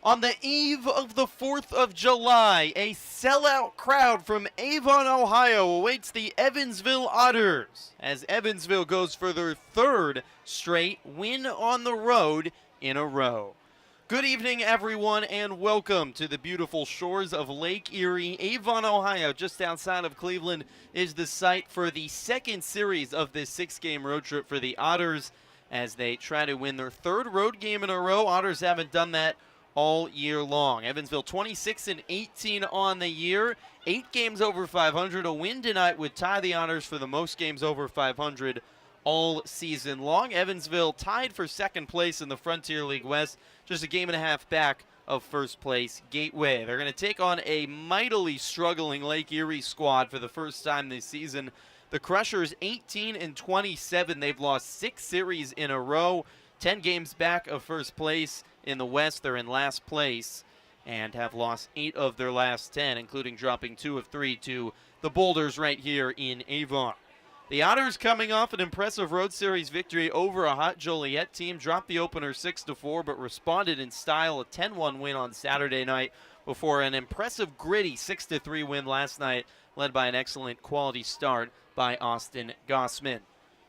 On the eve of the 4th of July, a sellout crowd from Avon, Ohio awaits the Evansville Otters as Evansville goes for their third straight win on the road in a row. Good evening, everyone, and welcome to the beautiful shores of Lake Erie. Avon, Ohio, just outside of Cleveland, is the site for the second series of this six-game road trip for the Otters as they try to win their third road game in a row. Otters haven't done that all year long. Evansville 26-18 on the year, 8 games over 500. A win tonight would tie the Otters for the most games over 500 all season long. Evansville tied for second place in the Frontier League West, just a game and a half back of first place Gateway. They're going to take on a mightily struggling Lake Erie squad for the first time this season. The Crushers 18-27. They've lost 6 series in a row, 10 games back of first place. In the West, they're in last place and have lost 8 of their last 10, including dropping 2 of 3 to the Boulders right here in Avon. The Otters, coming off an impressive Road Series victory over a hot Joliet team, dropped the opener 6-4, but responded in style, a 10-1 win on Saturday night before an impressive gritty 6-3 win last night, led by an excellent quality start by Austin Gossman.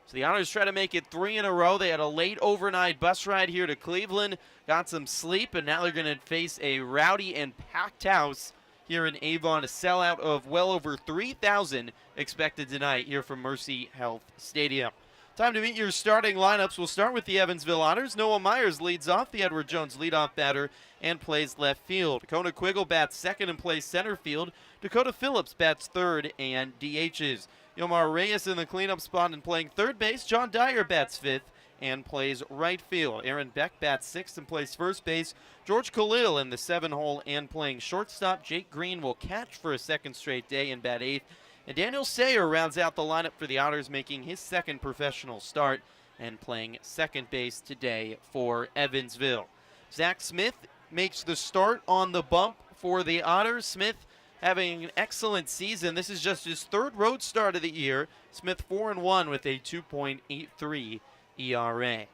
So the Otters try to make it 3 in a row. They had a late overnight bus ride here to Cleveland, got some sleep, and now they're going to face a rowdy and packed house here in Avon, a sellout of well over 3,000 expected tonight here from Mercy Health Stadium. Time to meet your starting lineups. We'll start with the Evansville Otters. Noah Myers leads off, the Edward Jones leadoff batter, and plays left field. Kona Quiggle bats second and plays center field. Dakota Phillips bats third and DHs. Yomar Reyes in the cleanup spot and playing third base. John Dyer bats fifth and plays right field. Aaron Beck bats sixth and plays first base. George Khalil in the 7-hole and playing shortstop. Jake Green will catch for a second straight day and bat eighth. And Daniel Sayer rounds out the lineup for the Otters, making his second professional start and playing second base today for Evansville. Zach Smith makes the start on the bump for the Otters. Smith having an excellent season. This is just his third road start of the year. Smith 4-1 with a 2.83 ERA.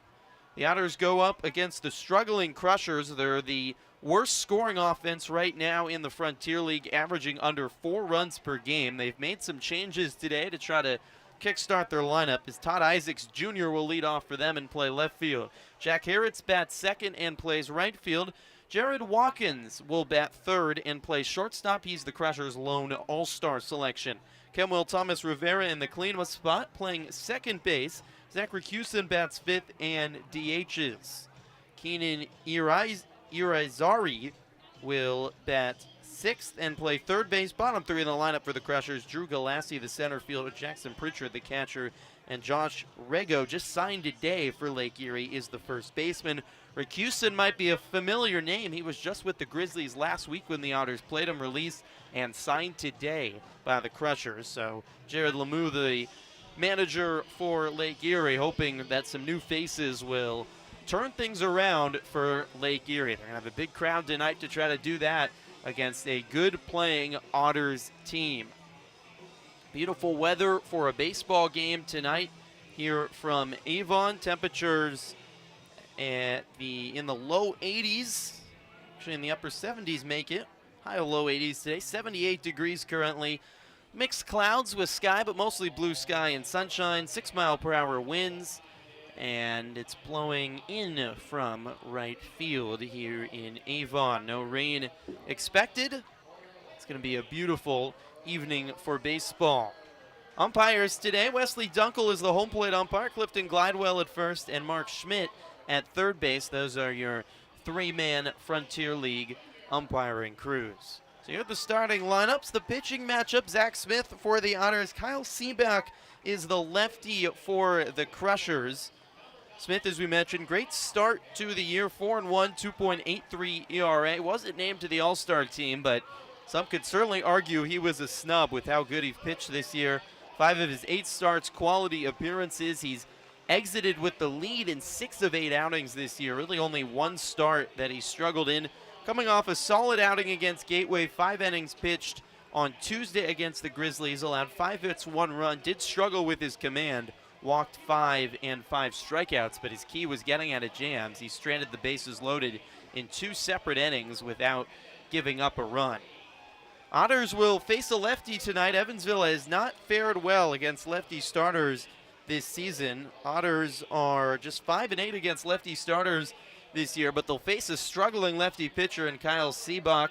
The Otters go up against the struggling Crushers. They're the worst scoring offense right now in the Frontier League, averaging under 4 runs per game. They've made some changes today to try to kickstart their lineup, as Todd Isaacs Jr. will lead off for them and play left field. Jack Harretts bats second and plays right field. Jared Watkins will bat third and play shortstop. He's the Crushers' lone all-star selection. Kemuel Thomas Rivera in the cleanup spot, playing second base. Zachary Hewson bats fifth and DHs. Keenan Irizarry will bat sixth and play third base. Bottom three in the lineup for the Crushers: Drew Galassi, the center fielder, Jackson Pritchard, the catcher, and Josh Rego, just signed today for Lake Erie, is the first baseman. Rick Houston might be a familiar name. He was just with the Grizzlies last week when the Otters played him, released and signed today by the Crushers. So Jared Lemieux, the manager for Lake Erie, hoping that some new faces will turn things around for Lake Erie. They're going to have a big crowd tonight to try to do that against a good playing Otters team. Beautiful weather for a baseball game tonight here from Avon. Temperatures in the low 80s, actually in the upper 70s make it. High to low 80s today, 78 degrees currently. Mixed clouds with sky, but mostly blue sky and sunshine. 6-mile-per-hour winds, and it's blowing in from right field here in Avon. No rain expected. It's going to be a beautiful evening for baseball. Umpires today: Wesley Dunkel is the home plate umpire, Clifton Glidewell at first, and Mark Schmidt at third base. Those are your 3-man Frontier League umpiring crews. So here are the starting lineups. The pitching matchup: Zach Smith for the Otters. Kyle Seaback is the lefty for the Crushers. Smith, as we mentioned, great start to the year, 4-1, 2.83 ERA. Wasn't named to the All-Star team, but some could certainly argue he was a snub with how good he pitched this year. 5 of his 8 starts, quality appearances. He's exited with the lead in 6 of 8 outings this year. Really only 1 start that he struggled in. Coming off a solid outing against Gateway, 5 innings pitched on Tuesday against the Grizzlies, allowed 5 hits, 1 run, did struggle with his command. walked 5 and 5 strikeouts, but his key was getting out of jams. He stranded the bases loaded in 2 separate innings without giving up a run. Otters will face a lefty tonight. Evansville has not fared well against lefty starters this season. Otters are just 5 and 8 against lefty starters this year, but they'll face a struggling lefty pitcher in Kyle Seebach.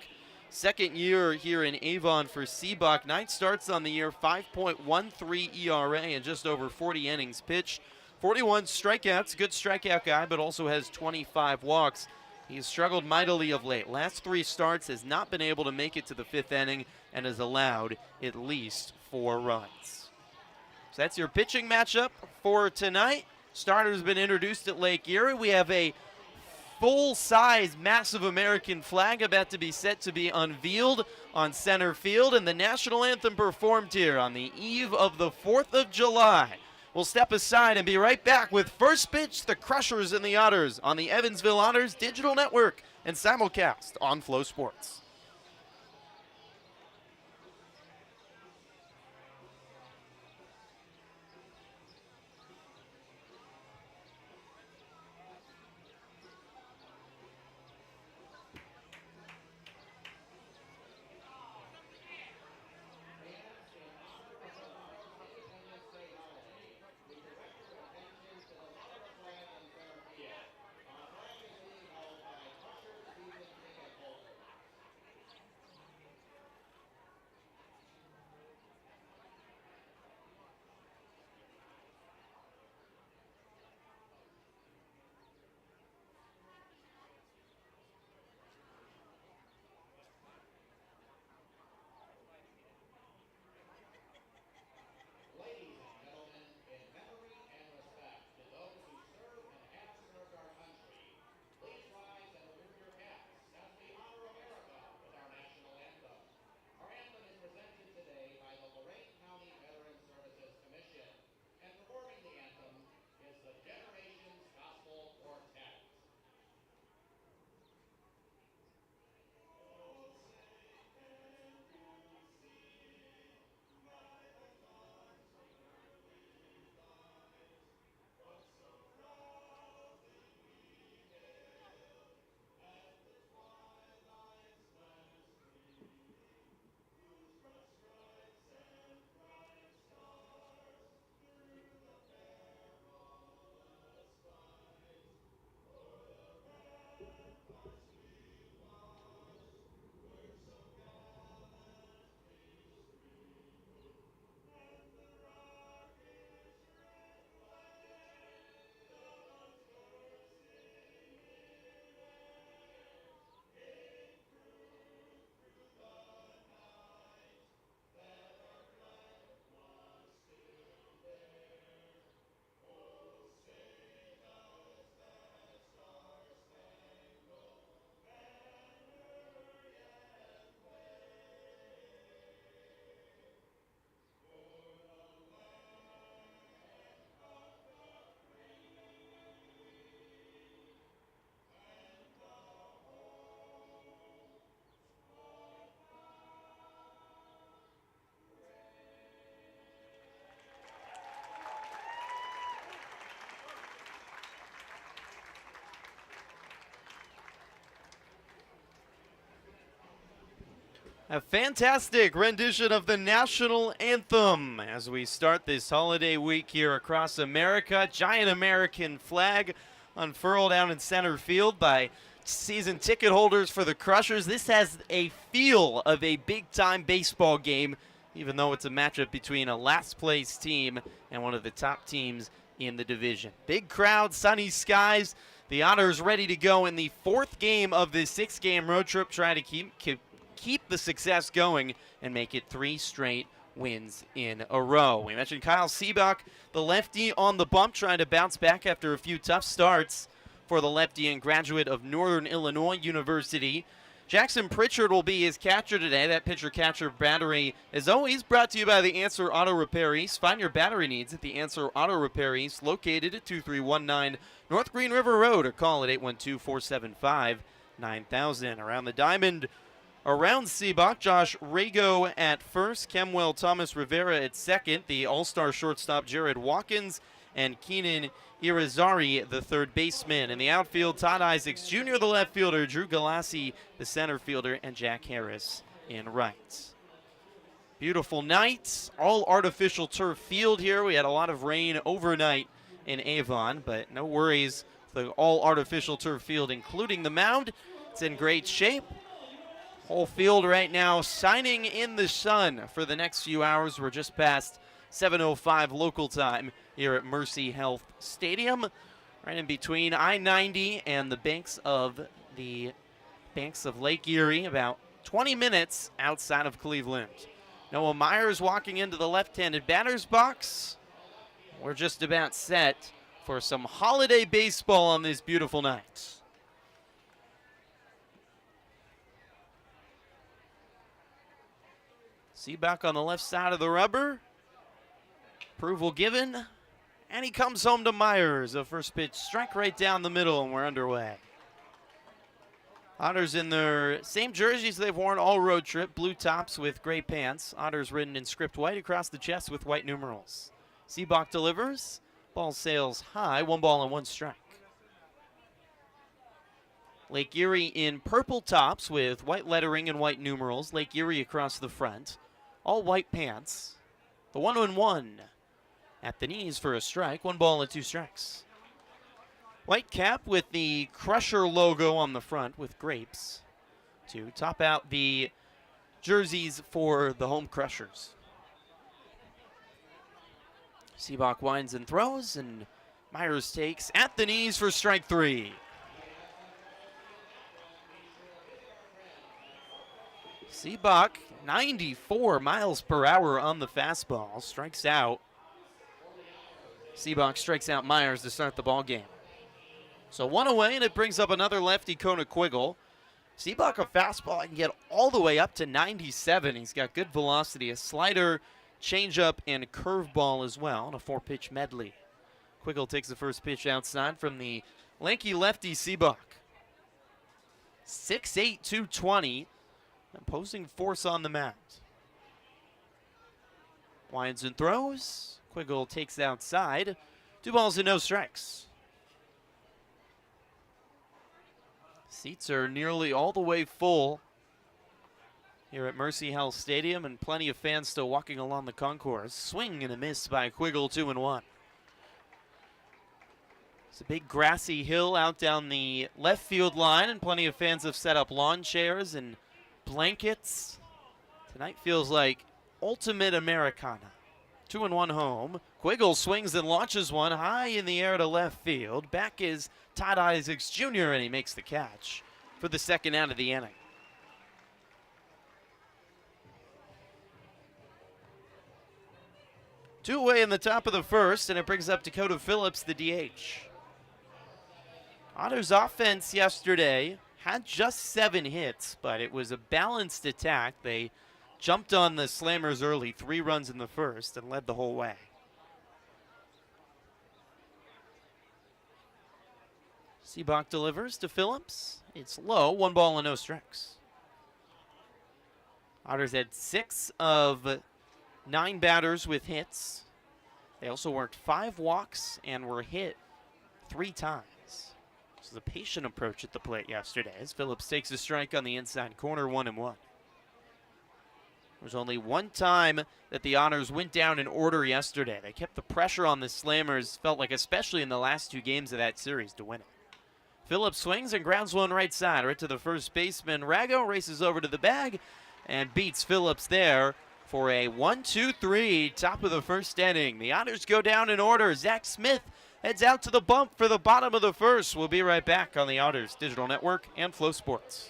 Second year here in Avon for Seebach. 9 starts on the year, 5.13 ERA, and just over 40 innings pitched. 41 strikeouts, good strikeout guy, but also has 25 walks. He's struggled mightily of late. Last 3 starts has not been able to make it to the 5th inning and has allowed at least 4 runs. So that's your pitching matchup for tonight. Starter's been introduced at Lake Erie. We have a full-size, massive American flag about to be set to be unveiled on center field, and the national anthem performed here on the eve of the 4th of July. We'll step aside and be right back with first pitch, the Crushers and the Otters on the Evansville Otters Digital Network and simulcast on Flow Sports. A fantastic rendition of the national anthem as we start this holiday week here across America. Giant American flag unfurled out in center field by season ticket holders for the Crushers. This has a feel of a big-time baseball game, even though it's a matchup between a last-place team and one of the top teams in the division. Big crowd, sunny skies. The Otters ready to go in the 4th game of this 6-game road trip, trying to keep the success going and make it 3 straight wins in a row. We mentioned Kyle Seebach, the lefty on the bump, trying to bounce back after a few tough starts for the lefty and graduate of Northern Illinois University. Jackson Pritchard will be his catcher today. That pitcher-catcher battery, as always, brought to you by the Answer Auto Repair East. Find your battery needs at the Answer Auto Repair East, located at 2319 North Green River Road, or call at 812-475-9000. Around the diamond, around Seebach, Josh Rago at first, Kemwell Thomas Rivera at second, the all-star shortstop Jared Watkins and Keenan Irizarry, the third baseman. In the outfield, Todd Isaacs Jr., the left fielder, Drew Galassi, the center fielder, and Jack Harris in right. Beautiful night, all artificial turf field here. We had a lot of rain overnight in Avon, but no worries. The all artificial turf field, including the mound, it's in great shape. Whole field right now shining in the sun for the next few hours. We're just past 7:05 local time here at Mercy Health Stadium, right in between I-90 and the banks of Lake Erie, about 20 minutes outside of Cleveland. Noah Myers walking into the left-handed batter's box. We're just about set for some holiday baseball on this beautiful night. Seaback on the left side of the rubber. Approval given. And he comes home to Myers. A first pitch strike right down the middle, and we're underway. Otters in their same jerseys they've worn all road trip, blue tops with gray pants. Otters written in script white across the chest with white numerals. Seaback delivers. Ball sails high, 1 strike. Lake Erie in purple tops with white lettering and white numerals. Lake Erie across the front. All white pants. The 1-1 at the knees for a strike. 1 strikes. White cap with the Crusher logo on the front with grapes to top out the jerseys for the home Crushers. Seaback winds and throws, and Myers takes at the knees for strike 3. Seaback, 94 miles per hour on the fastball, strikes out. Seaback strikes out Myers to start the ball game. So 1 away, and it brings up another lefty, Kona Quiggle. Seaback, a fastball, I can get all the way up to 97. He's got good velocity, a slider, changeup, and curveball as well, and a 4-pitch medley. Quiggle takes the first pitch outside from the lanky lefty Seaback. 6'8", 220, opposing force on the mound. Winds and throws. Quiggle takes outside. 2 balls and no strikes. Seats are nearly all the way full here at Mercy Health Stadium, and plenty of fans still walking along the concourse. Swing and a miss by Quiggle, 2-1. It's a big grassy hill out down the left field line, and plenty of fans have set up lawn chairs and blankets. Tonight feels like ultimate Americana. 2-1 home. Quiggle swings and launches one high in the air to left field. Back is Todd Isaacs Jr., and he makes the catch for the second out of the inning. Two away in the top of the first, and it brings up Dakota Phillips, the DH. Otters offense yesterday had just 7 hits, but it was a balanced attack. They jumped on the Slammers early, 3 runs in the first, and led the whole way. Seaback delivers to Phillips. It's low, 1 ball and no strikes. Otters had 6 of 9 batters with hits. They also worked 5 walks and were hit 3 times. This was a patient approach at the plate yesterday as Phillips takes a strike on the inside corner, 1-1. There's only one time that the Otters went down in order yesterday. They kept the pressure on the Slammers, felt like especially in the last 2 games of that series, to win it. Phillips swings and grounds one right side, right to the first baseman. Rago races over to the bag and beats Phillips there for a 1-2-3, top of the first inning. The Otters go down in order. Zach Smith heads out to the bump for the bottom of the first. We'll be right back on the Otters Digital Network and Flow Sports.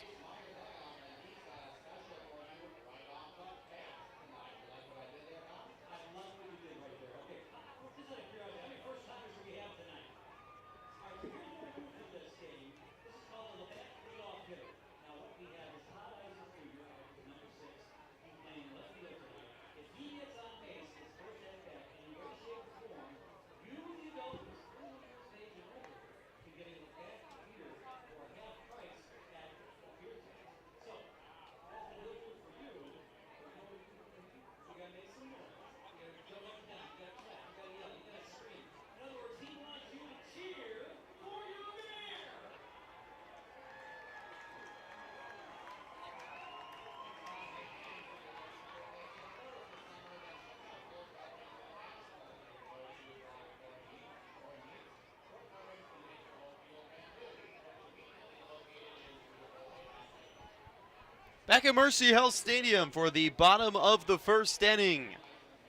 Back at Mercy Health Stadium for the bottom of the first inning.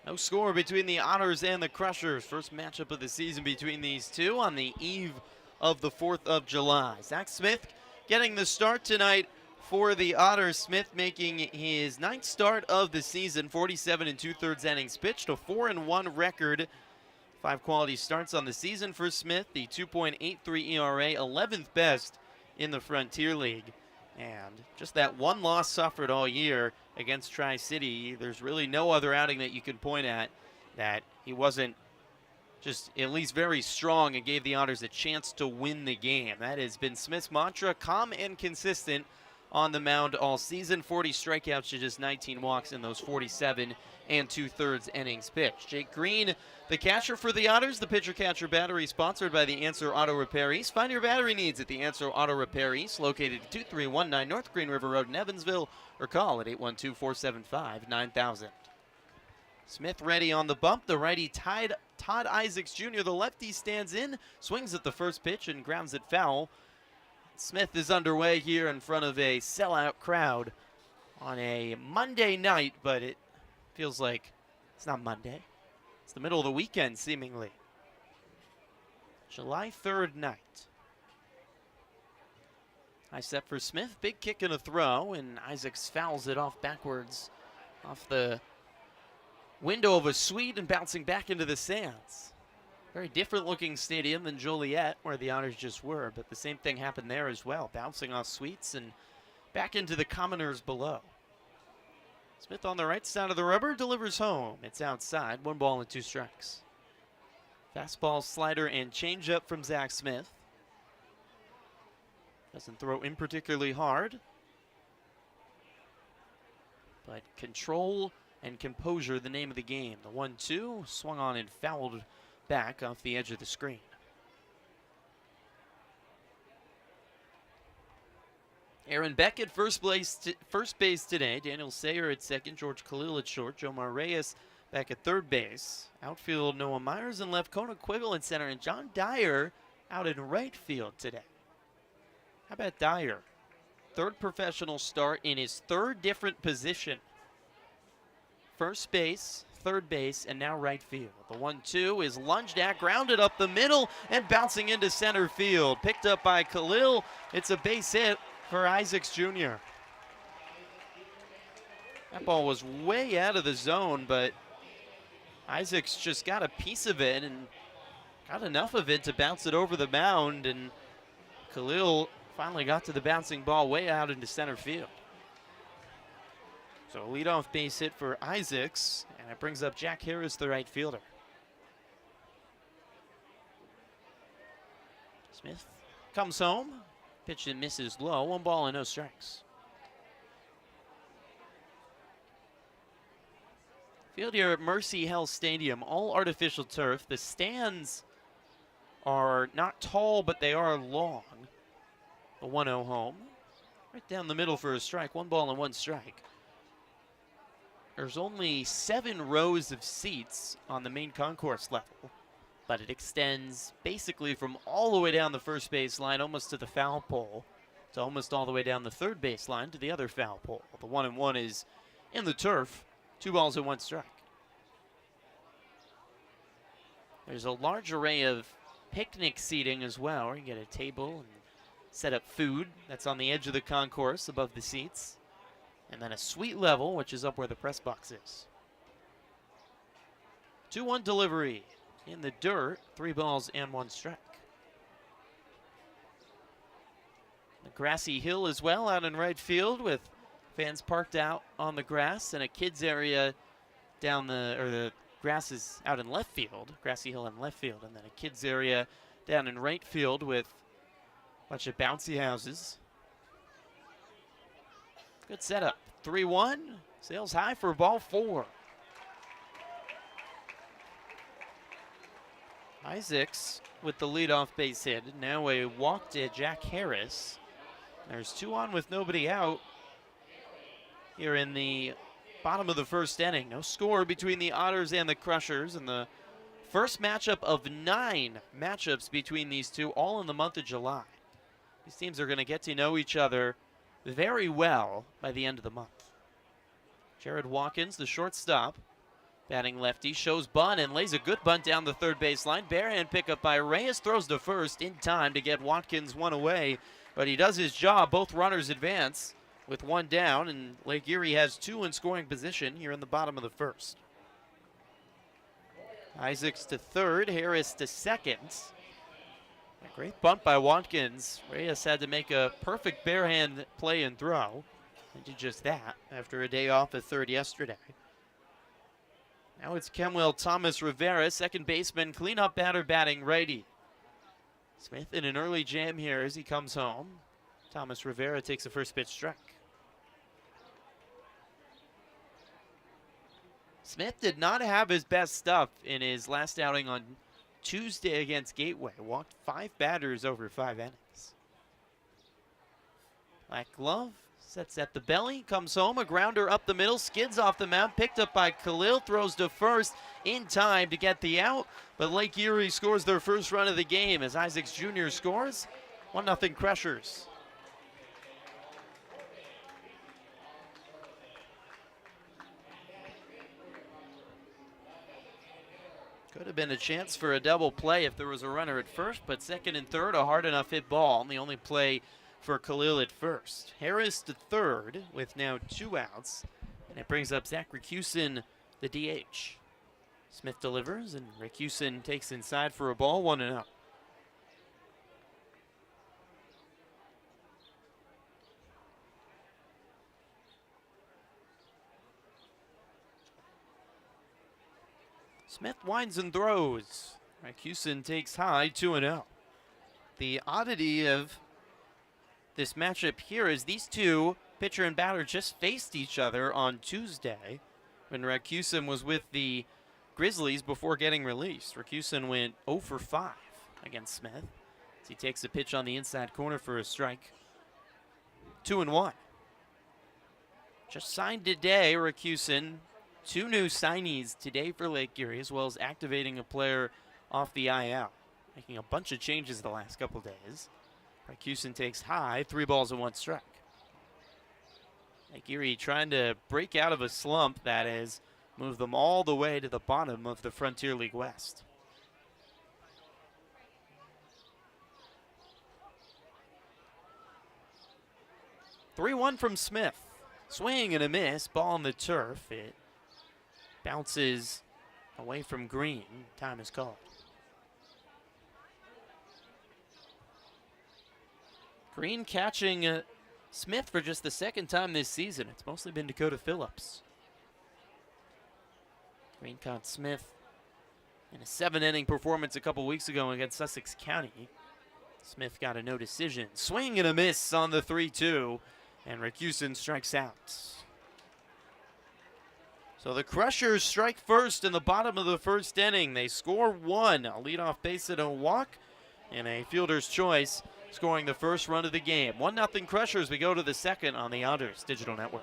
No score between the Otters and the Crushers. First matchup of the season between these two on the eve of the 4th of July. Zach Smith getting the start tonight for the Otters. Smith making his 9th start of the season, 47 2/3 innings pitched, a 4-1 record. 5 quality starts on the season for Smith, the 2.83 ERA, 11th best in the Frontier League. And just that one loss suffered all year against Tri-City. There's really no other outing that you can point at that he wasn't just at least very strong and gave the Otters a chance to win the game. That has been Smith's mantra, calm and consistent on the mound all season. 40 strikeouts to just 19 walks in those 47 2/3 innings pitched. Jake Green, the catcher for the Otters. The pitcher-catcher battery sponsored by the Answer Auto Repair East. Find your battery needs at the Answer Auto Repair East, located at 2319 North Green River Road in Evansville, or call at 812-475-9000. Smith ready on the bump. The righty Todd Isaacs Jr., the lefty, stands in, swings at the first pitch, and grounds it foul. Smith is underway here in front of a sellout crowd on a Monday night, but it feels like it's not Monday. It's the middle of the weekend, seemingly. July 3rd night. High set for Smith. Big kick and a throw, and Isaacs fouls it off backwards off the window of a suite and bouncing back into the stands. Very different looking stadium than Joliet, where the Otters just were, but the same thing happened there as well. Bouncing off suites and back into the commoners below. Smith on the right side of the rubber, delivers home. It's outside, 1 ball and 2 strikes. Fastball, slider, and changeup from Zach Smith. Doesn't throw in particularly hard, but control and composure, the name of the game. The 1-2 swung on and fouled back off the edge of the screen. Aaron Beck at first base today. Daniel Sayer at second. George Khalil at short. Jomar Reyes back at third base. Outfield, Noah Myers in left. Kona Quiggle in center. And John Dyer out in right field today. How about Dyer? Third professional start in his 3rd different position. First base, third base, and now right field. The 1-2 is lunged at, grounded up the middle, and bouncing into center field. Picked up by Khalil. It's a base hit for Isaacs Jr. That ball was way out of the zone, but Isaacs just got a piece of it and got enough of it to bounce it over the mound, and Khalil finally got to the bouncing ball way out into center field. So a leadoff base hit for Isaacs, and it brings up Jack Harris, the right fielder. Smith comes home. Pitch and misses low. 1 ball and no strikes. Field here at Mercy Health Stadium, all artificial turf. The stands are not tall, but they are long. The 1-0 home. Right down the middle for a strike. 1 ball and 1 strike. There's only 7 rows of seats on the main concourse level, but it extends basically from all the way down the first base line, almost to the foul pole, to almost all the way down the third base line to the other foul pole. The 1-1 is in the turf, 2 balls and 1 strike. There's a large array of picnic seating as well, where you get a table and set up food that's on the edge of the concourse above the seats. And then a suite level, which is up where the press box is. 2-1 delivery in the dirt, 3 balls and 1 strike. The grassy hill as well out in right field, with fans parked out on the grass, and a kids area down the grass is out in left field, grassy hill in left field, and then a kids area down in right field with a bunch of bouncy houses. Good setup. 3-1. Sails high for ball 4. Isaacs with the leadoff base hit. Now a walk to Jack Harris. There's 2 on with nobody out here in the bottom of the first inning. No score between the Otters and the Crushers, and the first matchup of 9 matchups between these two, all in the month of July. These teams are going to get to know each other very well by the end of the month. Jared Watkins, the shortstop, batting lefty, shows bunt and lays a good bunt down the third baseline. Barehand pickup by Reyes, throws to first in time to get Watkins one away, but he does his job. Both runners advance with one down, and Lake Erie has two in scoring position here in the bottom of the first. Isaacs to third, Harris to second. A great bunt by Watkins. Reyes had to make a perfect barehand play and throw. And did just that after a day off at third yesterday. Now it's Kenwell Thomas Rivera, second baseman, cleanup batter batting righty. Smith in an early jam here as he comes home. Thomas Rivera takes the first pitch strike. Smith did not have his best stuff in his last outing on Tuesday against Gateway. Walked 5 batters over 5 innings. Black glove, sets at the belly, comes home, a grounder up the middle, skids off the mound, picked up by Khalil, throws to first in time to get the out, but Lake Erie scores their first run of the game as Isaacs Jr. scores. 1-0 Crushers. Could have been a chance for a double play if there was a runner at first, but second and third, a hard enough hit ball, and the only play for Khalil at first. Harris to third with now 2 outs, and it brings up Zach Recusin, the DH. Smith delivers, and Recusin takes inside for a ball, 1-0. Smith winds and throws. Recusin takes high, 2-0. The oddity of this matchup here is these two, pitcher and batter, just faced each other on Tuesday when Recusin was with the Grizzlies before getting released. Recusin went 0 for 5 against Smith as he takes a pitch on the inside corner for a strike. 2-1. Just signed today, Recusin. 2 new signees today for Lake Erie, as well as activating a player off the IL, making a bunch of changes the last couple days. Recusin takes high, 3 balls and 1 strike. Lake Erie trying to break out of a slump that has moved them all the way to the bottom of the Frontier League West. Three-1 from Smith. Swing and a miss, ball on the turf. It bounces away from Green. Time is called. Green catching Smith for just the second time this season. It's mostly been Dakota Phillips. Green caught Smith in a 7-inning performance a couple weeks ago against Sussex County. Smith got a no decision. Swing and a miss on the 3-2, and Recusin strikes out. So the Crushers strike first in the bottom of the first inning. They score 1, a leadoff base hit, a walk, and a fielder's choice, scoring the first run of the game. 1-0 Crushers. We go to the second on the Otters Digital Network.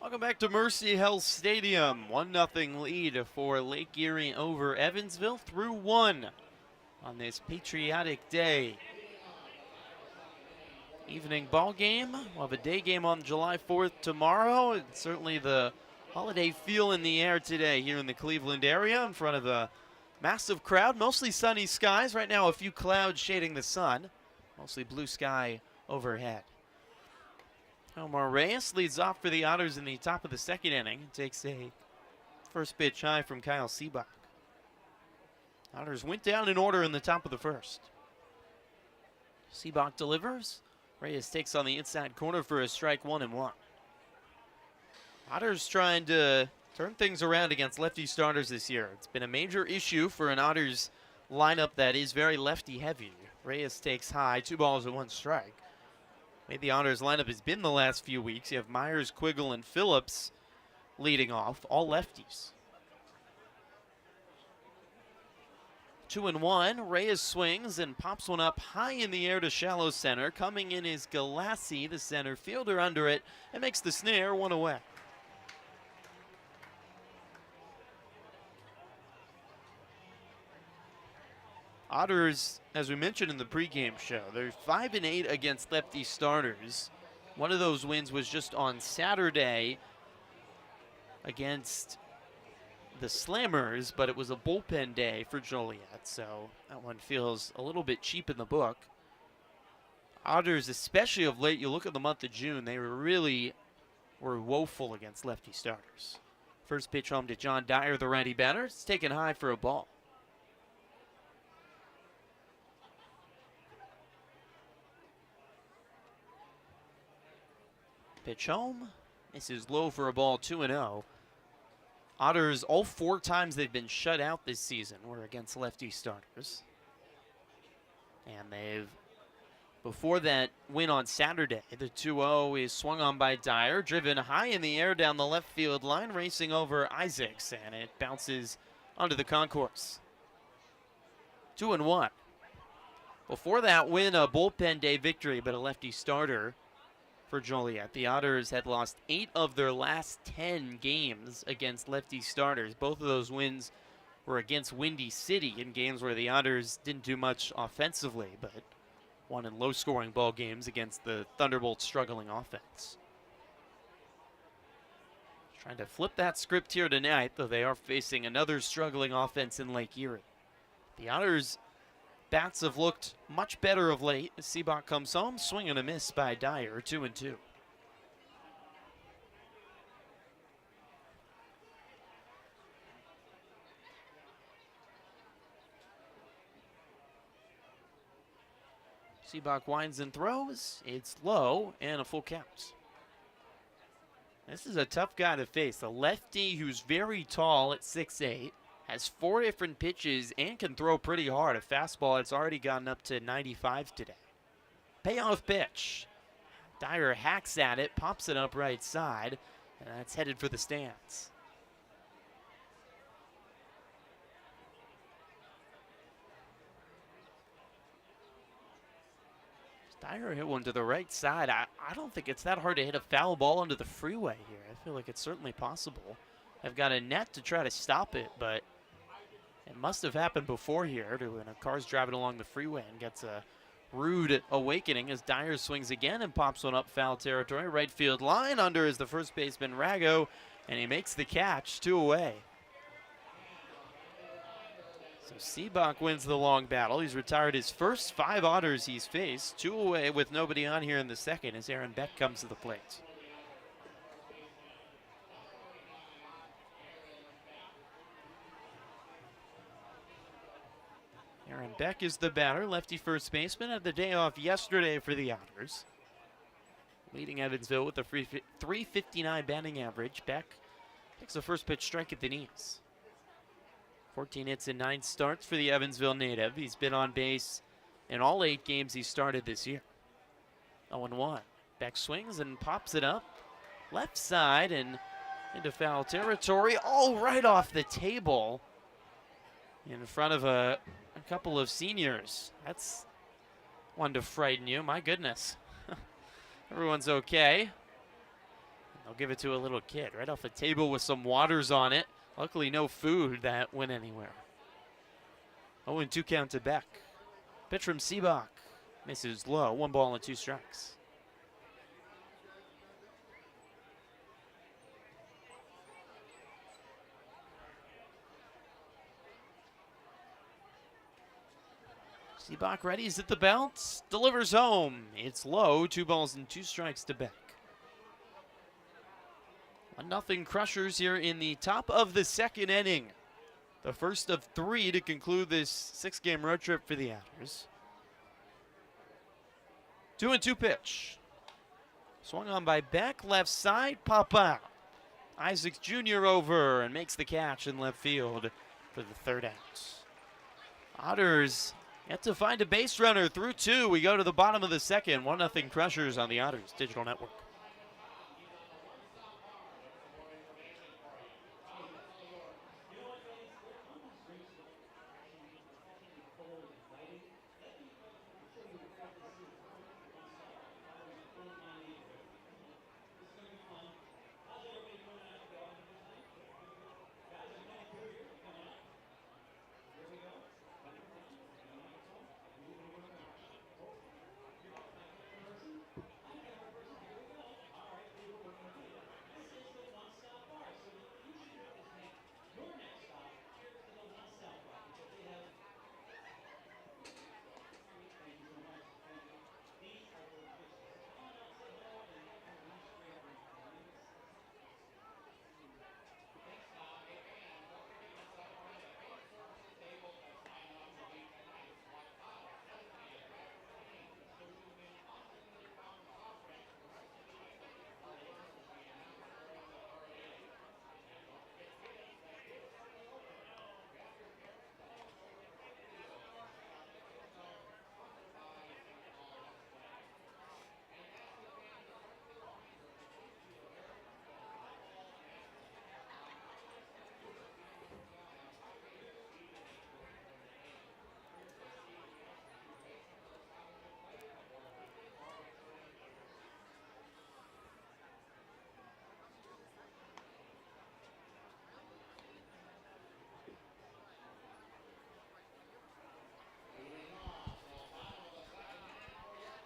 Welcome back to Mercy Health Stadium. 1-0 lead for Lake Erie over Evansville through 1 on this patriotic day. Evening ball game. We'll have a day game on July 4th tomorrow. And certainly the holiday feel in the air today here in the Cleveland area in front of a massive crowd. Mostly sunny skies. Right now a few clouds shading the sun. Mostly blue sky overhead. Omar Reyes leads off for the Otters in the top of the second inning. Takes a first pitch high from Kyle Seebach. Otters went down in order in the top of the first. Seebach delivers. Reyes takes on the inside corner for a strike, 1-1. Otters trying to turn things around against lefty starters this year. It's been a major issue for an Otters lineup that is very lefty heavy. Reyes takes high, 2 balls and 1 strike. The way the Otters lineup has been the last few weeks, you have Myers, Quiggle, and Phillips leading off, all lefties. 2-1, Reyes swings and pops one up high in the air to shallow center. Coming in is Galassi, the center fielder, under it, and makes the snare 1 away. Otters, as we mentioned in the pregame show, they're 5-8 against lefty starters. One of those wins was just on Saturday against the Slammers, but it was a bullpen day for Joliet, so that one feels a little bit cheap in the book. Otters, especially of late, you look at the month of June, they were woeful against lefty starters. First pitch home to John Dyer, the righty batter. It's taken high for a ball. Pitch home. This is low for a ball, 2-0. Otters, all 4 times they've been shut out this season were against lefty starters. And they've, before that win on Saturday, the 2-0 is swung on by Dyer, driven high in the air down the left field line, racing over Isaacs, and it bounces onto the concourse. 2-1. Before that win, a bullpen day victory, but a lefty starter for Joliet. The Otters had lost 8 of their last 10 games against lefty starters. Both of those wins were against Windy City in games where the Otters didn't do much offensively, but won in low-scoring ball games against the Thunderbolts' struggling offense. Trying to flip that script here tonight, though they are facing another struggling offense in Lake Erie. The Otters' bats have looked much better of late as Seebach comes home, swing and a miss by Dyer, 2-2. Seebach winds and throws. It's low and a full count. This is a tough guy to face. A lefty who's very tall at 6'8". Has 4 different pitches and can throw pretty hard. A fastball that's already gotten up to 95 today. Payoff pitch. Dyer hacks at it, pops it up right side, and that's headed for the stands. Dyer hit one to the right side. I don't think it's that hard to hit a foul ball onto the freeway here. I feel like it's certainly possible. I've got a net to try to stop it, but it must have happened before here when a car's driving along the freeway and gets a rude awakening as Dyer swings again and pops one up foul territory. Right field line, under is the first baseman Rago, and he makes the catch, 2 away. So Seebach wins the long battle. He's retired his first 5 Otters he's faced, 2 away with nobody on here in the second as Aaron Beck comes to the plate. Aaron Beck is the batter, lefty first baseman, had the day off yesterday for the Otters. Leading Evansville with a .359 batting average. Beck takes a first pitch strike at the knees. 14 hits and 9 starts for the Evansville native. He's been on base in all 8 games he started this year. 0-1. Beck swings and pops it up. Left side and into foul territory. All right off the table in front of a couple of seniors. That's one to frighten you. My goodness. Everyone's okay. The I'll give it to a little kid right off a table with some waters on it. Luckily, no food that went anywhere. 0-2 count to Beck. Pitch from Seabach. Misses low. 1 ball and 2 strikes. Seabach readies at the belt. Delivers home. It's low. 2 balls and 2 strikes to Beck. 1-0 Crushers here in the top of the second inning. The first of 3 to conclude this 6-game road trip for the Otters. 2-2 pitch. Swung on by Beck, left side, pop out. Isaacs Jr. over and makes the catch in left field for the 3rd out. Otters yet to find a base runner through 2. We go to the bottom of the second. 1-0 Crushers on the Otters Digital Network.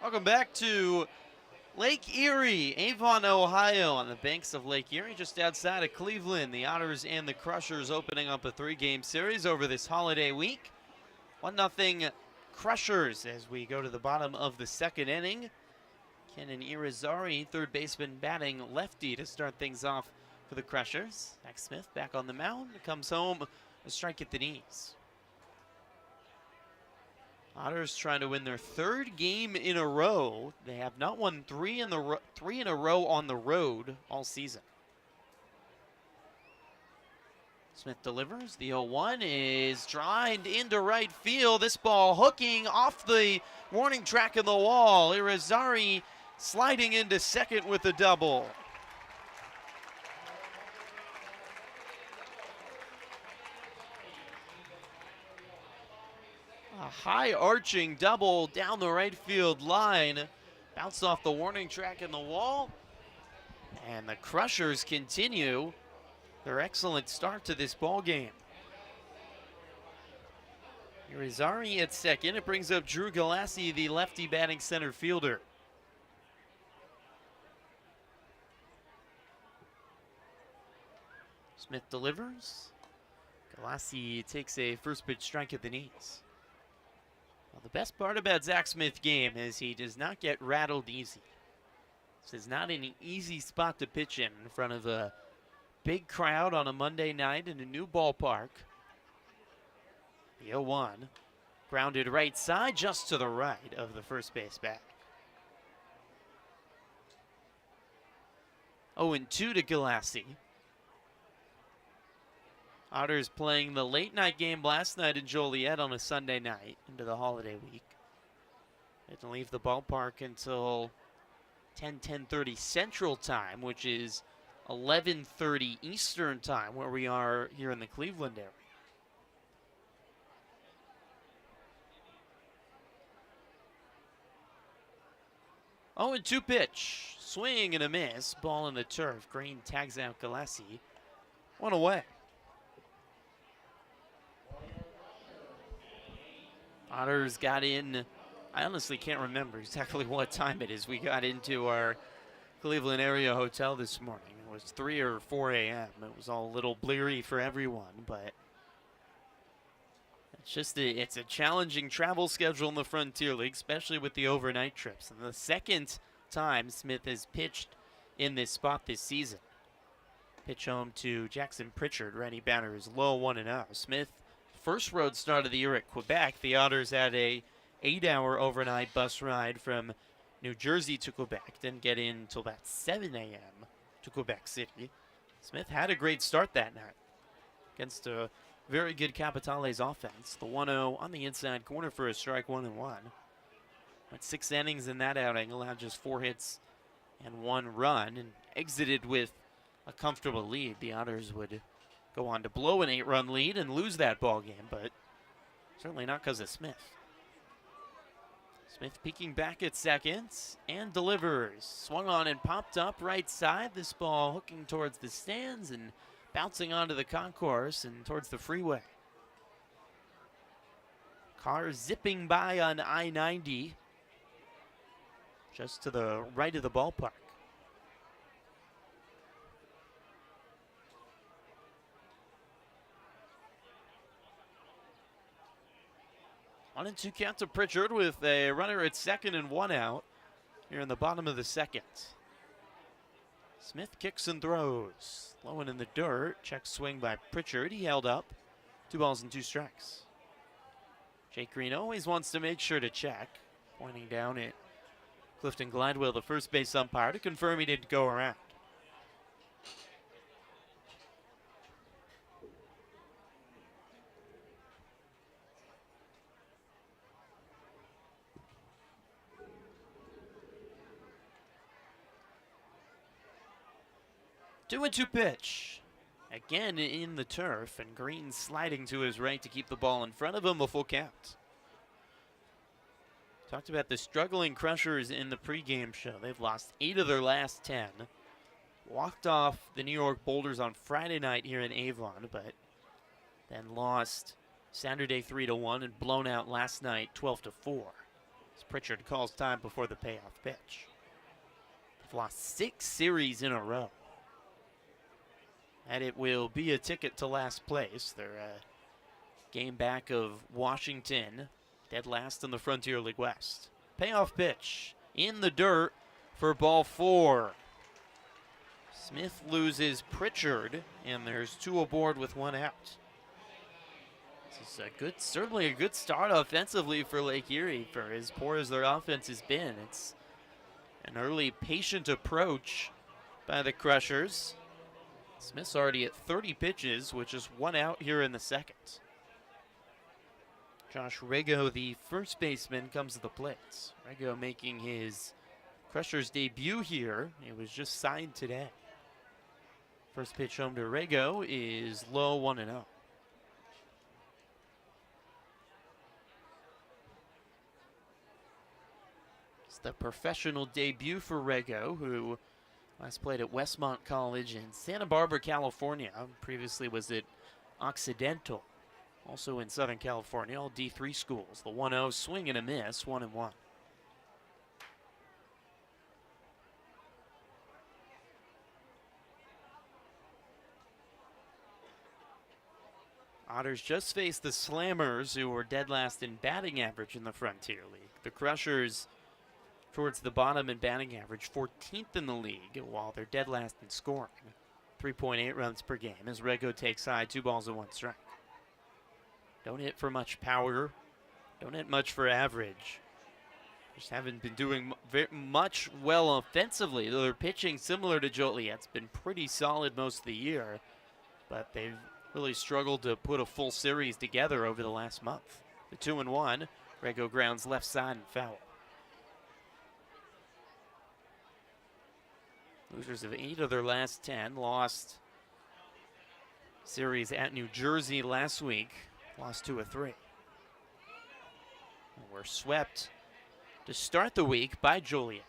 Welcome back to Lake Erie, Avon, Ohio, on the banks of Lake Erie, just outside of Cleveland. The Otters and the Crushers opening up a 3-game series over this holiday week. 1-0 Crushers as we go to the bottom of the second inning. Kenan Irizarry, 3rd baseman, batting lefty to start things off for the Crushers. Zach Smith back on the mound, comes home, a strike at the knees. Otters trying to win their 3rd game in a row. They have not won 3 in a row on the road all season. Smith delivers. The 0-1 is drawed into right field. This ball hooking off the warning track in the wall. Irizarry sliding into second with a double. A high arching double down the right field line. Bounced off the warning track in the wall. And the Crushers continue their excellent start to this ball game. Irizarry at second. It brings up Drew Galassi, the lefty batting center fielder. Smith delivers. Galassi takes a first pitch strike at the knees. Well, the best part about Zach Smith's game is he does not get rattled easy. This is not an easy spot to pitch in front of a big crowd on a Monday night in a new ballpark. The 0-1, grounded right side, just to the right of the first base back. 0-2 to Galassi. Otters playing the late night game last night in Joliet on a Sunday night into the holiday week. They didn't leave the ballpark until 10:30 Central Time, which is 11:30 Eastern Time, where we are here in the Cleveland area. 0-2 pitch. Swing and a miss. Ball in the turf. Green tags out Galassi. 1 away. Otters got in. I honestly can't remember exactly what time it is. We got into our Cleveland area hotel this morning. It was 3 or 4 a.m. It was all a little bleary for everyone, but it's a challenging travel schedule in the Frontier League, especially with the overnight trips. And the second time Smith has pitched in this spot this season. Pitch home to Jackson Pritchard. Ready batter is low, 1-0. Smith, first road start of the year at Quebec. The Otters had a 8-hour overnight bus ride from New Jersey to Quebec. Didn't get in until about 7 a.m. to Quebec City. Smith had a great start that night against a very good Capitales offense. The 1-0 on the inside corner for a strike, 1-1. Went 6 innings in that outing, allowed just 4 hits and 1 run, and exited with a comfortable lead. The Otters would go on to blow an 8-run lead and lose that ball game, but certainly not because of Smith. Smith peeking back at second and delivers. Swung on and popped up right side. This ball hooking towards the stands and bouncing onto the concourse and towards the freeway. Car zipping by on I-90 just to the right of the ballpark. One and two count to Pritchard with a runner at second and 1 out here in the bottom of the second. Smith kicks and throws. Low and in the dirt. Check swing by Pritchard. He held up. 2 balls and 2 strikes. Jake Green always wants to make sure to check. Pointing down at Clifton Glidewell, the first base umpire, to confirm he didn't go around. Two and two pitch. Again in the turf, and Green sliding to his right to keep the ball in front of him, a full count. Talked about the struggling Crushers in the pregame show. They've lost 8 of their last 10. Walked off the New York Boulders on Friday night here in Avon, but then lost Saturday 3-1 and blown out last night 12-4. As Pritchard calls time before the payoff pitch. They've lost 6 series in a row. And it will be a ticket to last place. They're a game back of Washington, dead last in the Frontier League West. Payoff pitch in the dirt for ball 4. Smith loses Pritchard, and there's 2 aboard with 1 out. This is a good, certainly a good start offensively for Lake Erie. For as poor as their offense has been, it's an early patient approach by the Crushers. Smith's already at 30 pitches, which is 1 out here in the second. Josh Rego, the first baseman, comes to the plate. Rego making his Crushers debut here. He was just signed today. First pitch home to Rego is low, 1-0. It's the professional debut for Rego, who last played at Westmont College in Santa Barbara, California. Previously was at Occidental, also in Southern California, all D3 schools. The 1-0 swing and a miss, 1-1. Otters just faced the Slammers, who were dead last in batting average in the Frontier League. The Crushers towards the bottom in batting average, 14th in the league, while they're dead last in scoring. 3.8 runs per game as Rego takes high, 2 balls and 1 strike. Don't hit for much power, don't hit much for average. Just haven't been doing much well offensively, though their pitching, similar to Joliet's, been pretty solid most of the year, but they've really struggled to put a full series together over the last month. The 2-1, Rego grounds left side and foul. Losers of 8 of their last 10. Lost series at New Jersey last week. Lost 2 of 3. And were swept to start the week by Joliet.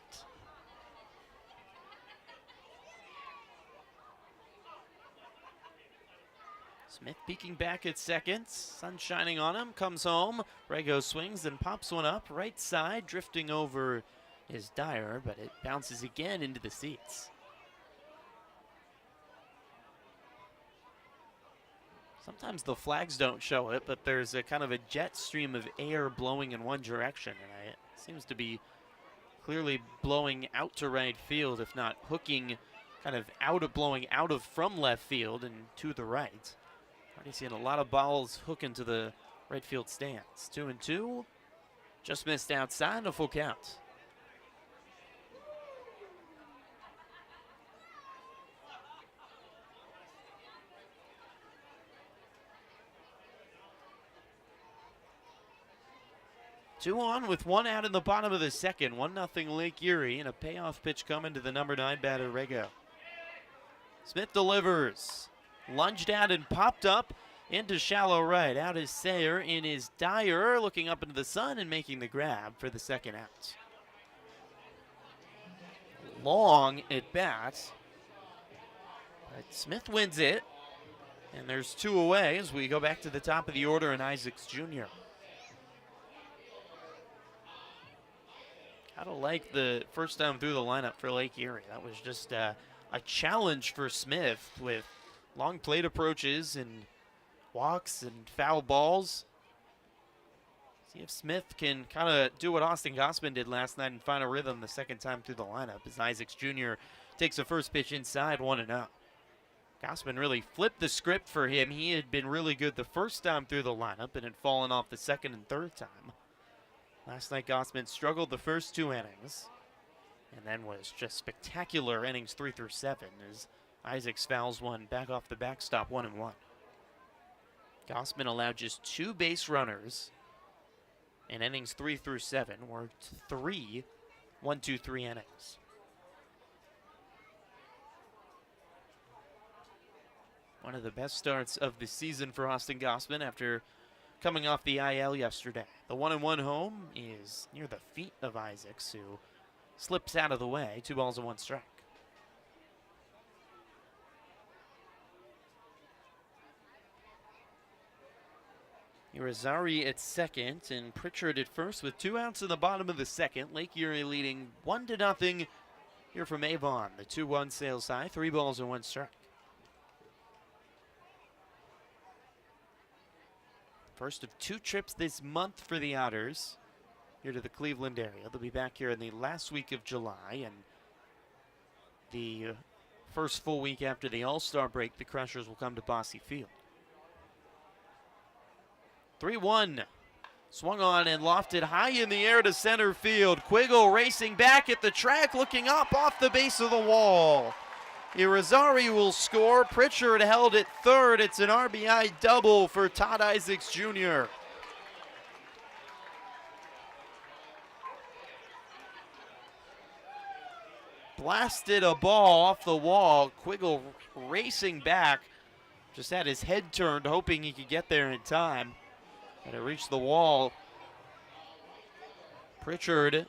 Smith peeking back at second. Sun shining on him. Comes home. Rego swings and pops one up. Right side. Drifting over is Dyer, but it bounces again into the seats. Sometimes the flags don't show it, but there's a kind of a jet stream of air blowing in one direction, and it seems to be clearly blowing out to right field, if not hooking, kind of blowing out of from left field and to the right. Already seeing a lot of balls hook into the right field stands. 2-2, just missed outside, a full count. Two on with one out in the bottom of the second. 1-0 Lake Erie, and a payoff pitch coming to the number 9 batter, Rego. Smith delivers. Lunged out and popped up into shallow right. Out is Sayer, in is Dyer, looking up into the sun and making the grab for the second out. Long at bat, but Smith wins it, and there's 2 away as we go back to the top of the order in Isaacs Jr. Gotta like the first time through the lineup for Lake Erie. That was just a challenge for Smith with long plate approaches and walks and foul balls. See if Smith can kind of do what Austin Gossman did last night and find a rhythm the second time through the lineup as Isaacs Jr. takes the first pitch inside, 1-0. Gossman really flipped the script for him. He had been really good the first time through the lineup and had fallen off the second and third time. Last night, Gossman struggled the first 2 innings and then was just spectacular innings 3 through 7 as Isaacs fouls one back off the backstop, 1-1. Gossman allowed just 2 base runners in innings 3 through 7, worked 3 1-2-3 innings. One of the best starts of the season for Austin Gossman after coming off the IL yesterday. The 1-1 home is near the feet of Isaacs, who slips out of the way. 2 balls and 1 strike. Irizarry at second and Pritchard at first with 2 outs in the bottom of the second. Lake Erie leading 1-0 here from Avon. The 2-1 sails high. 3 balls and 1 strike. First of 2 trips this month for the Otters here to the Cleveland area. They'll be back here in the last week of July, and the first full week after the All-Star break, the Crushers will come to Bosse Field. 3-1. Swung on and lofted high in the air to center field. Quiggle racing back at the track, looking up off the base of the wall. Irizarry will score. Pritchard held at third. It's an RBI double for Todd Isaacs Jr. Blasted a ball off the wall. Quiggle racing back. Just had his head turned, hoping he could get there in time. But it reached the wall. Pritchard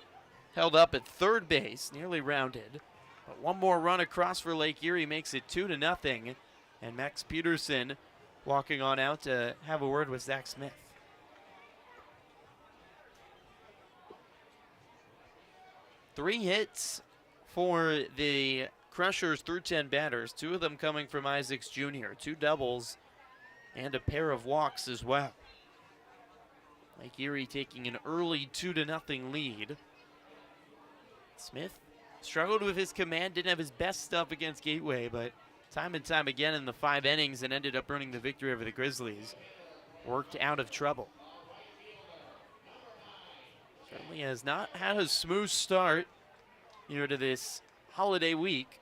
held up at third base, nearly rounded. But one more run across for Lake Erie makes it 2-0. And Max Peterson walking on out to have a word with Zach Smith. Three hits for the Crushers through 10 batters. 2 of them coming from Isaacs Jr. 2 doubles and a pair of walks as well. Lake Erie taking an early 2-0 lead. Smith struggled with his command, didn't have his best stuff against Gateway, but time and time again in the 5 innings and ended up earning the victory over the Grizzlies. Worked out of trouble. Certainly has not had a smooth start, to this holiday week,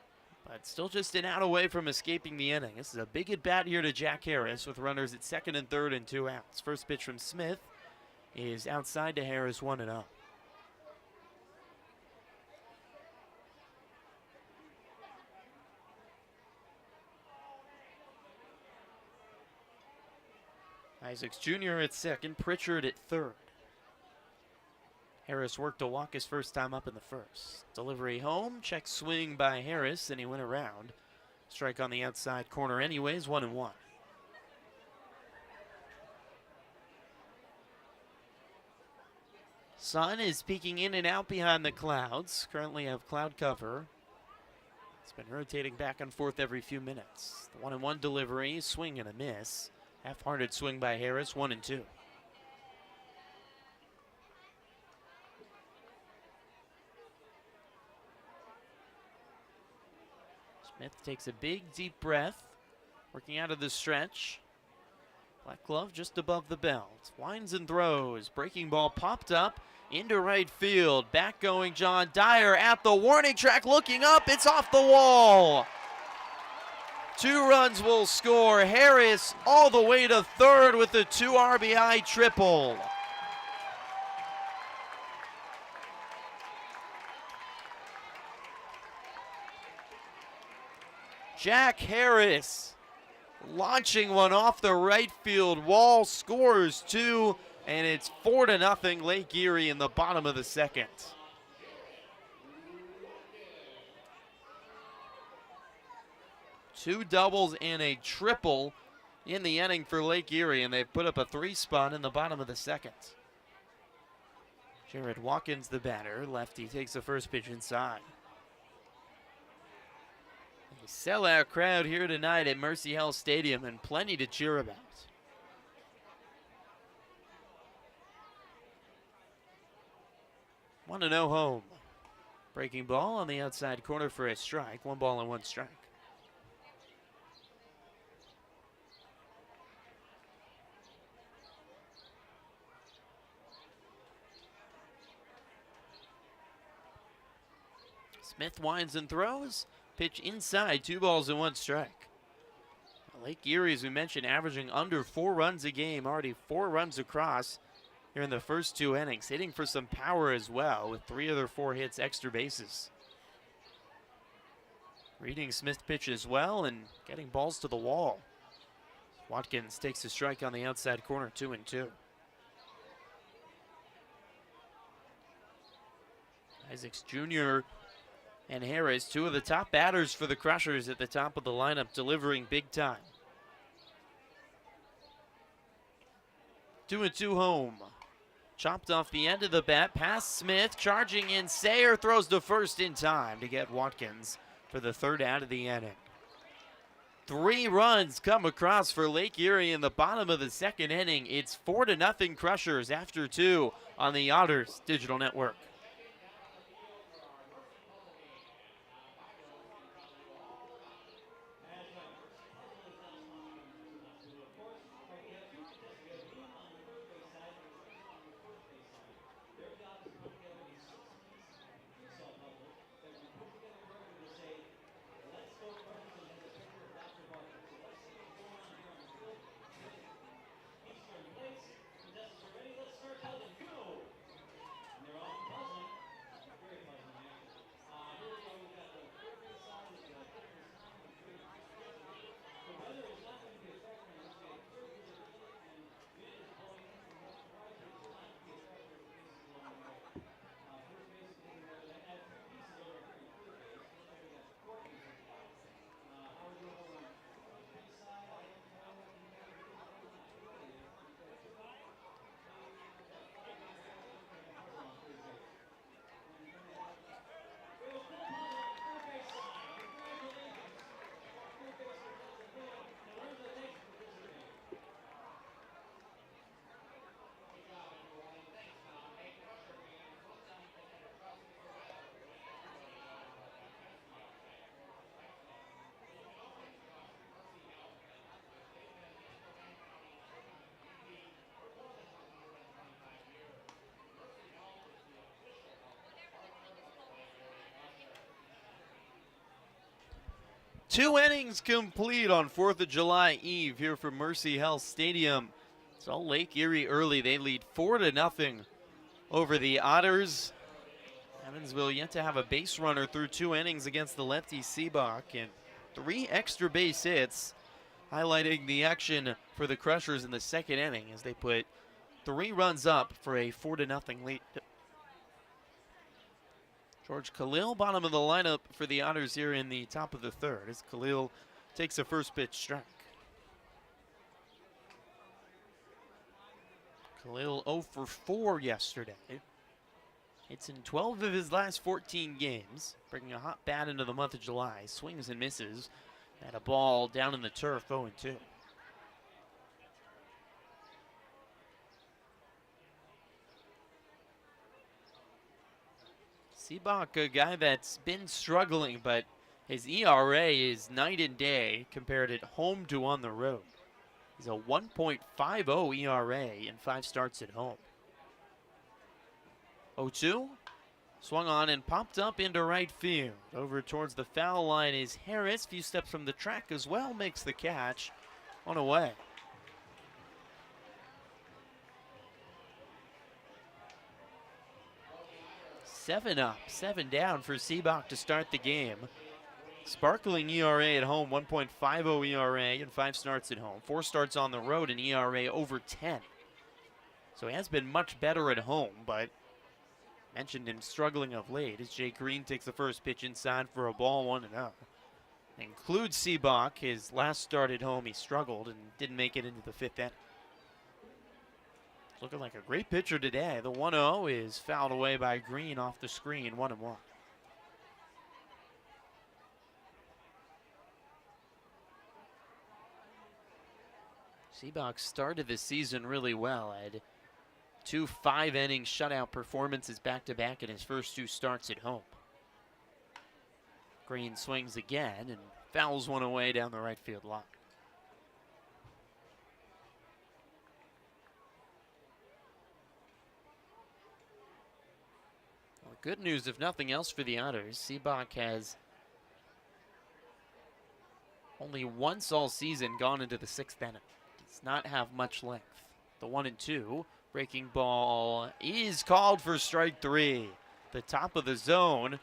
but still just an out away from escaping the inning. This is a big at bat here to Jack Harris with runners at second and third and 2 outs. First pitch from Smith is outside to Harris, 1-0. Isaacs Jr. at second, Pritchard at third. Harris worked a walk his first time up in the first. Delivery home, check swing by Harris, and he went around. Strike on the outside corner anyways, 1-1. Sun is peeking in and out behind the clouds. Currently have cloud cover. It's been rotating back and forth every few minutes. The 1-1 delivery, swing and a miss. Half-hearted swing by Harris, 1-2. Smith takes a big, deep breath, working out of the stretch. Black glove just above the belt. Winds and throws. Breaking ball popped up into right field. Back going John Dyer at the warning track, looking up. It's off the wall. 2 runs will score. Harris all the way to third with a 2 RBI triple. Jack Harris launching one off the right field wall, scores 2, and it's 4-0 Lake Erie in the bottom of the second. Two doubles and a triple in the inning for Lake Erie, and they've put up a 3 spot in the bottom of the second. Jared Watkins, the batter. Lefty takes the first pitch inside. A sellout crowd here tonight at Mercy Health Stadium, and plenty to cheer about. 1-0 home. Breaking ball on the outside corner for a strike. 1 ball and 1 strike. Smith winds and throws. Pitch inside, 2 balls and 1 strike. Lake Erie, as we mentioned, averaging under 4 runs a game. Already 4 runs across here in the first 2 innings. Hitting for some power as well, with 3 of their 4 hits extra bases. Reading Smith's pitch as well and getting balls to the wall. Watkins takes a strike on the outside corner, 2-2. Isaacs Jr. and Harris, 2 of the top batters for the Crushers at the top of the lineup, delivering big time. 2-2 home. Chopped off the end of the bat, past Smith, charging in. Sayer throws to first in time to get Watkins for the 3rd out of the inning. 3 runs come across for Lake Erie in the bottom of the 2nd inning. It's 4-0 Crushers after 2 on the Otters Digital Network. Two innings complete on 4th of July Eve here from Mercy Health Stadium. It's all Lake Erie early. They lead 4-0 over the Otters. Evansville yet to have a base runner through 2 innings against the lefty Seabach, and 3 extra base hits, highlighting the action for the Crushers in the 2nd inning as they put 3 runs up for a 4-0 lead. George Khalil, bottom of the lineup for the Otters here in the top of the 3rd, as Khalil takes a first pitch strike. Khalil 0 for 4 yesterday. It's in 12 of his last 14 games, bringing a hot bat into the month of July. Swings and misses at a ball down in the turf, 0-2. Seabach, a guy that's been struggling, but his ERA is night and day compared at home to on the road. He's a 1.50 ERA in 5 starts at home. 0-2. Swung on and popped up into right field. Over towards the foul line is Harris. Few steps from the track as well. Makes the catch. On away. Seven up, 7 down for Seabach to start the game. Sparkling ERA at home, 1.50 ERA in 5 starts at home. 4 starts on the road, an ERA over 10. So he has been much better at home, but mentioned him struggling of late as Jay Green takes the first pitch inside for a ball, 1-0. Includes Seabach. His last start at home, he struggled and didn't make it into the 5th inning. Looking like a great pitcher today. The 1-0 is fouled away by Green off the screen, 1-1. Seabach started the season really well. Had 2 5-inning shutout performances back-to-back in his first 2 starts at home. Green swings again and fouls one away down the right field line. Well, good news, if nothing else, for the Otters. Seabach has only once all season gone into the 6th inning. Does not have much length. The 1-2 breaking ball is called for strike 3. The top of the zone.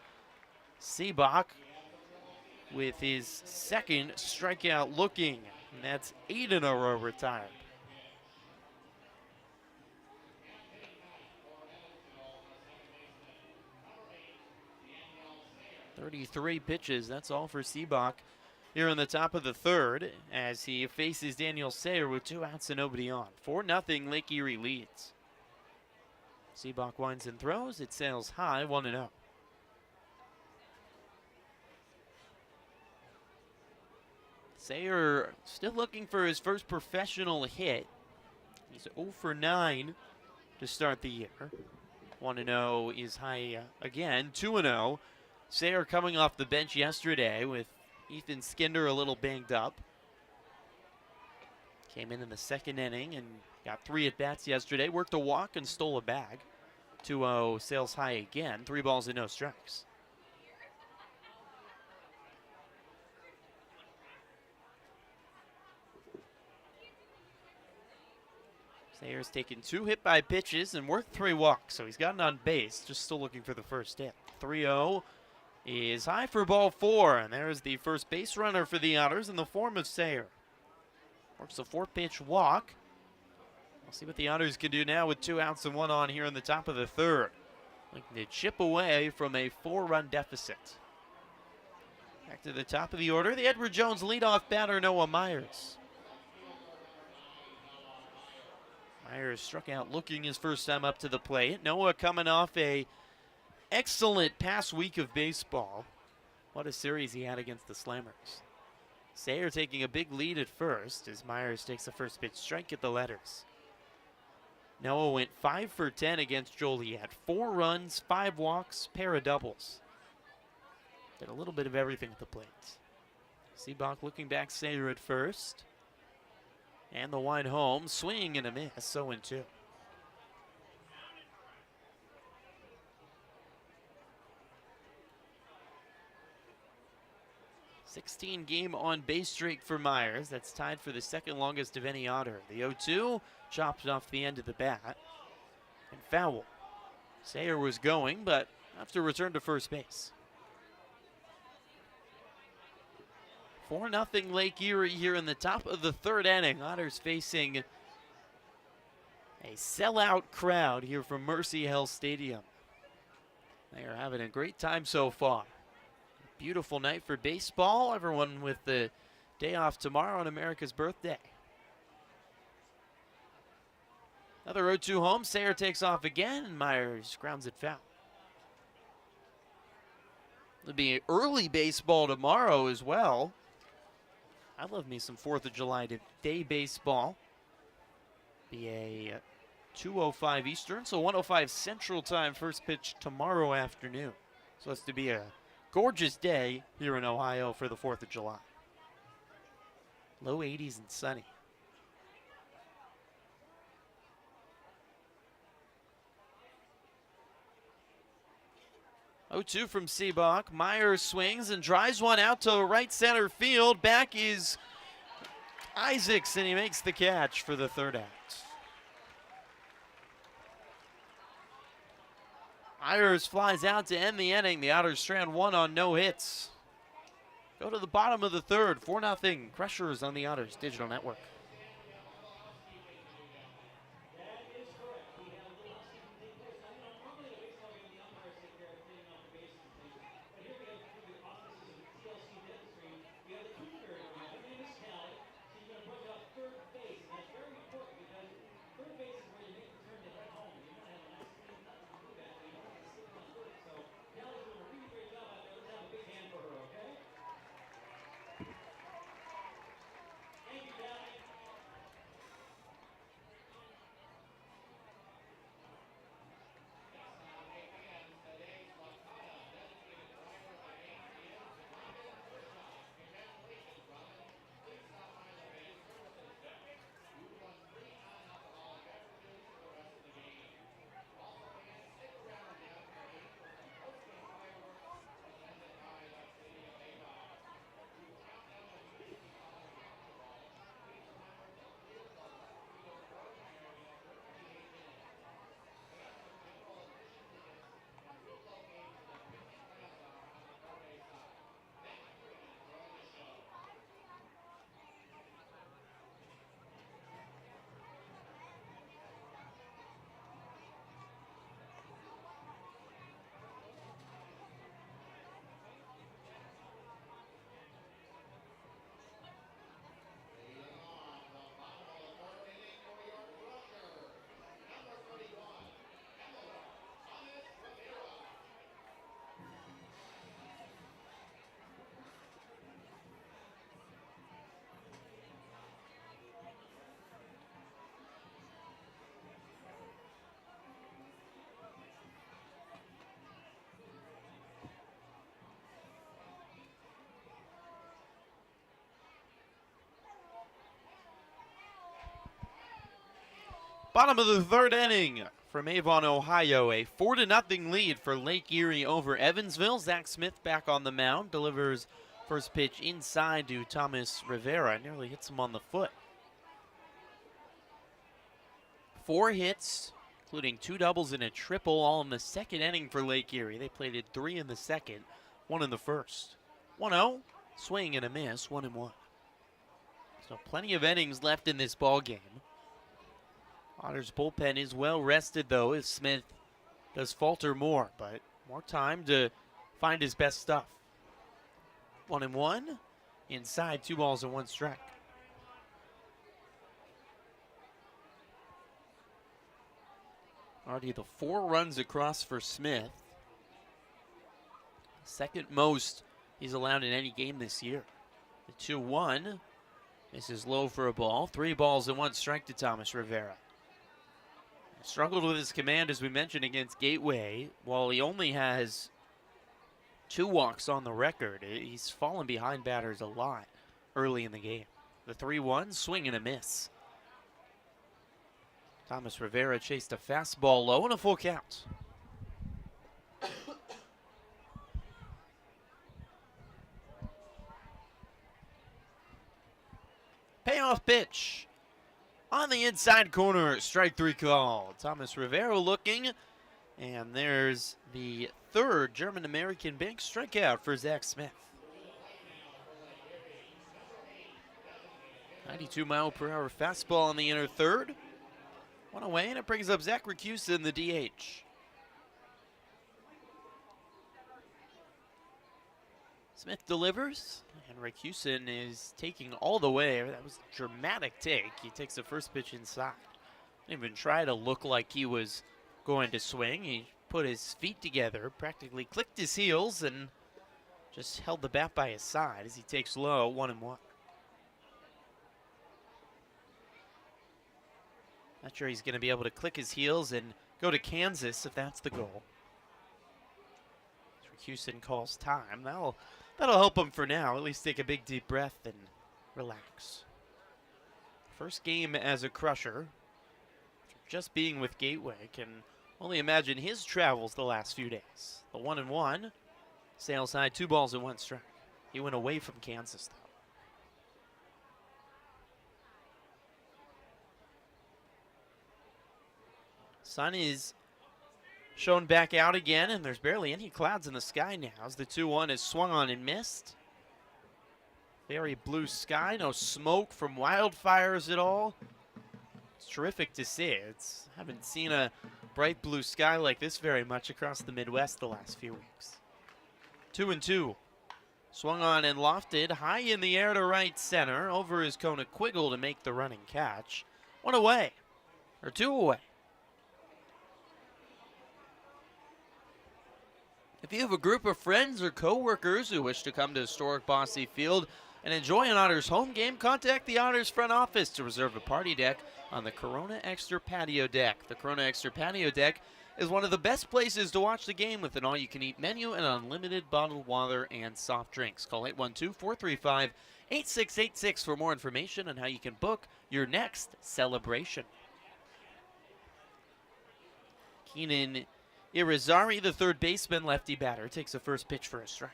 Seabach with his 2nd strikeout looking, and that's 8 in a row retired. "33 pitches, that's all for Seabach here in the top of the 3rd as he faces Daniel Sayer with 2 outs and nobody on. 4-0 Lake Erie leads. Seabach winds and throws. It sails high, 1-0. Sayer still looking for his first professional hit. He's 0 for 9 to start the year. 1-0 is high again, 2-0. Sayer coming off the bench yesterday with Ethan Skinder a little banged up. Came in the 2nd inning and got 3 at-bats yesterday. Worked a walk and stole a bag. 2-0 sails high again. 3 balls and no strikes. Sayer's taken 2 hit-by pitches and worked 3 walks, so he's gotten on base, just still looking for the first hit. 3-0 is high for ball 4, and there's the first base runner for the Otters in the form of Sayer. Works a 4-pitch walk. We'll see what the Otters can do now with 2 outs and 1 on here in the top of the 3rd. Looking to chip away from a 4-run deficit. Back to the top of the order, the Edward Jones leadoff batter, Noah Myers. Myers struck out looking his first time up to the plate. Noah coming off a excellent past week of baseball. What a series he had against the Slammers. Sayer taking a big lead at first as Myers takes the first pitch strike at the letters. Noah went 5 for 10 against Joliet. 4 runs, 5 walks, pair of doubles. Did a little bit of everything at the plate. Seabach looking back, Sayer at first. And the wide home, swing and a miss, 0-2. "16-game on-base streak for Myers. That's tied for the 2nd longest of any Otter. The 0-2 chopped off the end of the bat and foul. Sayer was going, but have to return to first base. 4-0 Lake Erie here in the top of the 3rd inning. Otters facing a sellout crowd here from Mercy Hill Stadium. They are having a great time so far. Beautiful night for baseball. Everyone with the day off tomorrow on America's birthday. Another 0-2 home. Sayer takes off again, and Myers grounds it foul. It'll be early baseball tomorrow as well. I love me some 4th of July day baseball. Be a 2:05 Eastern, so 1:05 Central Time first pitch tomorrow afternoon. So it's to be a gorgeous day here in Ohio for the 4th of July. Low 80s and sunny. 0-2 from Seabach. Meyer swings and drives one out to right center field. Back is Isaacs, and he makes the catch for the 3rd out. Myers flies out to end the inning. The Otters strand 1 on no hits. Go to the bottom of the 3rd. 4-0 Crushers on the Otters Digital Network. Bottom of the 3rd inning from Avon, Ohio. A 4-0 lead for Lake Erie over Evansville. Zach Smith back on the mound. Delivers first pitch inside to Thomas Rivera. Nearly hits him on the foot. 4 hits, including 2 doubles and a triple, all in the 2nd inning for Lake Erie. They plated 3 in the 2nd, 1 in the 1st. 1-0, swing and a miss, 1-1. So plenty of innings left in this ball game. Otters bullpen is well rested, though, as Smith does falter more, but more time to find his best stuff. 1-1, inside, 2 balls and 1 strike. Already the 4 runs across for Smith. 2nd most he's allowed in any game this year. The 2-1, this is low for a ball. 3 balls and 1 strike to Thomas Rivera. Struggled with his command, as we mentioned, against Gateway. While he only has 2 walks on the record, he's fallen behind batters a lot early in the game. The 3-1, swing and a miss. Thomas Rivera chased a fastball low and a full count. Payoff pitch. On the inside corner, strike 3 call. Thomas Rivera looking, and there's the 3rd German-American bank strikeout for Zach Smith. 92-mile-per-hour fastball on the inner 3rd. 1 away, and it brings up Zach Ricusin, the DH. Smith delivers, and Ricusin is taking all the way. That was a dramatic take. He takes the first pitch inside. Didn't even try to look like he was going to swing. He put his feet together, practically clicked his heels, and Just held the bat by his side as he takes low, 1-1. Not sure he's going to be able to click his heels and go to Kansas if that's the goal. Houston calls time. That'll help him for now. At least take a big deep breath and relax. First game as a Crusher. Just being with Gateway, can only imagine his travels the last few days. The 1-1. Sails high, 2 balls and 1 strike. He went away from Kansas though. Sun is shown back out again, and there's barely any clouds in the sky now as the 2-1 is swung on and missed. Very blue sky, no smoke from wildfires at all. It's terrific to see. Haven't seen a bright blue sky like this very much across the Midwest the last few weeks. 2-2. Swung on and lofted high in the air to right center. Over his Kona Quiggle to make the running catch. 1 away, or 2 away. If you have a group of friends or co-workers who wish to come to historic Bosse Field and enjoy an Otters home game, contact the Otters front office to reserve a party deck on the Corona Extra Patio Deck. The Corona Extra Patio Deck is one of the best places to watch the game with an all-you-can-eat menu and unlimited bottled water and soft drinks. Call 812-435-8686 for more information on how you can book your next celebration. Keenan Irizarry, the third baseman, lefty batter, takes the first pitch for a strike.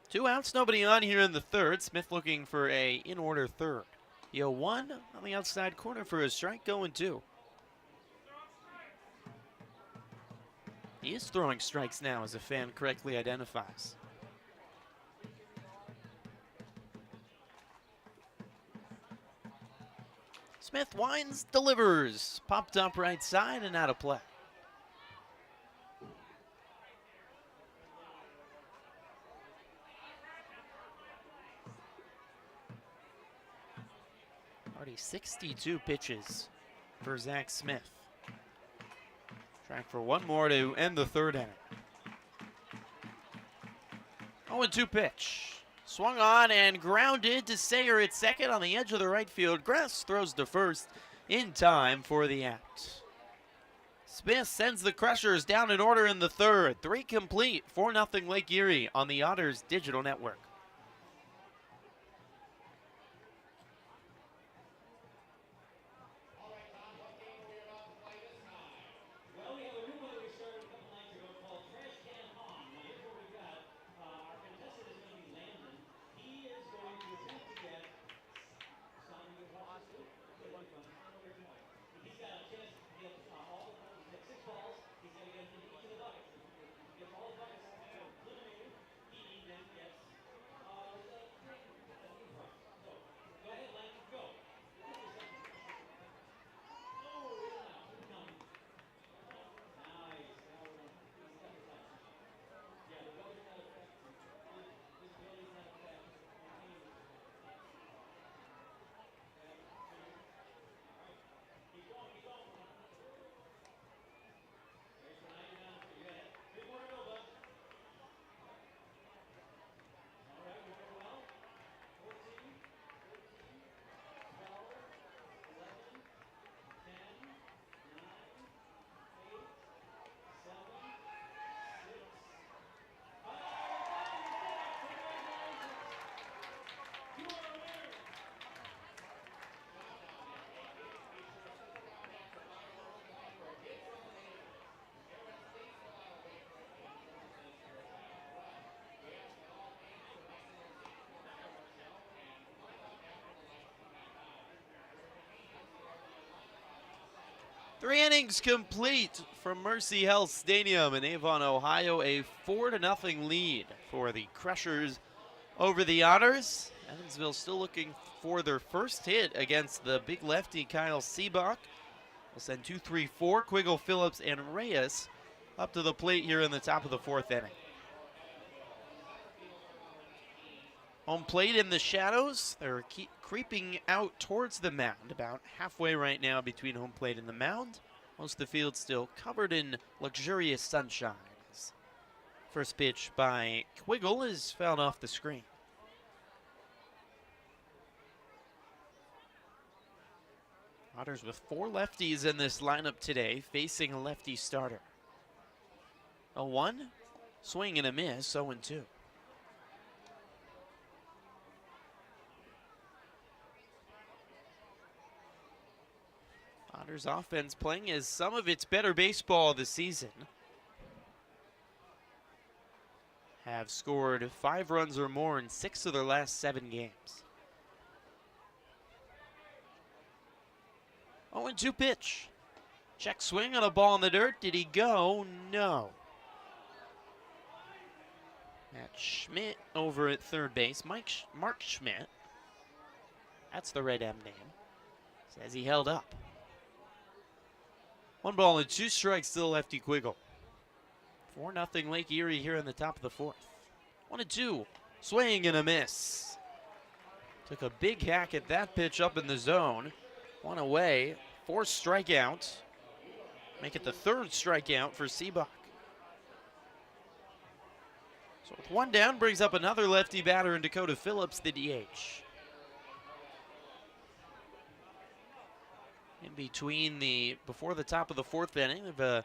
2 outs, nobody on here in the third. Smith looking for a in-order third. The 0-1 on the outside corner for a strike, going 2. He is throwing strikes now, as a fan correctly identifies. Smith winds, delivers. Popped up right side and out of play. Already 62 pitches for Zach Smith. Trying for 1 more to end the third inning. 0-2 pitch. Swung on and grounded to Sayer at second on the edge of the right field. Gress throws to first in time for the out. Smith sends the Crushers down in order in the third. 3 complete, 4-0 Lake Erie on the Otters Digital Network. Three innings complete from Mercy Health Stadium in Avon, Ohio. A 4-0 lead for the Crushers over the Otters. Evansville still looking for their first hit against the big lefty Kyle Seabach. We'll send 2, 3, 4, Quiggle, Phillips, and Reyes up to the plate here in the top of the 4th inning. Home plate in the shadows. They're creeping out towards the mound, about halfway right now between home plate and the mound. Most of the field still covered in luxurious sunshine. First pitch by Quiggle is fouled off the screen. Otters with 4 lefties in this lineup today, facing a lefty starter. A 1, swing and a miss, 0-2. Otters offense playing as some of its better baseball this season. Have scored 5 runs or more in 6 of their last 7 games. 0-2 pitch. Check swing on a ball in the dirt. Did he go? No. Matt Schmidt over at third base. Mark Schmidt. That's the Red M name. Says he held up. 1 ball and 2 strikes to the lefty Quiggle. 4-0 Lake Erie here in the top of the 4th. 1-2. Swing and a miss. Took a big hack at that pitch up in the zone. 1 away. 4 strikeouts. Make it the 3rd strikeout for Seabach. So with 1 down, brings up another lefty batter in Dakota Phillips, the DH. In between before the top of the 4th inning, we have a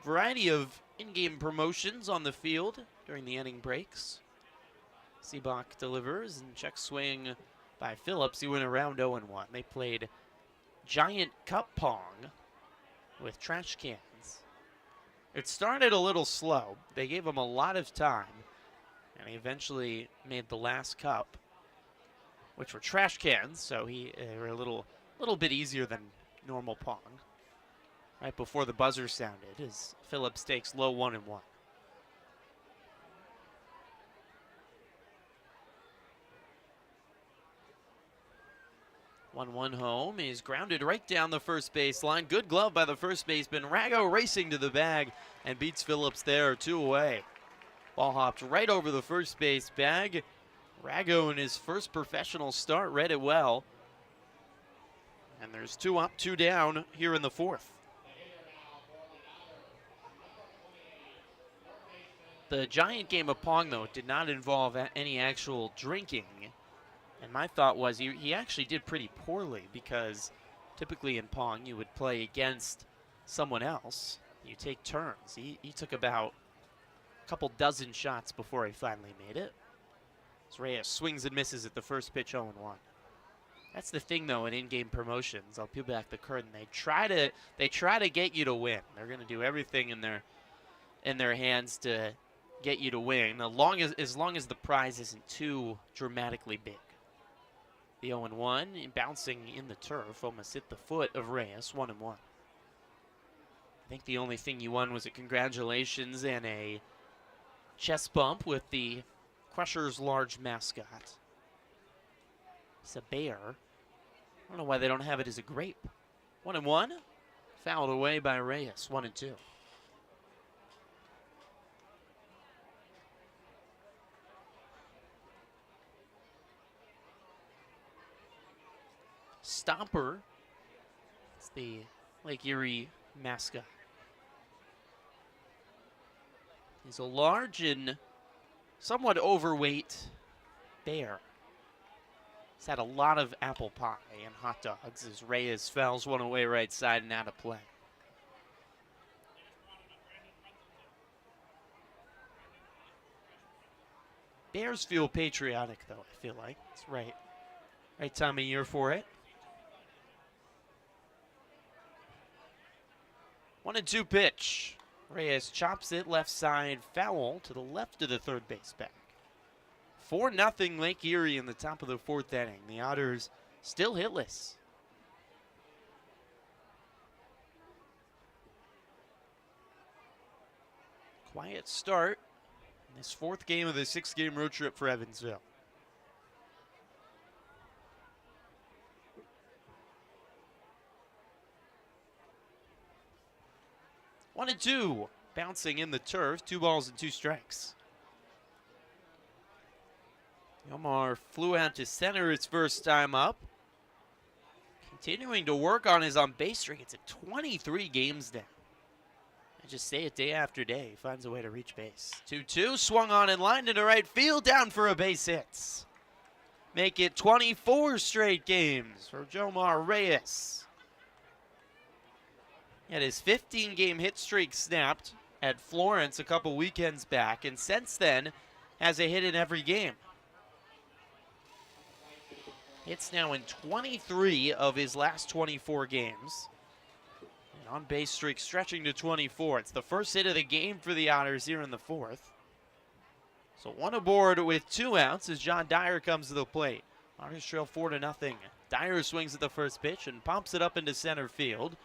variety of in-game promotions on the field during the inning breaks. Seabach delivers and check swing by Phillips. He went around 0-1. They played giant cup pong with trash cans. It started a little slow. They gave him a lot of time, and he eventually made the last cup, which were trash cans, so they were a little bit easier than normal pong. Right before the buzzer sounded, as Phillips takes low 1-1. 1-1 home. He's grounded right down the first base line. Good glove by the first baseman. Rago racing to the bag and beats Phillips there, 2 away. Ball hopped right over the first base bag. Rago in his first professional start read it well. And there's 2 up, 2 down here in the 4th. The giant game of pong, though, did not involve any actual drinking. And my thought was he actually did pretty poorly, because typically in pong you would play against someone else. You take turns. He took about a couple dozen shots before he finally made it. As Reyes swings and misses at the first pitch, 0-1. That's the thing, though, in in-game promotions. I'll peel back the curtain. They try to get you to win. They're going to do everything in their hands to get you to win, as long as the prize isn't too dramatically big. The 0-1, bouncing in the turf, almost hit the foot of Reyes, 1-1. I think the only thing you won was a congratulations and a chest bump with the Crushers' large mascot. It's a bear. I don't know why they don't have it as a grape. 1-1, fouled away by Reyes, 1-2. Stomper, it's the Lake Erie mascot. He's a large and somewhat overweight bear. He's had a lot of apple pie and hot dogs as Reyes fouls 1 away right side and out of play. Bears feel patriotic, though, I feel like. It's right time of year for it. 1-2 pitch. Reyes chops it left side, foul to the left of the third base bag. 4-0 Lake Erie in the top of the 4th inning. The Otters still hitless. Quiet start in this 4th game of the 6-game road trip for Evansville. One and two, bouncing in the turf, 2 balls and 2 strikes. Yomar flew out to center his first time up. Continuing to work on his on-base streak. It's at 23 games now. I just say it day after day. He finds a way to reach base. 2-2, swung on and lined into right field, down for a base hit. Make it 24 straight games for Jomar Reyes. He had his 15-game hit streak snapped at Florence a couple weekends back, and since then has a hit in every game. Hits now in 23 of his last 24 games. An on-base streak stretching to 24. It's the first hit of the game for the Otters here in the fourth. So one aboard with 2 outs as John Dyer comes to the plate. Otters trail 4-0. Dyer swings at the first pitch and pops it up into center field.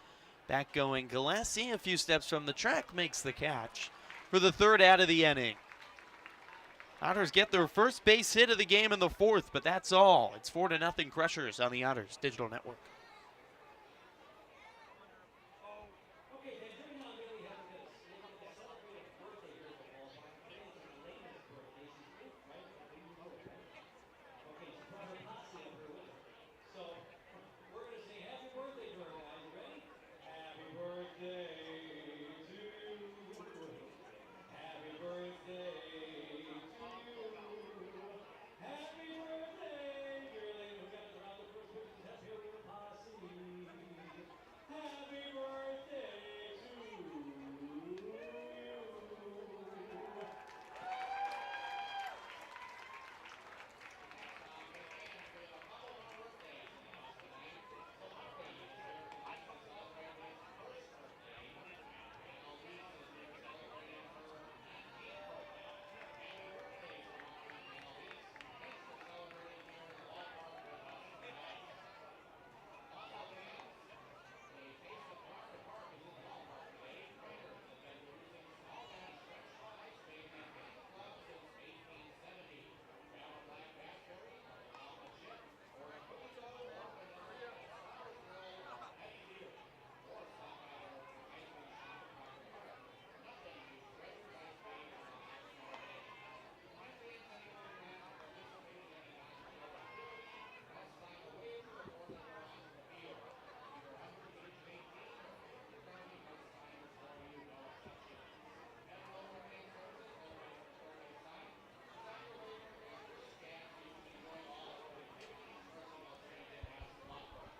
Back going Galassi, a few steps from the track, makes the catch for the third out of the inning. Otters get their first base hit of the game in the fourth, but that's all. It's 4-0 Crushers on the Otters Digital Network.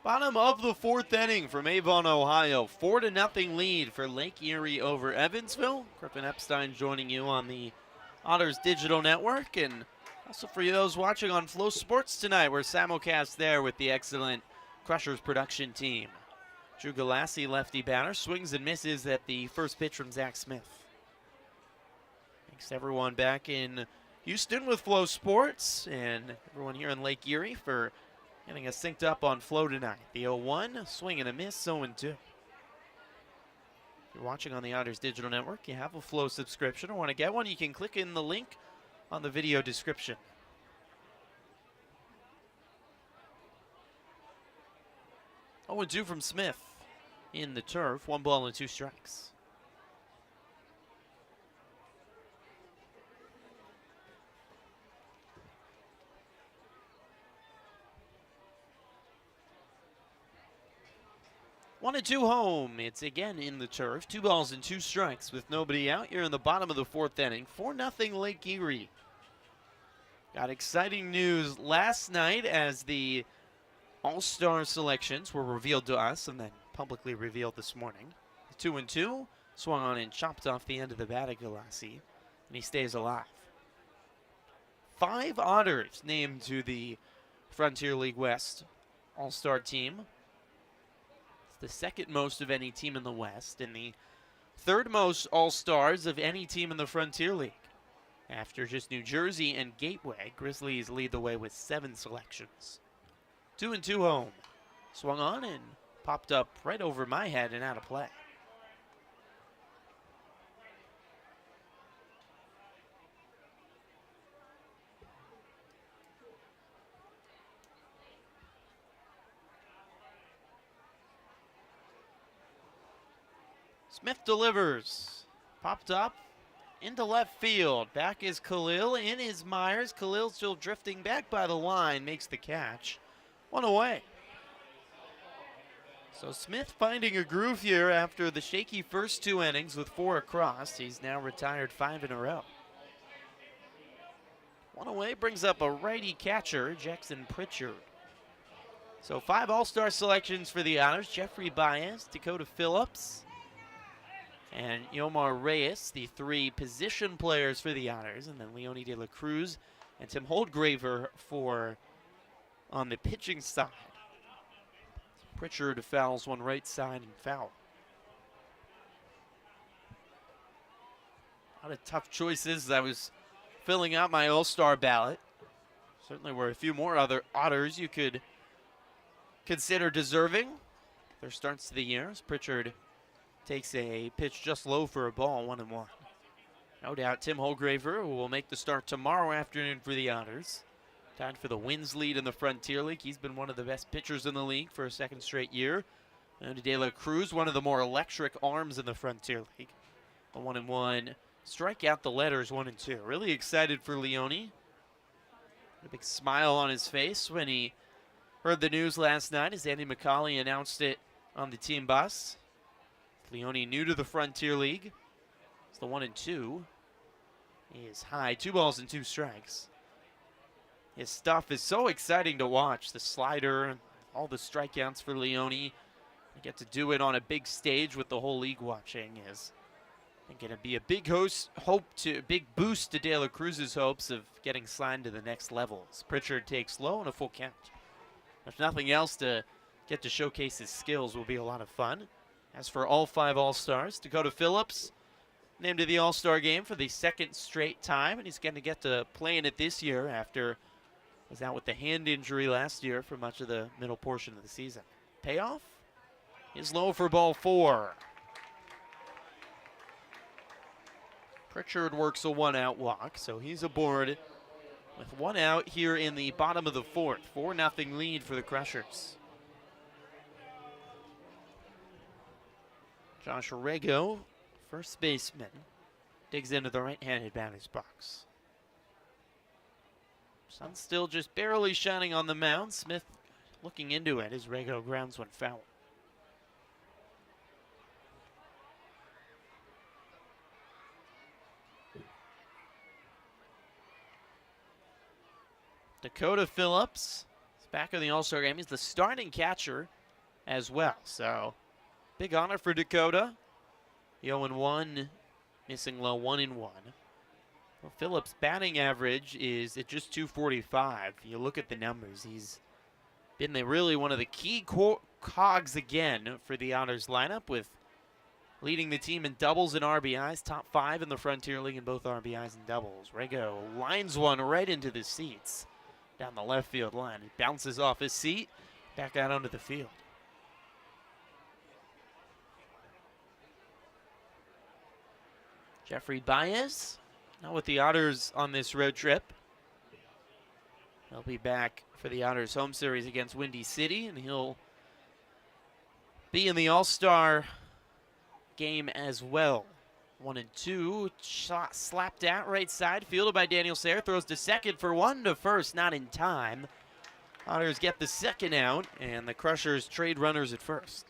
Bottom of the fourth inning from Avon, Ohio. 4-0 lead for Lake Erie over Evansville. Griffin Epstein joining you on the Otters Digital Network, and also for those watching on Flow Sports tonight, we're simulcast there with the excellent Crushers production team. Drew Galassi, lefty batter, swings and misses at the first pitch from Zach Smith. Thanks everyone back in Houston with Flow Sports, and everyone here in Lake Erie for getting us synced up on Flow tonight. The 0-1, swing and a miss, 0-2. If you're watching on the Otters Digital Network, you have a Flow subscription or want to get one, you can click in the link on the video description. 0-2 from Smith in the turf, 1 ball and 2 strikes. One and 2 home. It's again in the turf. 2 balls and 2 strikes with nobody out. You're in the bottom of the fourth inning. 4-0 Lake Erie. Got exciting news last night as the All-Star selections were revealed to us and then publicly revealed this morning. 2-2, swung on and chopped off the end of the bat at Galassi, and he stays alive. 5 Otters named to the Frontier League West All-Star team. The second most of any team in the West, and the third most All-Stars of any team in the Frontier League. After just New Jersey and Gateway, Grizzlies lead the way with 7 selections. 2-2 home. Swung on and popped up right over my head and out of play. Smith delivers. Popped up into left field. Back is Khalil. In is Myers. Khalil still drifting back by the line. Makes the catch. 1 away. So Smith finding a groove here after the shaky first 2 innings with 4 across. He's now retired 5 in a row. One away brings up a righty catcher, Jackson Pritchard. So 5 all-star selections for the Otters: Jeffrey Baez, Dakota Phillips, and Yomar Reyes, the 3 position players for the Otters, and then Leone De La Cruz and Tim Holdgraver for on the pitching side. Pritchard fouls one right side and foul. A lot of tough choices as I was filling out my all-star ballot. Certainly were a few more other Otters you could consider deserving their starts to the year, as Pritchard takes a pitch just low for a ball, 1-1. No doubt Tim Holdgraver will make the start tomorrow afternoon for the Otters. Tied for the wins lead in the Frontier League. He's been one of the best pitchers in the league for a 2nd straight year. And De La Cruz, one of the more electric arms in the Frontier League. A 1-1. Strike out the letters 1-2. Really excited for Leone. A big smile on his face when he heard the news last night as Andy McCauley announced it on the team bus. Leone new to the Frontier League. It's the 1-2. He is high, 2 balls and 2 strikes. His stuff is so exciting to watch. The slider, all the strikeouts for Leone. You get to do it on a big stage with the whole league watching. Is going to be a big big boost to De La Cruz's hopes of getting signed to the next levels. Pritchard takes low and a full count. If nothing else, to get to showcase his skills will be a lot of fun. As for all 5 All-Stars, Dakota Phillips named to the All-Star game for the 2nd straight time, and he's going to get to play in it this year after was out with the hand injury last year for much of the middle portion of the season. Payoff is low for ball 4. Pritchard works a 1-out walk, so he's aboard with 1 out here in the bottom of the 4th. 4-0 lead for the Crushers. Josh Orrego, first baseman, digs into the right-handed batter's box. Sun still just barely shining on the mound. Smith looking into it as Orrego grounds one foul. Dakota Phillips is back in the All-Star game. He's the starting catcher as well. So, big honor for Dakota. 0-1, missing low, 1-1. Well, Phillips' batting average is at just .245. You look at the numbers, he's been really one of the key cogs again for the Otters lineup, with leading the team in doubles and RBIs, top 5 in the Frontier League in both RBIs and doubles. Orrego lines one right into the seats down the left field line. He bounces off his seat, back out onto the field. Jeffrey Baez, now with the Otters on this road trip. He'll be back for the Otters home series against Windy City, and he'll be in the All-Star game as well. 1-2, shot slapped out right side, fielded by Daniel Sayre, throws to second for 1 to first, not in time. Otters get the 2nd out, and the Crushers trade runners at first.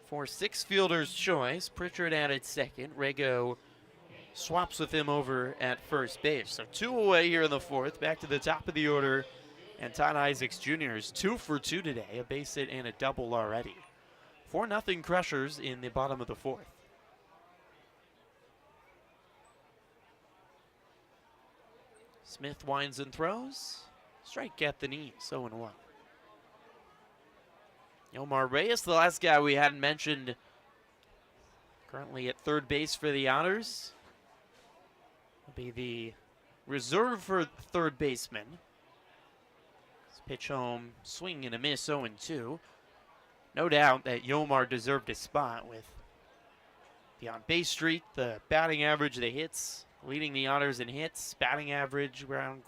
For 6 fielders' choice, Pritchard out at second. Orrego swaps with him over at first base. So 2 away here in the 4th, back to the top of the order. And Todd Isaacs Jr. is 2 for 2 today, a base hit and a double already. 4-0 Crushers in the bottom of the 4th. Smith winds and throws. Strike at the knees, 0-1. Yomar Reyes, the last guy we hadn't mentioned, currently at third base for the Otters. Will be the reserve for third baseman. Pitch home, swing and a miss, 0-2. No doubt that Yomar deserved a spot with the on-base streak, the batting average, the hits, leading the Otters in hits, batting average around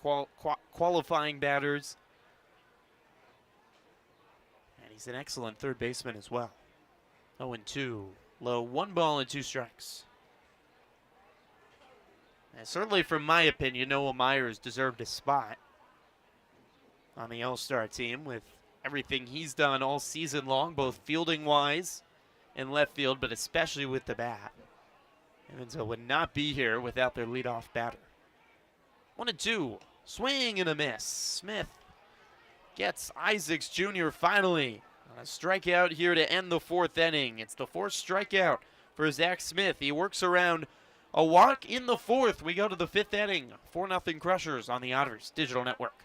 qualifying batters. And he's an excellent third baseman as well. 0-2, low, 1 ball and 2 strikes. And certainly, from my opinion, Noah Myers deserved a spot on the All-Star team with everything he's done all season long, both fielding-wise and left field, but especially with the bat. Evansville would not be here without their leadoff batter. 1-2, swing and a miss. Smith gets Isaacs Jr. finally on a strikeout here to end the fourth inning. It's the fourth strikeout for Zach Smith. He works around a walk in the fourth. We go to the fifth inning. 4-0 Crushers on the Otters Digital Network.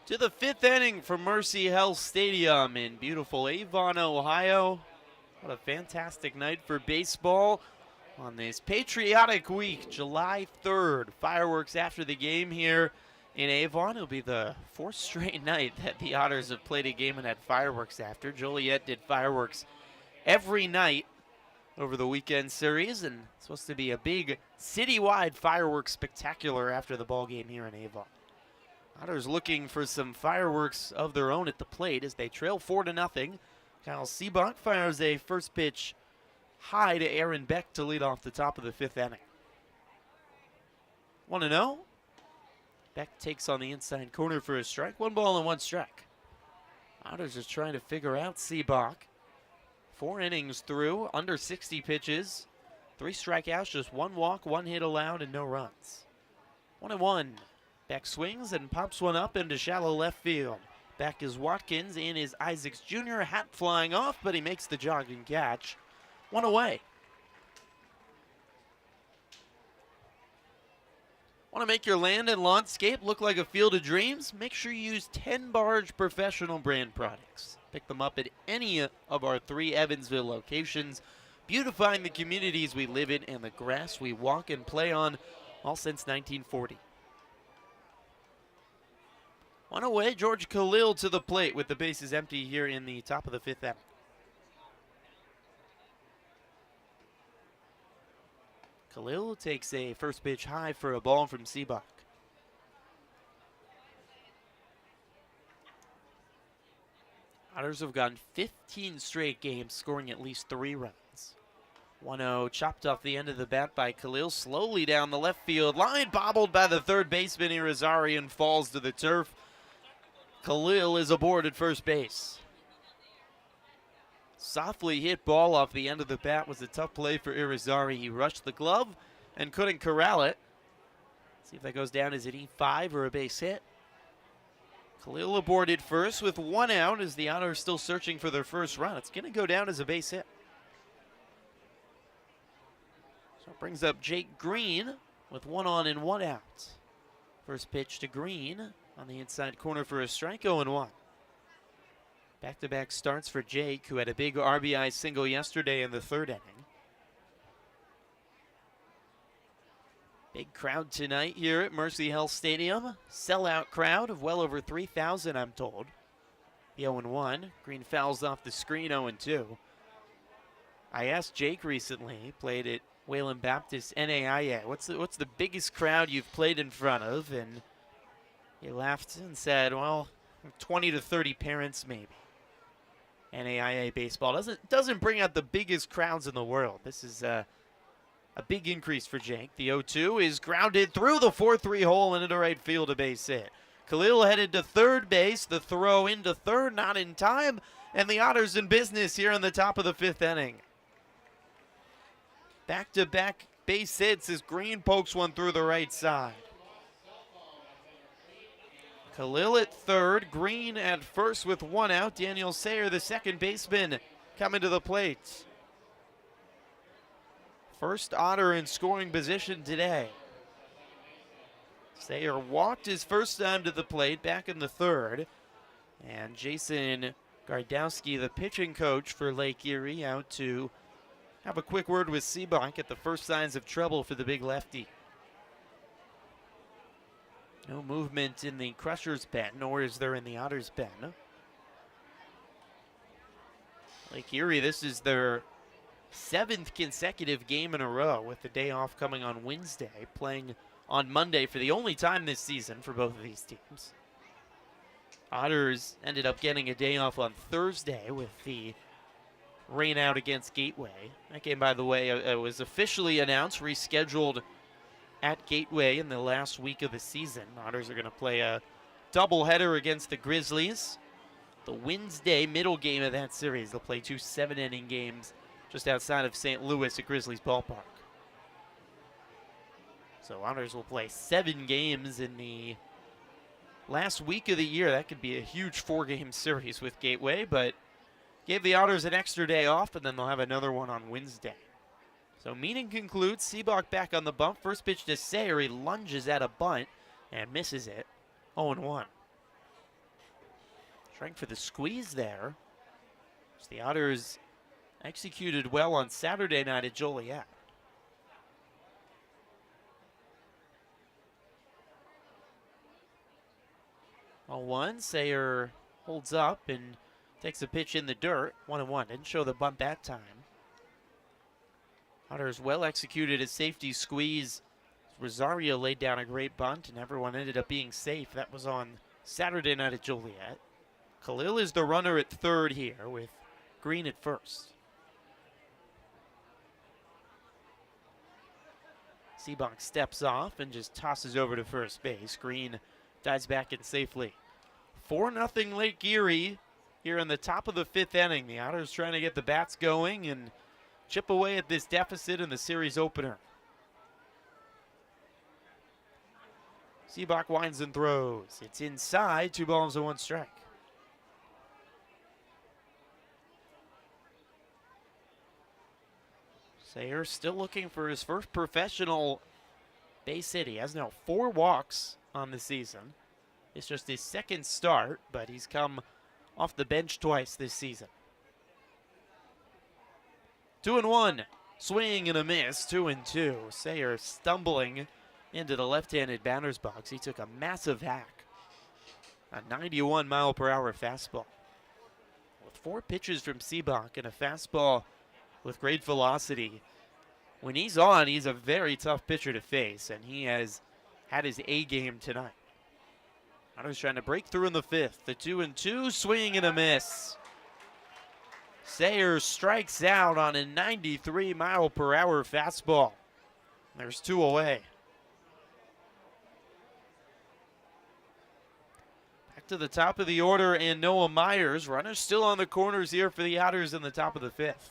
To the fifth inning from Mercy Health Stadium in beautiful Avon, Ohio. What a fantastic night for baseball on this patriotic week, July 3rd. Fireworks after the game here in Avon. It'll be the fourth straight night that the Otters have played a game and had fireworks after. Joliet did fireworks every night over the weekend series, and it's supposed to be a big citywide fireworks spectacular after the ball game here in Avon. Otters looking for some fireworks of their own at the plate as they trail 4-0. Kyle Seabach fires a first pitch high to Aaron Beck to lead off the top of the fifth inning. 1-0. Beck takes on the inside corner for a strike. 1-1 strike. Otters just trying to figure out Seabach. 4 innings through, under 60 pitches. 3 strikeouts, just 1 walk, 1 hit allowed, and no runs. 1-1. Beck swings and pops one up into shallow left field. Back is Watkins, in is Isaacs Jr., hat flying off, but he makes the jogging catch. 1 away. Want to make your land and landscape look like a field of dreams? Make sure you use 10 Barge Professional brand products. Pick them up at any of our 3 Evansville locations, beautifying the communities we live in and the grass we walk and play on, all since 1940. 1 away, George Khalil to the plate with the bases empty here in the top of the fifth inning. Khalil takes a first pitch high for a ball from Seabach. Otters have gotten 15 straight games scoring at least 3 runs. 1-0 chopped off the end of the bat by Khalil, slowly down the left field line, bobbled by the third baseman Irizarry and falls to the turf. Khalil is aboard at first base. Softly hit ball off the end of the bat was a tough play for Irizarry. He rushed the glove and couldn't corral it. See if that goes down as an E5 or a base hit. Khalil aboard at first with 1 out as the Otters still searching for their first run. It's going to go down as a base hit. So it brings up Jake Green with 1 on and 1 out. First pitch to Green on the inside corner for a strike, 0-1. Back-to-back starts for Jake, who had a big RBI single yesterday in the third inning. Big crowd tonight here at Mercy Health Stadium. Sellout crowd of well over 3,000, I'm told. The 0-1. Green fouls off the screen, 0-2. I asked Jake recently, he played at Wayland Baptist NAIA. What's the biggest crowd you've played in front of? And he laughed and said, well, 20 to 30 parents maybe. NAIA baseball doesn't bring out the biggest crowds in the world. This is a big increase for Jake. The 0-2 is grounded through the 4-3 hole and into right field, a base hit. Khalil headed to third base. The throw into third, not in time. And the Otters in business here in the top of the 5th inning. Back-to-back base hits as Green pokes one through the right side. Khalil at third, Green at first with one out. Daniel Sayer, the second baseman, coming to the plate. First Otter in scoring position today. Sayer walked his first time to the plate back in the third. And Jason Gardowski, the pitching coach for Lake Erie, out to have a quick word with Seebach at the first signs of trouble for the big lefty. No movement in the Crushers' pen, nor is there in the Otters' pen. Lake Erie, this is their 7th consecutive game in a row, with the day off coming on Wednesday, playing on Monday for the only time this season for both of these teams. Otters ended up getting a day off on Thursday with the rain out against Gateway. That game, by the way, was officially announced, rescheduled at Gateway in the last week of the season. Otters are going to play a doubleheader against the Grizzlies. The Wednesday middle game of that series, they'll play 2 7-inning games just outside of St. Louis at Grizzlies Ballpark. So Otters will play 7 games in the last week of the year. That could be a huge 4-game series with Gateway, but gave the Otters an extra day off, and then they'll have another one on Wednesday. So meeting concludes. Seebach back on the bump. First pitch to Sayer. He lunges at a bunt and misses it. 0-1. Trying for the squeeze there. The Otters executed well on Saturday night at Joliet. 0-1. Sayer holds up and takes a pitch in the dirt. 1-1. Didn't show the bunt that time. Otters well executed a safety squeeze. Rosario laid down a great bunt, and everyone ended up being safe. That was on Saturday night at Joliet. Khalil is the runner at third here, with Green at first. Seebach steps off and just tosses over to first base. Green dives back in safely. 4-0 Lake Erie here in the top of the 5th inning. The Otters trying to get the bats going and chip away at this deficit in the series opener. Seebach winds and throws. It's inside, 2 balls and 1 strike. Sayer still looking for his first professional base hit. He has now 4 walks on the season. It's just his 2nd start, but he's come off the bench twice this season. 2-1. Swing and a miss. 2-2. Sayer stumbling into the left-handed batter's box. He took a massive hack. A 91-mile-per-hour fastball. With 4 pitches from Seebach and a fastball with great velocity. When he's on, he's a very tough pitcher to face, and he has had his A game tonight. Otters trying to break through in the 5th. The 2-2, swing and a miss. Sayer strikes out on a 93-mile-per-hour fastball. There's 2 away. Back to the top of the order, and Noah Myers. Runners still on the corners here for the Otters in the top of the 5th.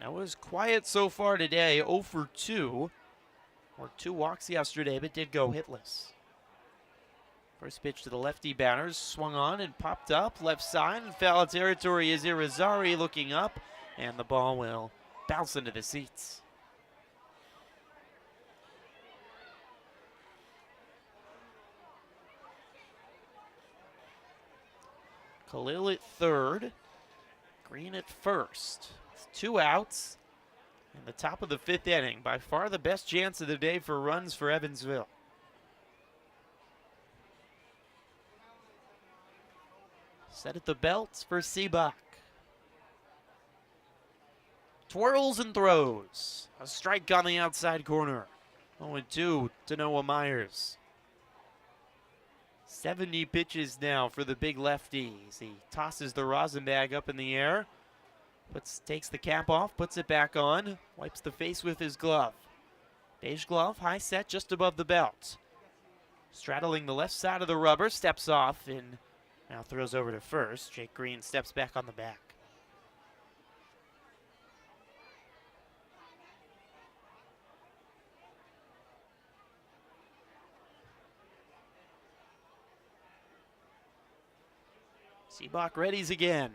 Noah's quiet so far today, 0 for 2. Worked 2 walks yesterday, but did go hitless. First pitch to the lefty batters, swung on and popped up. Left side in foul territory is Irizarry looking up, and the ball will bounce into the seats. Khalil at third, Green at first. 2 outs in the top of the 5th inning. By far the best chance of the day for runs for Evansville. Set at the belt for Seebach. Twirls and throws. A strike on the outside corner. 0-2 to Noah Myers. 70 pitches now for the big lefties. He tosses the rosin bag up in the air, takes the cap off, puts it back on, wipes the face with his glove. Beige glove, high set just above the belt. Straddling the left side of the rubber, steps off and now throws over to first. Jake Green steps back on the back. Seabach readies again.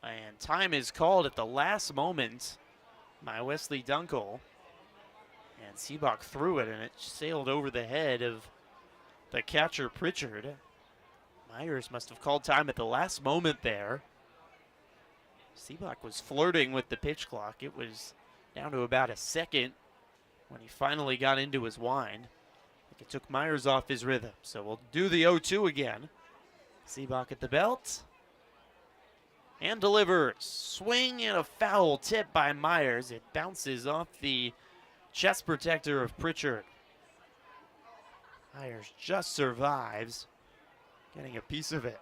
And time is called at the last moment by Wesley Dunkel. And Seabach threw it, and it sailed over the head of the catcher Pritchard. Myers must have called time at the last moment there. Seabach was flirting with the pitch clock. It was down to about a second when he finally got into his wind. It took Myers off his rhythm, so we'll do the 0-2 again. Seabach at the belt. And delivers. Swing and a foul tip by Myers. It bounces off the chest protector of Pritchard. Myers just survives, getting a piece of it.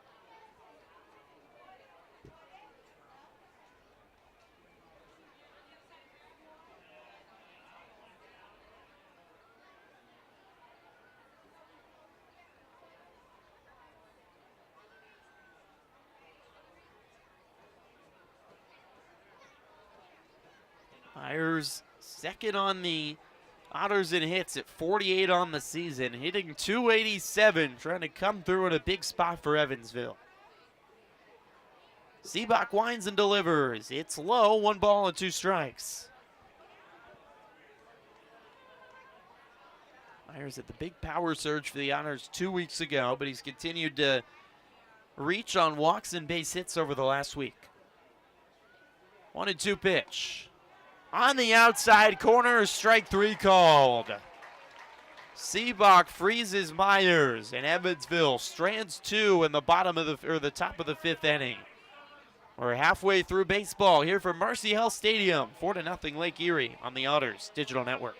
Myers second on the Otters in hits at 48 on the season, hitting .287, trying to come through in a big spot for Evansville. Seabach winds and delivers. It's low, 1 ball and 2 strikes. Myers had the big power surge for the Otters 2 weeks ago, but he's continued to reach on walks and base hits over the last week. 1-2 pitch. On the outside corner, strike 3 called. Seabach freezes Myers, and Evansville strands 2 in the top of the 5th inning. We're halfway through baseball here from Mercy Health Stadium. 4-0 Lake Erie on the Otters Digital Network.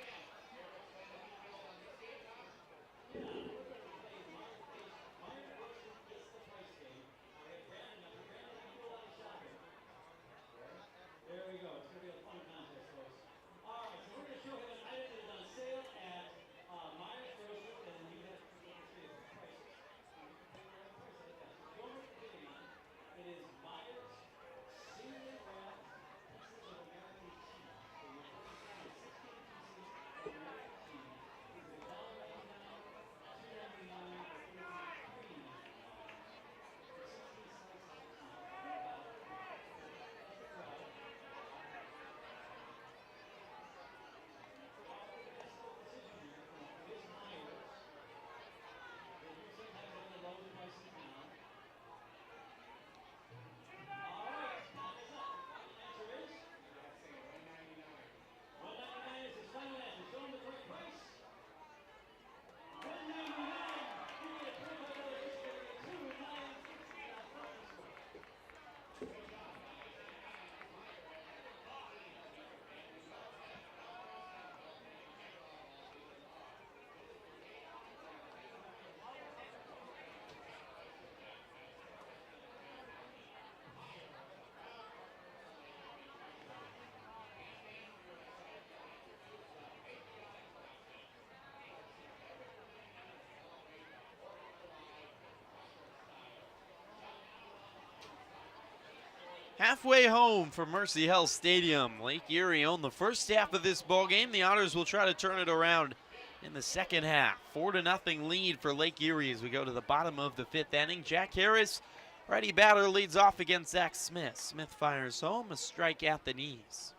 Halfway home from Mercy Health Stadium. Lake Erie owned the first half of this ball game. The Otters will try to turn it around in the second half. 4-0 lead for Lake Erie as we go to the bottom of the 5th inning. Jack Harris, righty batter, leads off against Zach Smith. Smith fires home, a strike at the knees.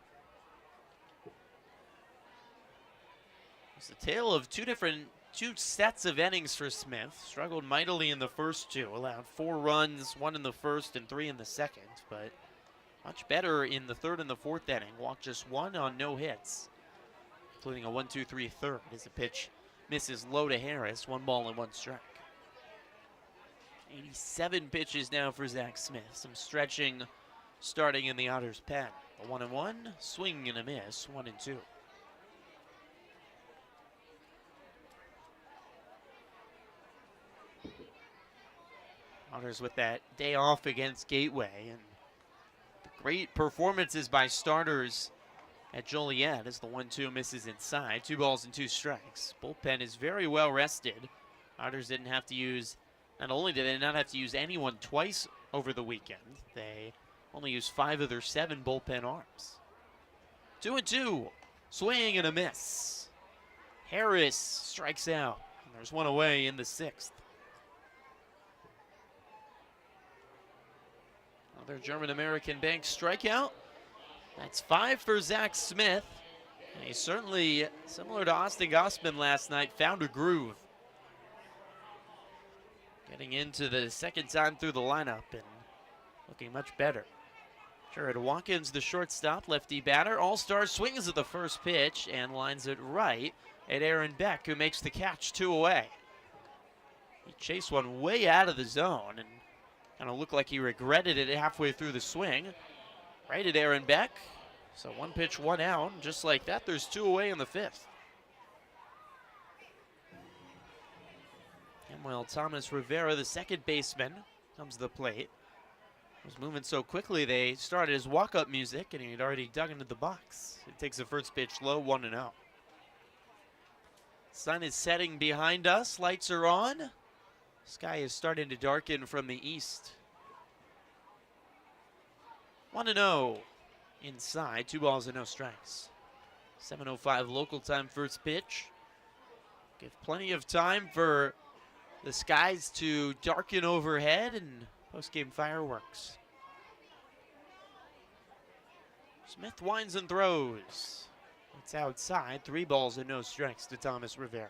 It's a tale of two sets of innings for Smith. Struggled mightily in the first 2, allowed 4 runs, 1 in the first and 3 in the second, but much better in the 3rd and the 4th inning. Walked just 1 on no hits, including a 1-2-3 third as the pitch misses low to Harris. 1 ball and 1 strike. 87 pitches now for Zach Smith. Some stretching starting in the Otters' pen. A 1-1, swing and a miss, 1-2. Otters with that day off against Gateway, and great performances by starters at Joliet as the 1-2 misses inside. 2 balls and 2 strikes. Bullpen is very well rested. Otters didn't have to use, not only did they not have to use anyone twice over the weekend, they only used 5 of their 7 bullpen arms. 2-2, swing and a miss. Harris strikes out, and there's one away in the 6th. Another German-American Bank strikeout. That's 5 for Zach Smith. And he certainly, similar to Austin Gossman last night, found a groove. Getting into the second time through the lineup and looking much better. Jared Watkins, the shortstop, lefty batter. All-Star swings at the first pitch and lines it right at Aaron Beck, who makes the catch, 2 away. He chased one way out of the zone and kind of looked like he regretted it halfway through the swing. Right at Aaron Beck. So 1 pitch, 1 out. Just like that, there's 2 away in the 5th. And while Thomas Rivera, the second baseman, comes to the plate, was moving so quickly they started his walk-up music and he'd already dug into the box. It takes the first pitch low, 1-0. Sun is setting behind us. Lights are on. Sky is starting to darken from the east. 1-0 inside, 2 balls and no strikes. 7:05 local time first pitch. Give plenty of time for the skies to darken overhead and post-game fireworks. Smith winds and throws. It's outside, 3 balls and no strikes to Thomas Rivera.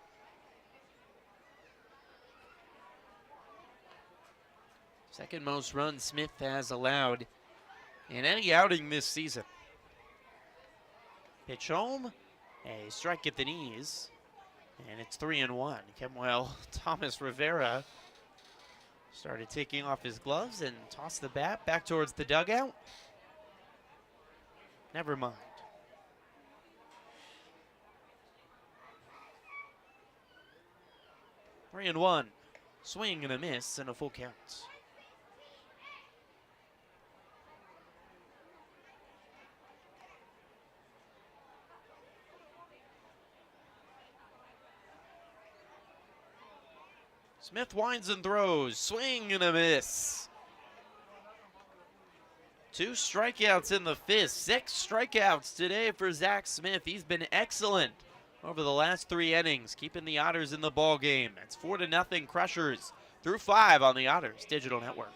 Second most runs Smith has allowed in any outing this season. Pitch home, a strike at the knees, and it's 3-1. Kemwell Thomas Rivera started taking off his gloves and tossed the bat back towards the dugout. Never mind. Three and one. Swing and a miss and a full count. Smith winds and throws. Swing and a miss. 2 strikeouts in the 5th. 6 strikeouts today for Zach Smith. He's been excellent over the last 3 innings, keeping the Otters in the ball game. It's 4-0 Crushers through 5 on the Otters Digital Network.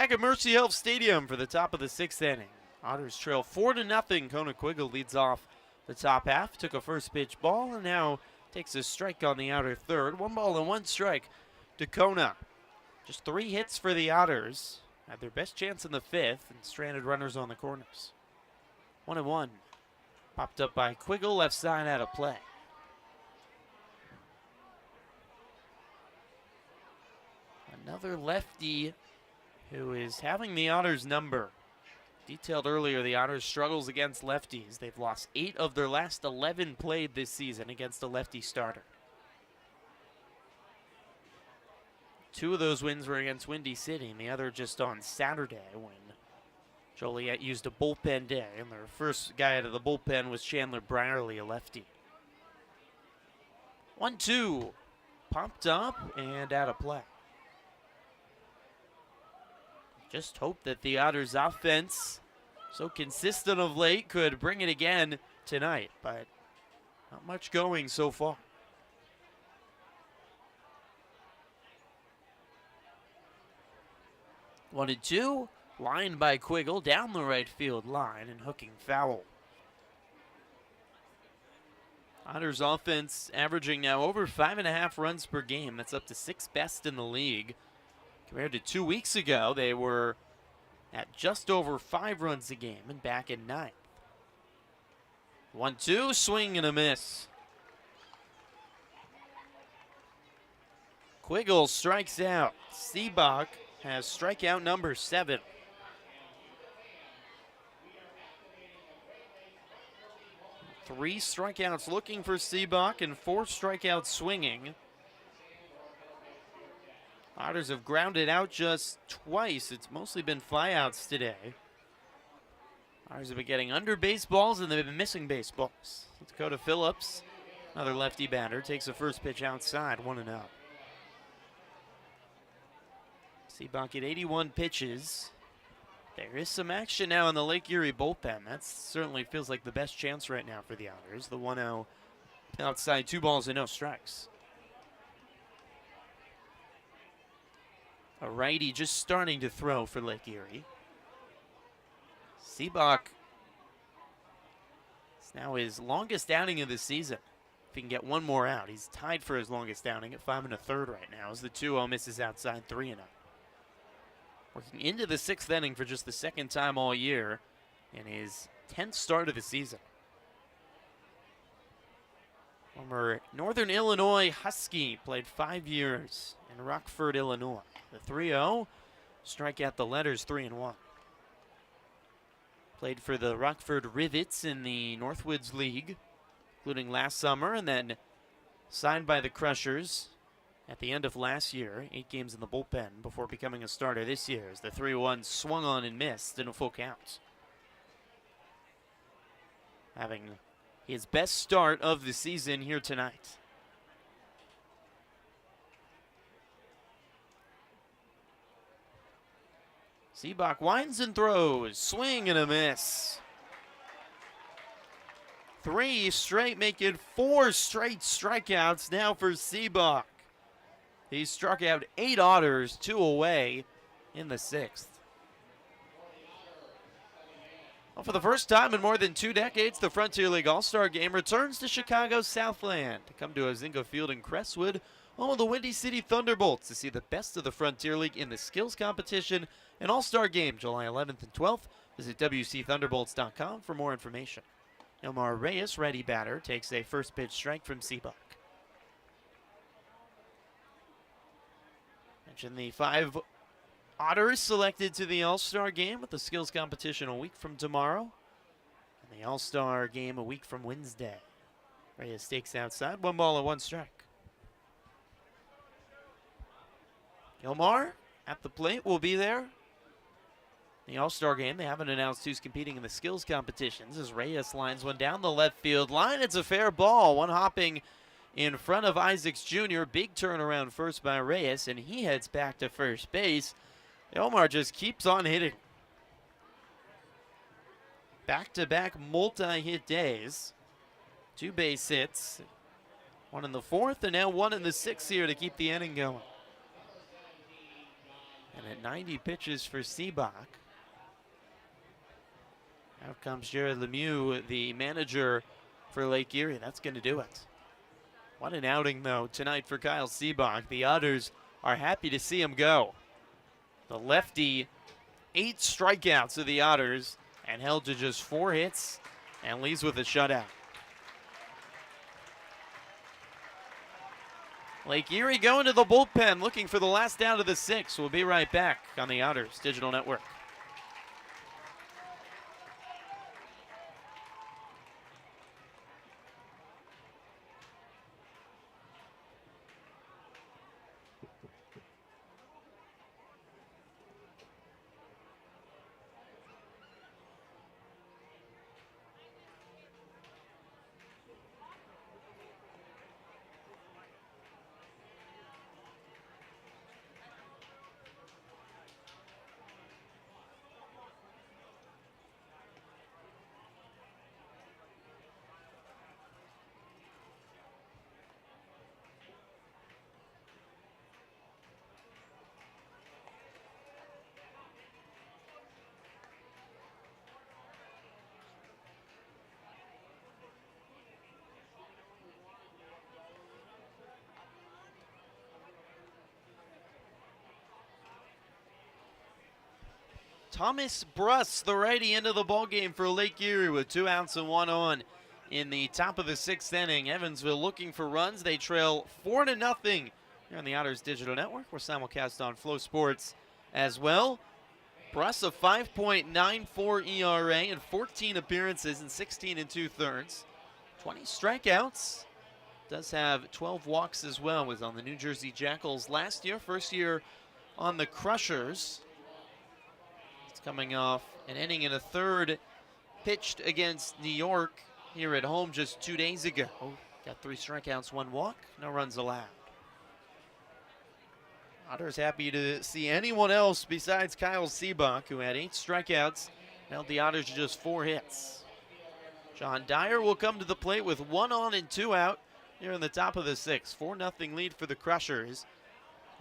Back at Mercy Health Stadium for the top of the 6th inning. Otters trail 4-0. Kona Quiggle leads off the top half. Took a first pitch ball and now takes a strike on the outer third. 1 ball and 1 strike to Kona. Just 3 hits for the Otters. Had their best chance in the 5th and stranded runners on the corners. 1-1. Popped up by Quiggle, left side out of play. Another lefty who is having the Otters number. Detailed earlier, the Otters' struggles against lefties. They've lost 8 of their last 11 played this season against a lefty starter. 2 of those wins were against Windy City, and the other just on Saturday when Joliet used a bullpen day, and their first guy out of the bullpen was Chandler Brierly, a lefty. 1-2, pumped up and out of play. Just hope that the Otters' offense, so consistent of late, could bring it again tonight, but not much going so far. 1-2, lined by Quiggle down the right field line and hooking foul. Otters' offense averaging now over 5.5 runs per game. That's up to 6th best in the league. Compared to 2 weeks ago, they were at just over 5 runs a game and back in 9th. 1-2, swing and a miss. Quiggle strikes out. Seabach has strikeout number 7. Three strikeouts looking for Seabach and 4 strikeouts swinging. Otters have grounded out just twice. It's mostly been flyouts today. Otters have been getting under baseballs and they've been missing baseballs. Dakota Phillips, another lefty batter, takes the first pitch outside, 1-0. Seabach at 81 pitches. There is some action now in the Lake Erie bullpen. That certainly feels like the best chance right now for the Otters. The 1-0 outside, 2 balls and no strikes. A righty just starting to throw for Lake Erie. Seabach, it's now his longest outing of the season. If he can get one more out, he's tied for his longest outing at 5 1/3 right now as the 2-0 misses outside, 3-0. Working into the 6th inning for just the 2nd time all year in his 10th start of the season. Former Northern Illinois Husky, played 5 years in Rockford, Illinois. The 3-0, strike out the letters, 3-1. Played for the Rockford Rivets in the Northwoods League, including last summer, and then signed by the Crushers at the end of last year. 8 games in the bullpen before becoming a starter this year as the 3-1 swung on and missed in a full count. Having his best start of the season here tonight. Seabach winds and throws, swing and a miss. 3 straight, making 4 straight strikeouts now for Seabach. He struck out 8 Otters, 2 away in the 6th. Well, for the first time in more than 2 decades, the Frontier League All-Star Game returns to Chicago's Southland to come to Azinga Field in Crestwood, home of the Windy City Thunderbolts, to see the best of the Frontier League in the skills competition and All-Star Game, July 11th and 12th. Visit WCThunderbolts.com for more information. Omar Reyes, righty batter, takes a first pitch strike from Seabach. Mentioned the 5 Otters selected to the All-Star Game with the skills competition a week from tomorrow. And the All-Star Game a week from Wednesday. Reyes stakes outside, 1 ball and 1 strike. Gilmar at the plate will be there. The All-Star Game, they haven't announced who's competing in the skills competitions as Reyes lines one down the left field line. It's a fair ball, one hopping in front of Isaacs Jr. Big turnaround first by Reyes, and he heads back to first base. Omar just keeps on hitting. Back-to-back multi-hit days. 2 base hits. 1 in the 4th and now 1 in the 6th here to keep the inning going. And at 90 pitches for Seabach. Out comes Jared Lemieux, the manager for Lake Erie. That's going to do it. What an outing, though, tonight for Kyle Seabach. The Otters are happy to see him go. The lefty, 8 strikeouts of the Otters and held to just 4 hits and leaves with a shutout. Lake Erie going to the bullpen, looking for the last out of the 6. We'll be right back on the Otters Digital Network. Thomas Bruss, the righty, into the ballgame for Lake Erie with 2 outs and 1 on in the top of the 6th inning. Evansville looking for runs. They trail 4-0 here on the Otters Digital Network. We're simulcast on Flow Sports as well. Bruss, a 5.94 ERA in 14 appearances and 16 2/3. 20 strikeouts. Does have 12 walks as well. Was on the New Jersey Jackals last year. First year on the Crushers. Coming off an inning and a third pitched against New York here at home just 2 days ago. Got 3 strikeouts, 1 walk, no runs allowed. Otters happy to see anyone else besides Kyle Seabach, who had 8 strikeouts, held the Otters to just 4 hits. John Dyer will come to the plate with 1 on and 2 out here in the top of the 6th. 4-0 lead for the Crushers.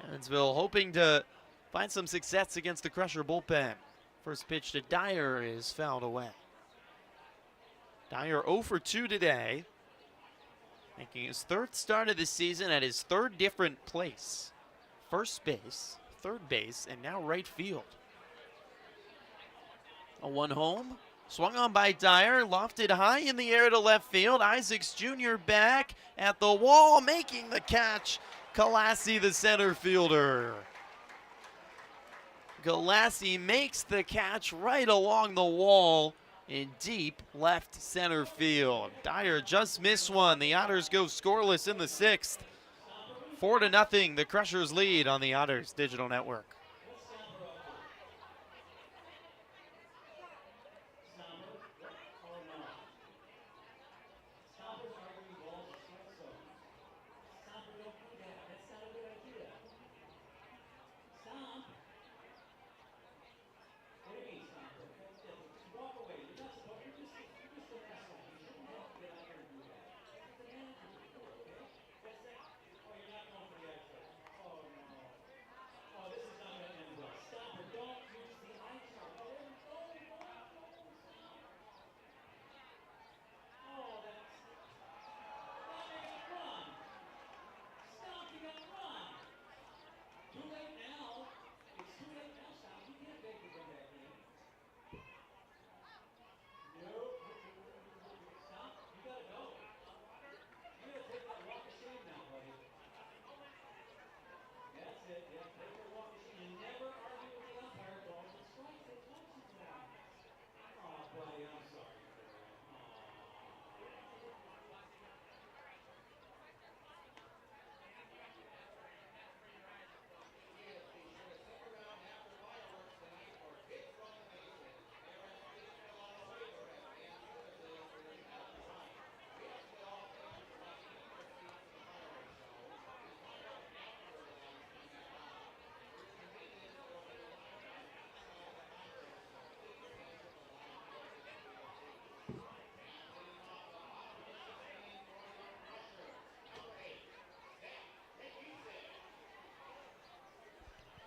Evansville hoping to find some success against the Crusher bullpen. First pitch to Dyer is fouled away. Dyer 0 for 2 today, making his 3rd start of the season at his 3rd different place. First base, 3rd base, and now right field. A 1 home, swung on by Dyer, lofted high in the air to left field. Isaacs Jr. back at the wall, making the catch. Galassi, the center fielder. Galassi makes the catch right along the wall in deep left center field. Dyer just missed one. The Otters go scoreless in the 6th. 4-0, the Crushers lead on the Otters Digital Network.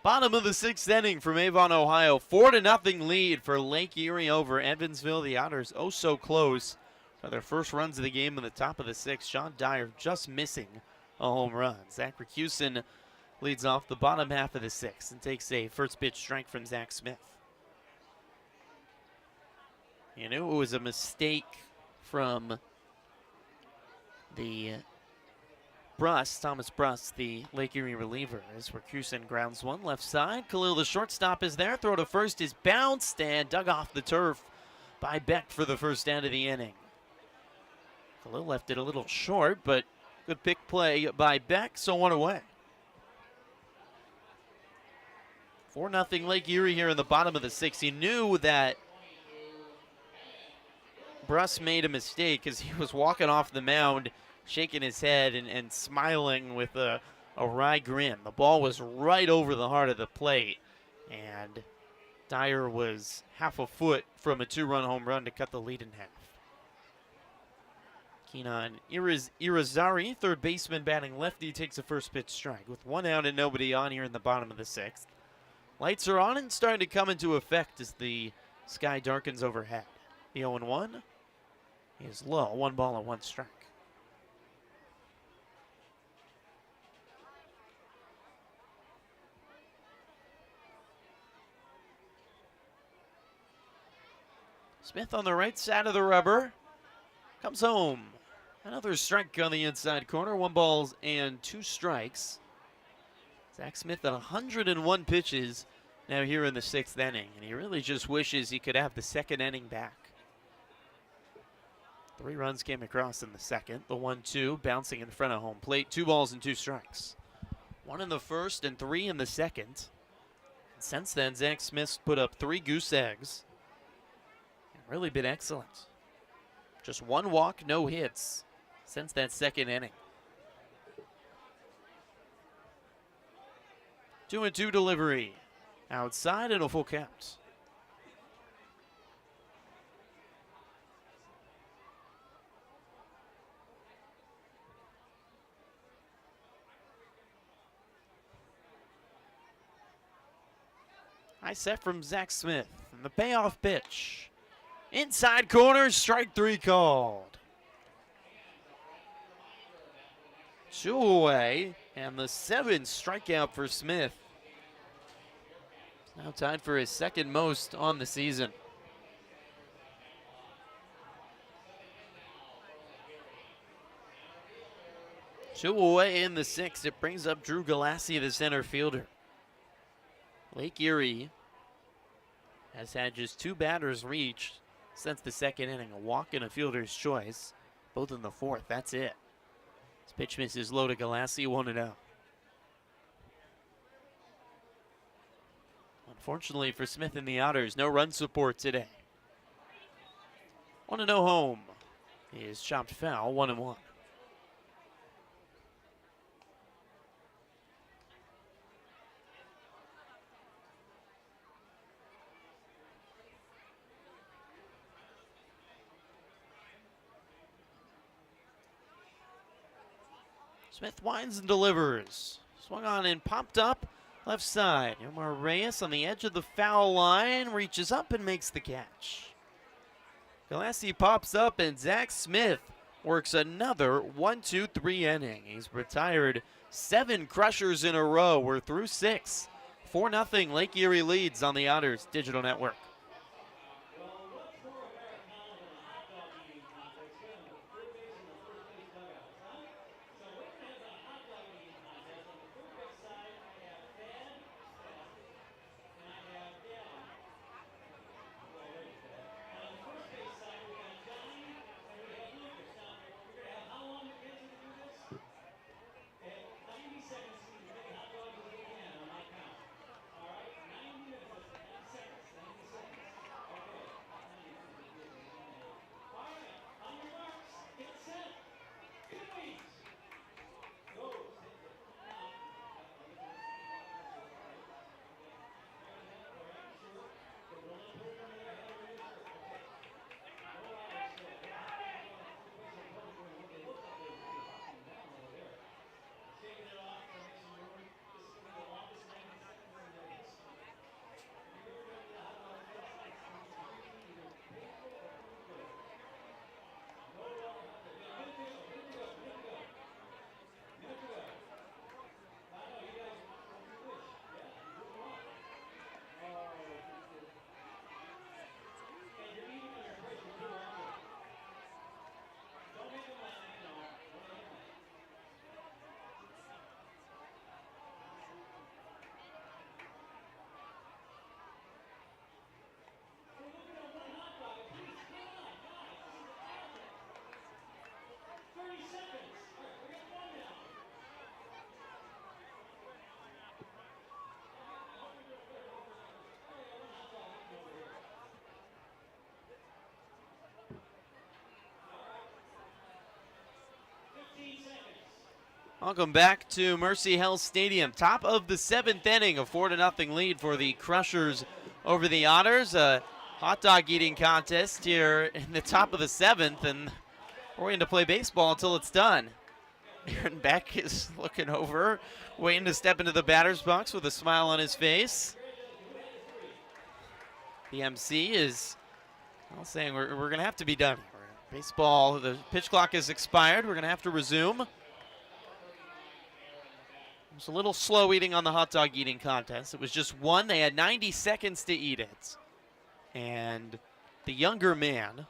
Bottom of the 6th inning from Avon, Ohio. 4-0 lead for Lake Erie over Evansville. The Otters oh so close for their first runs of the game in the top of the 6th. Sean Dyer just missing a home run. Zach Ricusin leads off the bottom half of the 6th and takes a first pitch strike from Zach Smith. You knew it was a mistake from the Thomas Brust, the Lake Erie reliever, as Ricusin grounds one left side. Khalil, the shortstop, is there. Throw to first is bounced and dug off the turf by Beck for the first out of the inning. Khalil left it a little short, but good pick play by Beck, so one away. 4-0 Lake Erie here in the bottom of the 6th. He knew that Bruss made a mistake as he was walking off the mound, shaking his head and smiling with a wry grin. The ball was right over the heart of the plate, and Dyer was half a foot from a 2-run home run to cut the lead in half. Kenan Irizarry, third baseman batting lefty, takes a first pitch strike with 1 out and nobody on here in the bottom of the 6th. Lights are on and starting to come into effect as the sky darkens overhead. The 0-1 is low, 1 ball and 1 strike. Smith on the right side of the rubber comes home. Another strike on the inside corner, 1 ball and 2 strikes. Zach Smith at 101 pitches now here in the 6th inning, and he really just wishes he could have the 2nd inning back. 3 runs came across in the 2nd. The 1-2 bouncing in front of home plate. 2 balls and 2 strikes. 1 in the 1st and 3 in the 2nd. And since then, Zach Smith's put up 3 goose eggs. And really been excellent. Just 1 walk, no hits since that 2nd inning. 2-2 delivery. Outside and a full count. High set from Zach Smith. And the payoff pitch. Inside corner, strike 3 called. 2 away, and the 7th strikeout for Smith. Now tied for his 2nd most on the season. Two away in the 6th. It brings up Drew Galassi, the center fielder. Lake Erie has had just 2 batters reach since the 2nd inning. A walk and a fielder's choice, both in the 4th. That's it. This pitch misses low to Galassi, 1-0. Unfortunately for Smith and the Otters, no run support today. 1-0 home. He is chopped foul, 1-1. Smith winds and delivers. Swung on and popped up left side. Omar Reyes on the edge of the foul line reaches up and makes the catch. Galassi pops up and Zach Smith works another 1-2-3 inning. He's retired 7 crushers in a row. We're through 6. 4-0 Lake Erie leads on the Otters Digital Network. Welcome back to Mercy Health Stadium. Top of the 7th inning, a 4-0 lead for the Crushers over the Otters. A hot dog eating contest here in the top of the 7th, and we're waiting to play baseball until it's done. Aaron Beck is looking over, waiting to step into the batter's box with a smile on his face. The MC is saying we're going to have to be done. Baseball, the pitch clock has expired. We're going to have to resume. It was a little slow eating on the hot dog eating contest. It was just one. They had 90 seconds to eat it. And the younger man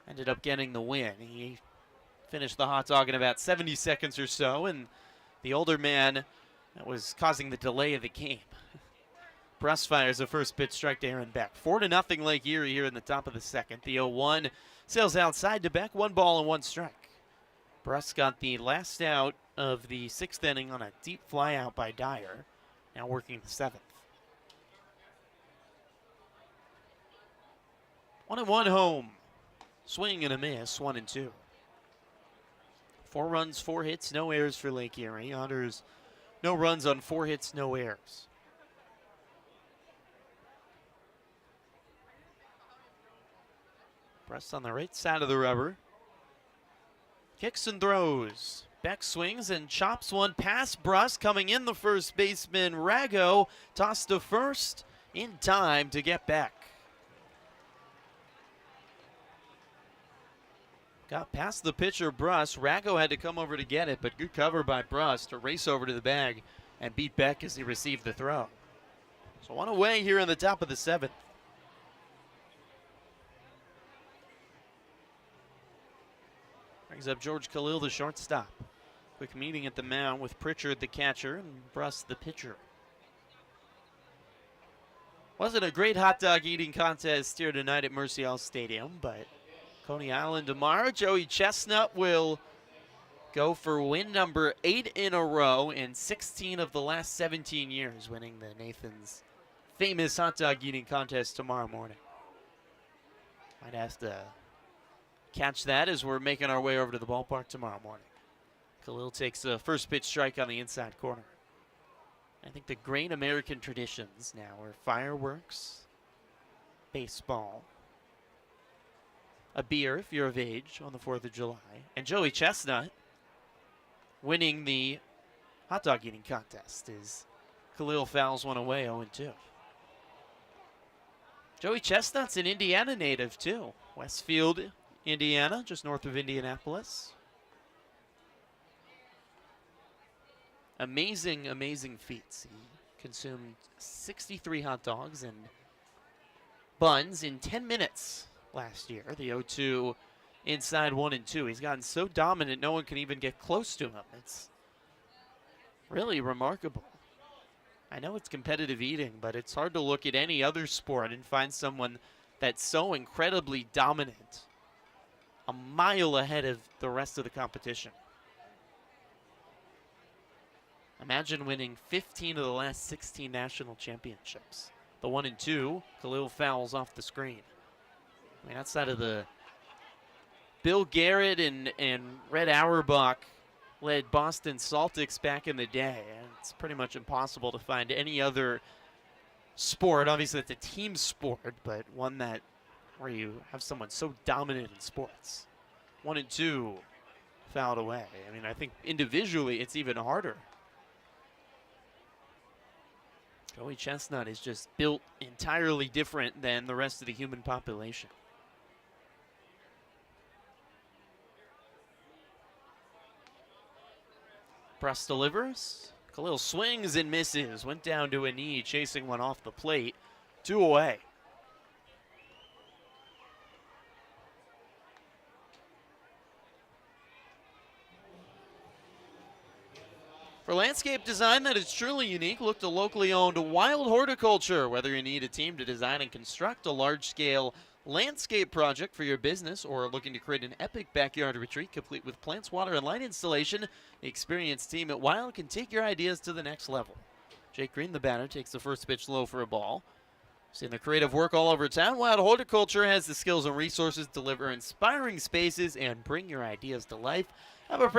ended up getting the win. He finished the hot dog in about 70 seconds or so. And the older man that was causing the delay of the game. Bruss fires the first pitch strike to Aaron Beck. 4-0 Lake Erie here in the top of the 2nd. The 0-1 sails outside to Beck. 1 ball and 1 strike. Bruss got the last out of the 6th inning on a deep fly out by Dyer. Now working the 7th. 1-1 home. Swing and a miss. 1-2. 4 runs, 4 hits, no errors for Lake Erie. Otters, no runs on 4 hits, no errors. Bruss on the right side of the rubber. Kicks and throws. Beck swings and chops one past Bruss. Coming in the first baseman, Rago. Tossed to first in time to get Beck. Got past the pitcher, Bruss. Rago had to come over to get it, but good cover by Bruss to race over to the bag and beat Beck as he received the throw. So 1 away here in the top of the 7th. Brings up George Khalil, the shortstop. Quick meeting at the mound with Pritchard, the catcher, and Bruss, the pitcher. Wasn't a great hot dog eating contest here tonight at Mercy Health Stadium, but Coney Island tomorrow. Joey Chestnut will go for win number 8 in a row in 16 of the last 17 years, winning the Nathan's famous hot dog eating contest tomorrow morning. Might have to catch that as we're making our way over to the ballpark tomorrow morning. Khalil takes a first pitch strike on the inside corner. I think the great American traditions now are fireworks, baseball, a beer if you're of age on the 4th of July, and Joey Chestnut winning the hot dog eating contest as Khalil fouls one away 0-2. Joey Chestnut's an Indiana native too. Westfield, Indiana, just north of Indianapolis. Amazing, amazing feats. He consumed 63 hot dogs and buns in 10 minutes last year. The 0-2 inside 1-2. He's gotten so dominant, no one can even get close to him. It's really remarkable. I know it's competitive eating, but it's hard to look at any other sport and find someone that's so incredibly dominant, a mile ahead of the rest of the competition. Imagine winning 15 of the last 16 national championships. The 1-2, Khalil fouls off the screen. I mean, outside of the Bill Garrett and Red Auerbach led Boston Celtics back in the day, and it's pretty much impossible to find any other sport. Obviously, it's a team sport, but one that where you have someone so dominant in sports. 1-2 fouled away. I mean, I think individually it's even harder. Joey Chestnut is just built entirely different than the rest of the human population. Bruss delivers. Khalil swings and misses. Went down to a knee, chasing one off the plate. 2 away. For landscape design that is truly unique, look to locally owned Wild Horticulture. Whether you need a team to design and construct a large-scale landscape project for your business or are looking to create an epic backyard retreat complete with plants, water, and light installation, the experienced team at Wild can take your ideas to the next level. Jake Green, the batter, takes the first pitch low for a ball. Seeing the creative work all over town, Wild Horticulture has the skills and resources to deliver inspiring spaces and bring your ideas to life. Have a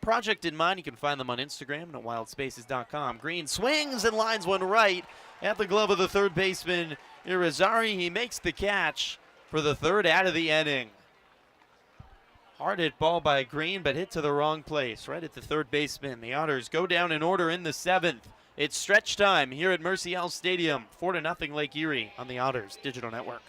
project in mind, you can find them on Instagram and at wildspaces.com. Green swings and lines one right at the glove of the third baseman, Irizarry. He makes the catch for the third out of the inning. Hard hit ball by Green, but hit to the wrong place, right at the third baseman. The Otters go down in order in the seventh. It's stretch time here at Mercy Health Stadium. 4-0 Lake Erie on the Otters Digital Network.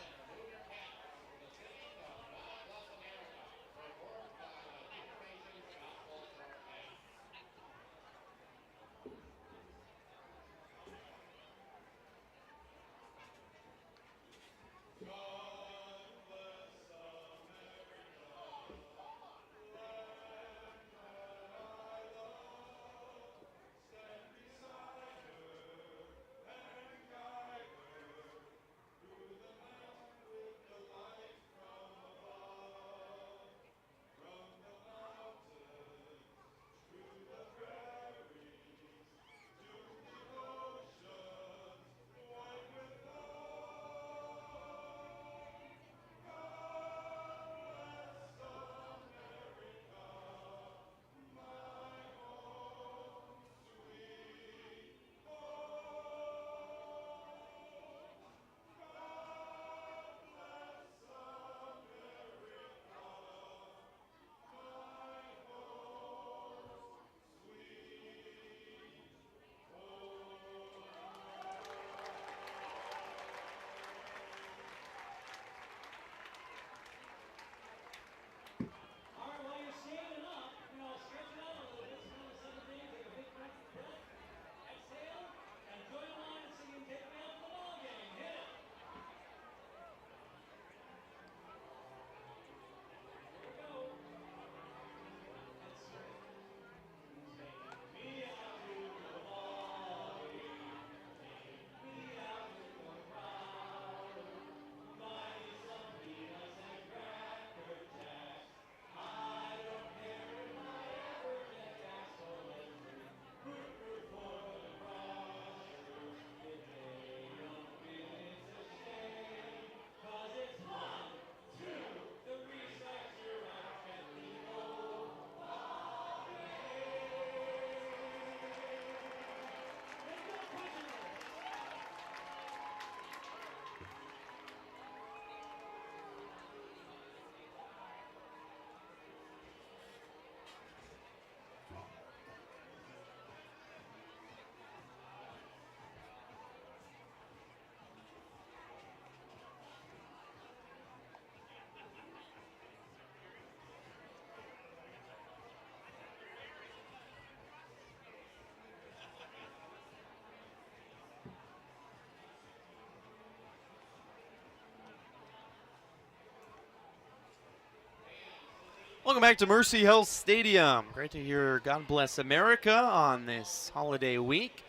Welcome back to Mercy Health Stadium. Great to hear God Bless America on this holiday week,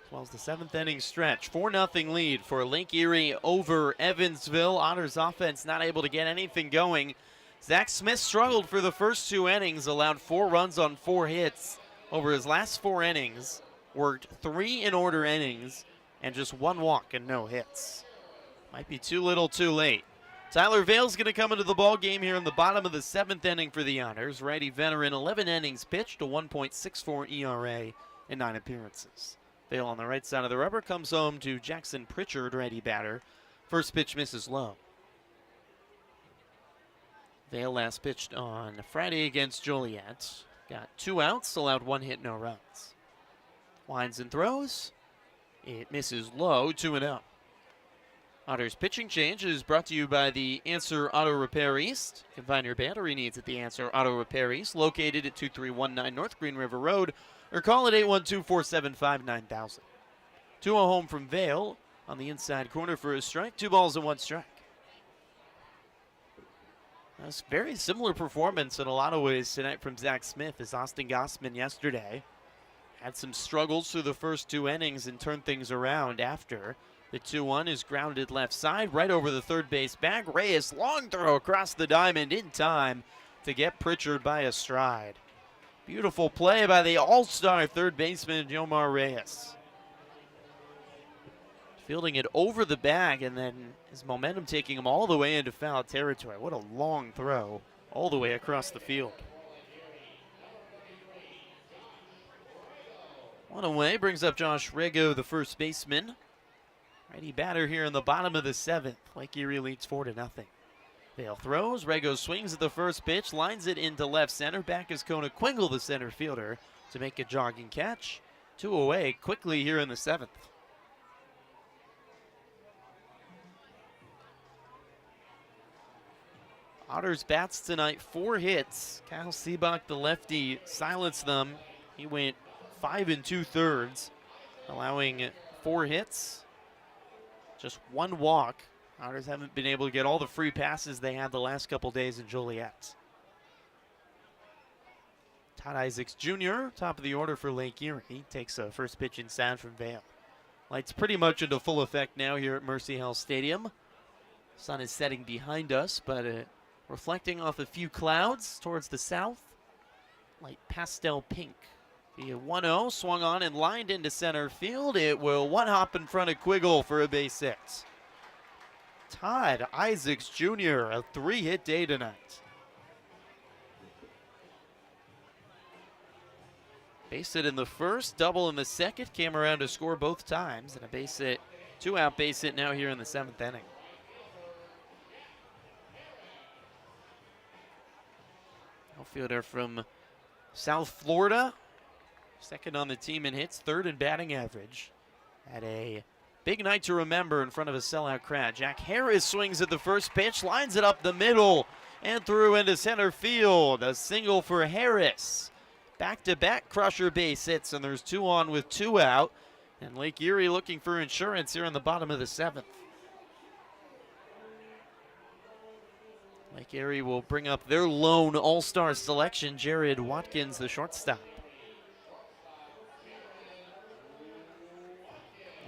as well as the seventh inning stretch. 4-0 lead for Lake Erie over Evansville. Otters offense not able to get anything going. Zach Smith struggled for the first two innings, allowed 4 runs on 4 hits over his last 4 innings, worked 3 in-order innings, and just 1 walk and no hits. Might be too little too late. Tyler Vale's going to come into the ball game here in the bottom of the 7th inning for the Otters. Righty veteran, 11 innings pitched, a 1.64 ERA in 9 appearances. Vale on the right side of the rubber comes home to Jackson Pritchard, righty batter. First pitch misses low. Vale last pitched on Friday against Joliet. Got 2 outs, allowed 1 hit, no runs. Winds and throws. It misses low, 2-0. Otters pitching change is brought to you by the Answer Auto Repair East. You can find your battery needs at the Answer Auto Repair East, located at 2319 North Green River Road, or call at 812-475-9000. 2-0 home from Vale on the inside corner for a strike. 2 balls and 1 strike. That's a very similar performance in a lot of ways tonight from Zach Smith as Austin Gossman yesterday had some struggles through the first 2 innings and turned things around after. The 2-1 is grounded left side, right over the third base bag. Reyes, long throw across the diamond in time to get Pritchard by a stride. Beautiful play by the all-star third baseman, Yomar Reyes. Fielding it over the bag, and then his momentum taking him all the way into foul territory. What a long throw all the way across the field. One away brings up Josh Rego, the first baseman. Righty batter here in the bottom of the 7th. Lake Erie leads 4-0. Vale throws. Rego swings at the first pitch, lines it into left center. Back is Kona Quingle, the center fielder, to make a jogging catch. 2 away quickly here in the 7th. Otters bats tonight, 4 hits. Kyle Seabach, the lefty, silenced them. He went 5 2/3, allowing 4 hits, just 1 walk. Otters haven't been able to get all the free passes they had the last couple days in Joliet. Todd Isaacs Jr., top of the order for Lake Erie, takes a first pitch inside from Vale. Lights pretty much into full effect now here at Mercy Hill Stadium. Sun is setting behind us, but reflecting off a few clouds towards the south. Light pastel pink. The 1-0 swung on and lined into center field. It will one-hop in front of Quiggle for a base hit. Todd Isaacs Jr., a 3-hit day tonight. Base hit in the first, double in the second, came around to score both times, and a base hit, 2-out base hit now here in the 7th inning. Outfielder from South Florida, second on the team in hits, 3rd in batting average. Had a big night to remember in front of a sellout crowd. Jack Harris swings at the first pitch, lines it up the middle, and through into center field. A single for Harris. Back-to-back Crusher base hits, and there's 2 on with 2 out. And Lake Erie looking for insurance here in the bottom of the 7th. Lake Erie will bring up their lone all-star selection, Jared Watkins, the shortstop.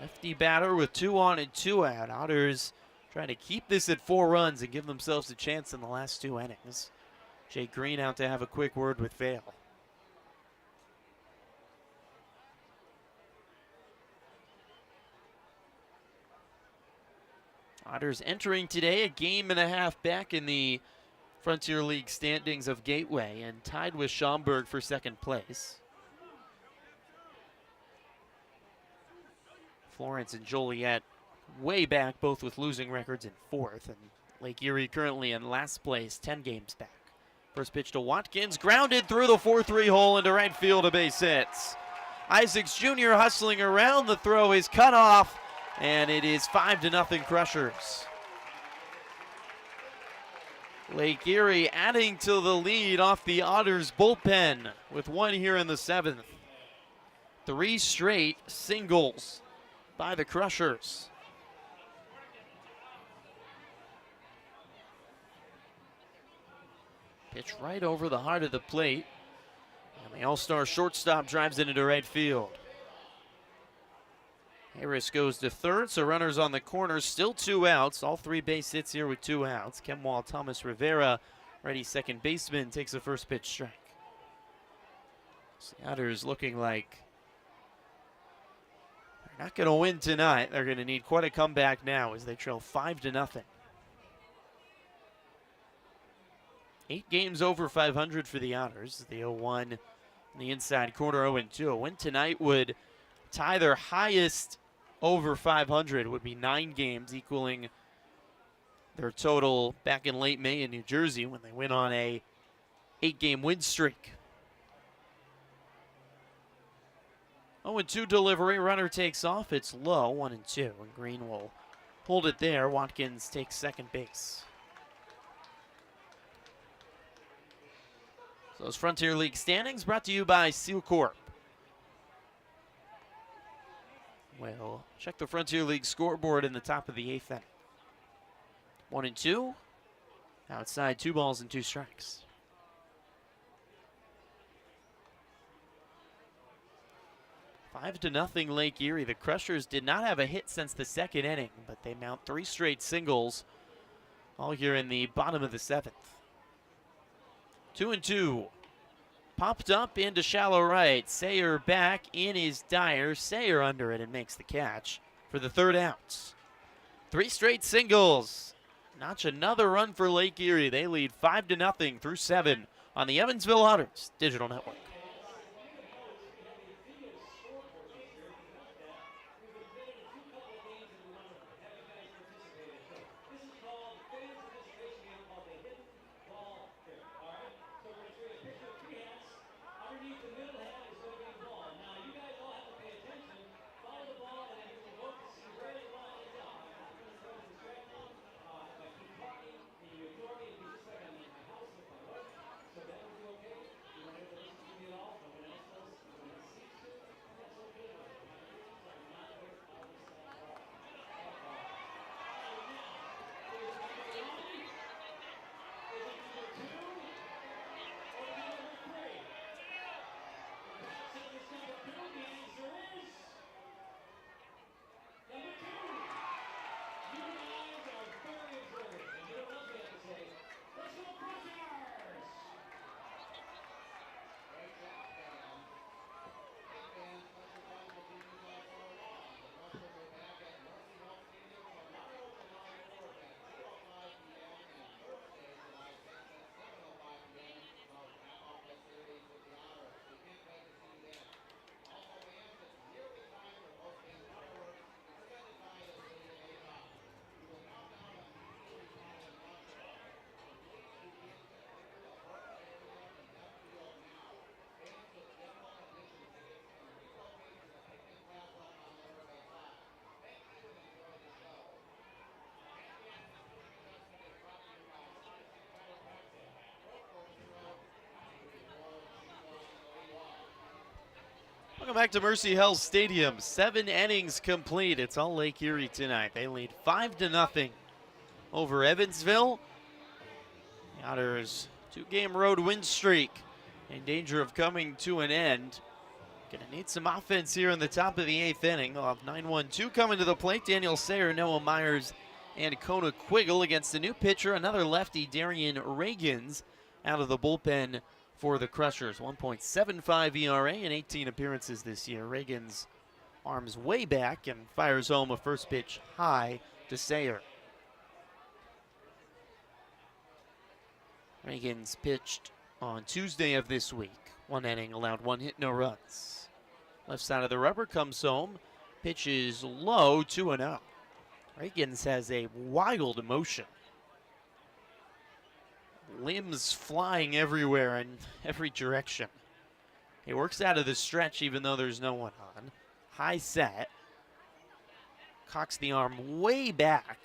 Lefty batter with 2 on and 2 out. Otters trying to keep this at 4 runs and give themselves a chance in the last 2 innings. Jake Green out to have a quick word with Vale. Otters entering today a game and a half back in the Frontier League standings of Gateway and tied with Schaumburg for 2nd place. Florence and Joliet way back, both with losing records in 4th, and Lake Erie currently in last place, 10 games back. First pitch to Watkins, grounded through the 4-3 hole into right field, a base hit. Isaacs Jr. hustling around, the throw is cut off, and it is 5-0 Crushers. Lake Erie adding to the lead off the Otters bullpen with 1 here in the 7th. 3 straight singles by the Crushers. Pitch right over the heart of the plate. And the all-star shortstop drives it into right field. Harris goes to 3rd, so runners on the corner, still 2 outs. All 3 base hits here with 2 outs. Kemwall Thomas Rivera, ready second baseman, takes a first pitch strike. So the Otters looking like they're not going to win tonight. They're going to need quite a comeback now as they trail 5-0. 8 games over 500 for the Otters. The 0-1 in the inside corner, 0-2. A win tonight would tie their highest over 500, would be 9 games, equaling their total back in late May in New Jersey when they went on a 8-game win streak. 0-2 delivery, runner takes off, it's low, 1-2, and Green will hold it there. Watkins takes second base. So those Frontier League standings brought to you by Seal Corp. We'll check the Frontier League scoreboard in the top of the 8th inning. 1-2. Outside, 2 balls and 2 strikes. 5-0 Lake Erie. The Crushers did not have a hit since the 2nd inning, but they mount 3 straight singles, all here in the bottom of the 7th. 2-2. Popped up into shallow right. Sayer back in is Dyer. Sayer under it and makes the catch for for the third out. 3 straight singles. Notch another run for Lake Erie. They lead 5-0 through 7 on the Evansville Otters Digital Network. Welcome back to Mercy Health Stadium. 7 innings complete. It's all Lake Erie tonight. They lead 5-0 over Evansville. The Otters' 2-game road win streak in danger of coming to an end. Gonna need some offense here in the top of the 8th inning. They'll have 9-1-2 coming to the plate. Daniel Sayer, Noah Myers, and Kona Quiggle against the new pitcher, another lefty, Darian Reagans, out of the bullpen for the Crushers. 1.75 ERA in 18 appearances this year. Reagans arms way back and fires home a first pitch high to Sayer. Reagans pitched on Tuesday of this week. 1 inning, allowed 1 hit, no runs. Left side of the rubber comes home. Pitch is low, 2-0. Reagans has a wild motion. Limbs flying everywhere in every direction. He works out of the stretch even though there's no one on. High set. Cocks the arm way back.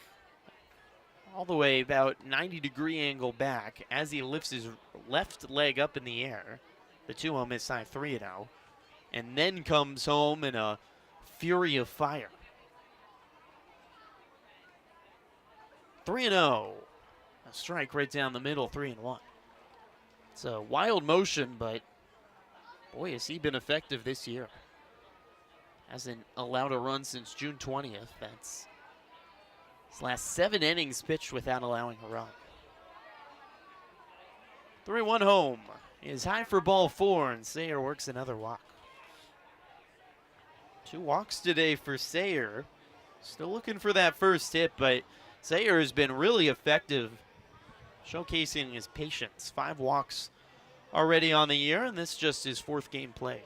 All the way about 90-degree angle back as he lifts his left leg up in the air. The 2-0 miss high, 3-0. And then comes home in a fury of fire. 3-0. A strike right down the middle, 3-1. It's a wild motion, but boy, has he been effective this year. Hasn't allowed a run since June 20th. That's his last 7 innings pitched without allowing a run. 3-1 home is high for ball 4, and Sayer works another walk. 2 walks today for Sayer. Still looking for that first hit, but Sayer has been really effective, showcasing his patience. 5 walks already on the year, and this just his 4th game played.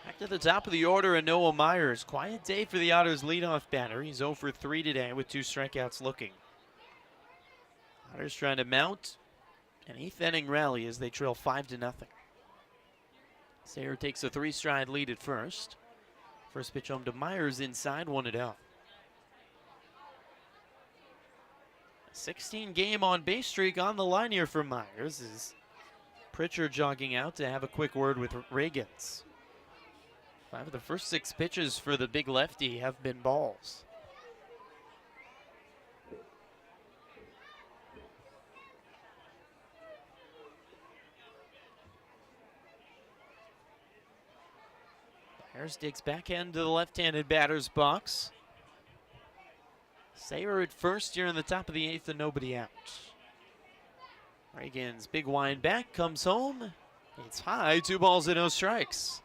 Back to the top of the order, and Noah Myers. Quiet day for the Otters leadoff batter. He's 0 for 3 today with 2 strikeouts looking. Otters trying to mount an 8th inning rally as they trail 5-0. Sayer takes a 3-stride lead at first. First pitch home to Myers inside, 1-0. 16 game on base streak on the line here for Myers as Pritchard jogging out to have a quick word with Reagans. 5 of the first 6 pitches for the big lefty have been balls. Myers digs back into the left-handed batter's box. Sayer at first here in the top of the 8th and nobody out. Reagans big wind back, comes home. It's high, 2 balls and no strikes.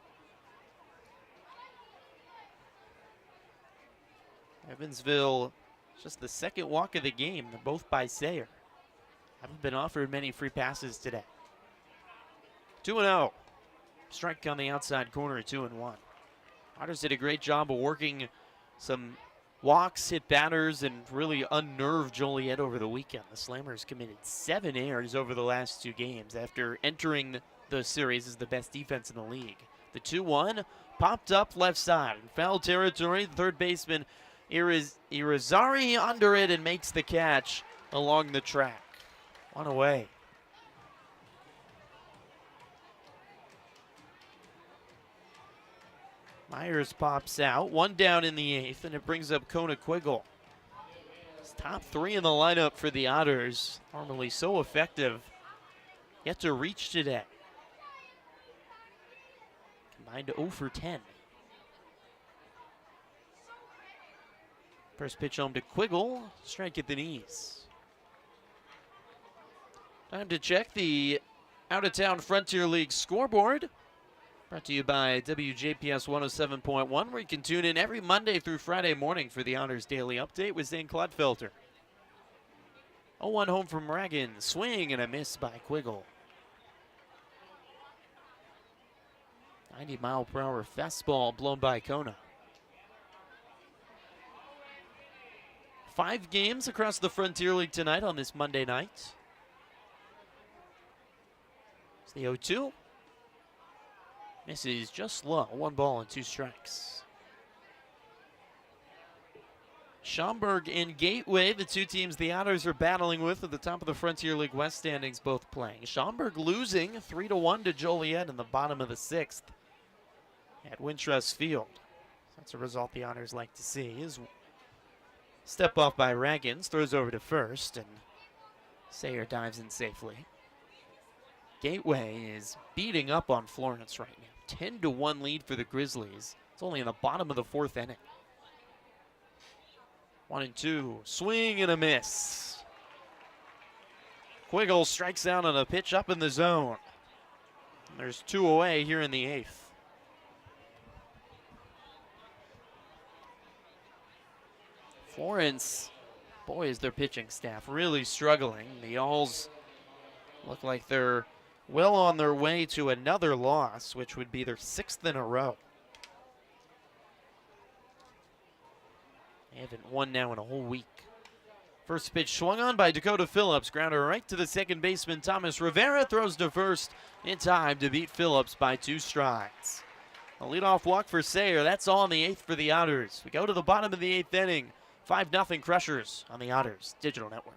Evansville, just the second walk of the game. They're both by Sayer. Haven't been offered many free passes today. 2-0. Strike on the outside corner, 2-1. Otters did a great job of working some walks, hit batters, and really unnerved Joliet over the weekend. The Slammers committed 7 errors over the last 2 games after entering the series as the best defense in the league. The 2-1 popped up left side in foul territory. The third baseman Irizarry under it and makes the catch along the track. One away. Myers pops out, 1 down in the 8th, and it brings up Kona Quiggle. It's top 3 in the lineup for the Otters, normally so effective, yet to reach today. Combined 0 for 10. First pitch home to Quiggle, strike at the knees. Time to check the out-of-town Frontier League scoreboard. Brought to you by WJPS 107.1, where you can tune in every Monday through Friday morning for the Otters Daily Update with Zane Clodfelter. 0-1 home from Ragan. Swing and a miss by Quiggle. 90-mile-per-hour fastball blown by Kona. 5 games across the Frontier League tonight on this Monday night. It's the 0-2. Misses just low. 1 ball and 2 strikes. Schaumburg and Gateway, the 2 teams the Otters are battling with at the top of the Frontier League West standings, both playing. Schaumburg losing 3-1 to Joliet in the bottom of the 6th at Wintrust Field. That's a result the Otters like to see. His step off by Raggins, throws over to first, and Sayer dives in safely. Gateway is beating up on Florence right now. 10-1 lead for the Grizzlies. It's only in the bottom of the 4th inning. 1-2. Swing and a miss. Quiggle strikes out on a pitch up in the zone. And there's 2 away here in the 8th. Florence, boy, is their pitching staff really struggling. The Alls look like they're well on their way to another loss, which would be their 6th in a row. They haven't won now in a whole week. First pitch swung on by Dakota Phillips. Grounder right to the second baseman. Thomas Rivera throws to first in time to beat Phillips by 2 strides. A leadoff walk for Sayer. That's all in the 8th for the Otters. We go to the bottom of the 8th inning. 5-0 Crushers on the Otters Digital Network.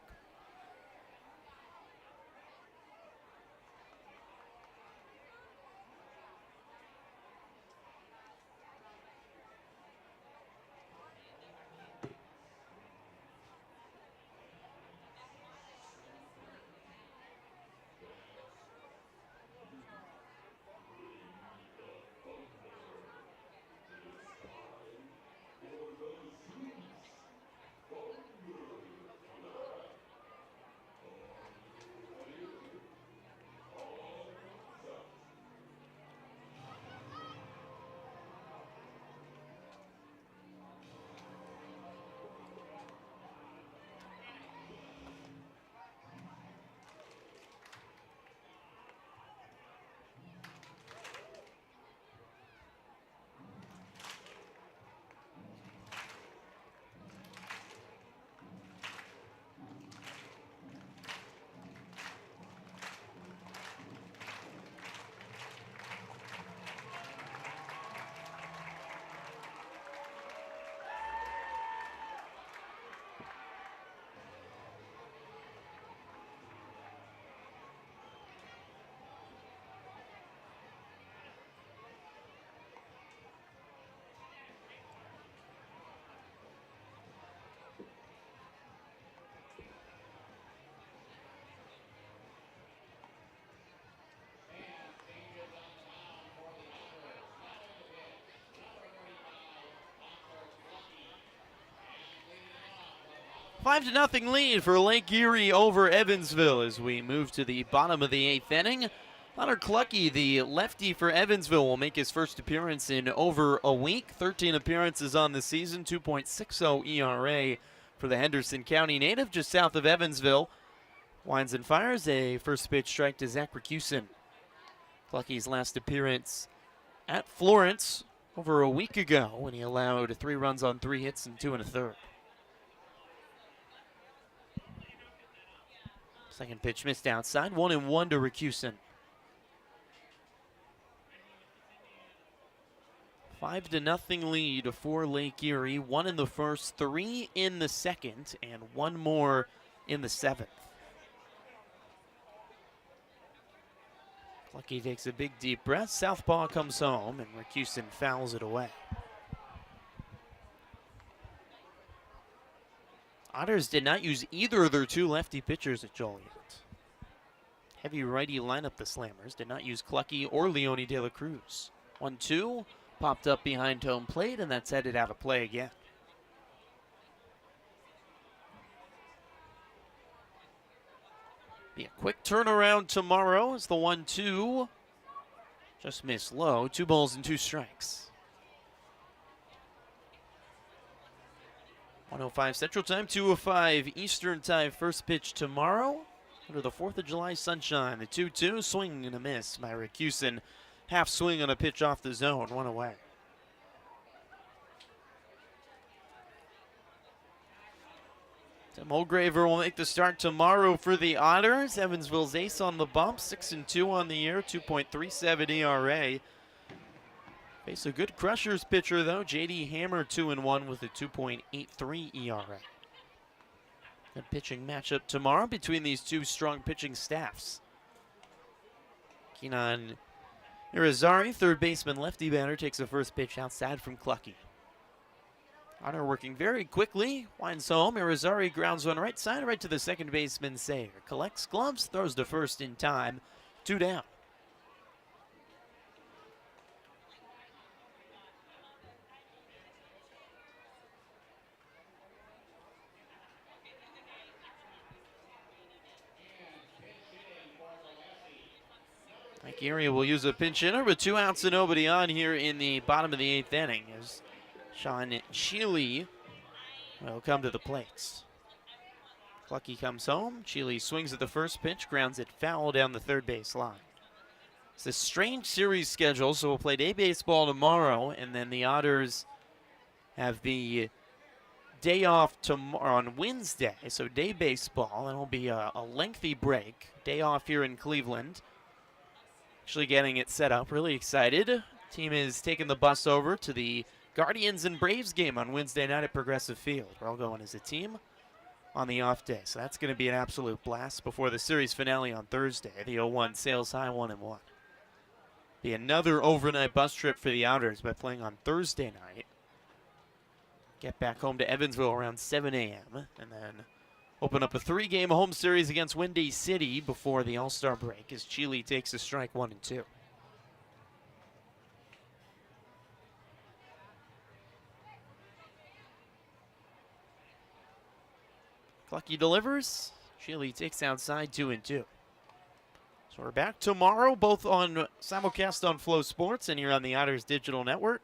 Five to nothing lead for Lake Erie over Evansville as we move to the bottom of the 8th inning. Connor Clucky, the lefty for Evansville, will make his first appearance in over a week. 13 appearances on the season, 2.60 ERA for the Henderson County native, just south of Evansville. Winds and fires a first pitch strike to Zach Racusin. Clucky's last appearance at Florence over a week ago when he allowed 3 runs on 3 hits and 2 1/3. Second pitch missed outside, 1-1 to Racusin. 5-0 lead for Lake Erie. 1 in the first, 3 in the second, and 1 more in the 7th. Clucky takes a big deep breath. Southpaw comes home, and Racusin fouls it away. Otters did not use either of their 2 lefty pitchers at Joliet. Heavy righty lineup, the Slammers. Did not use Clucky or Leone De La Cruz. 1-2. Popped up behind home plate, and that's headed out of play again. Be a quick turnaround tomorrow as the 1-2 just missed low. 2 balls and 2 strikes. 1:05 Central Time, 2:05 Eastern Time. First pitch tomorrow under the 4th of July sunshine. The 2-2 swing and a miss by Racusin. Half swing on a pitch off the zone, 1 away. Tim Holgraver will make the start tomorrow for the Otters. Evansville's ace on the bump, 6-2 on the year, 2.37 ERA. Face a good Crushers pitcher though, J.D. Hammer 2-1 with a 2.83 ERA. Good pitching matchup tomorrow between these 2 strong pitching staffs. Keenan Irizarry, third baseman, lefty batter, takes the first pitch outside from Clucky. Otter working very quickly, winds home. Irizarry grounds one right side, right to the second baseman, Sayer. Collects gloves, throws to first in time, 2 down. Lake Erie will use a pinch hitter with 2 outs and nobody on here in the bottom of the 8th inning as Sean Chile will come to the plates. Clucky comes home. Chile swings at the first pitch, grounds it foul down the third base line. It's a strange series schedule, so we'll play day baseball tomorrow, and then the Otters have the day off tomorrow on Wednesday, so day baseball, and it'll be a lengthy break. Day off here in Cleveland. Actually getting it set up, really excited. Team is taking the bus over to the Guardians and Braves game on Wednesday night at Progressive Field. We're all going as a team on the off day, so that's going to be an absolute blast before the series finale on Thursday. The 0-1 sails high, 1-1. Be another overnight bus trip for the Otters by playing on Thursday night. Get back home to Evansville around 7 a.m. and then open up a 3-game home series against Windy City before the All-Star break as Chile takes a strike 1 and 2. Clucky delivers. Chile takes outside 2 and 2. So we're back tomorrow, both on simulcast on Flow Sports and here on the Otters Digital Network,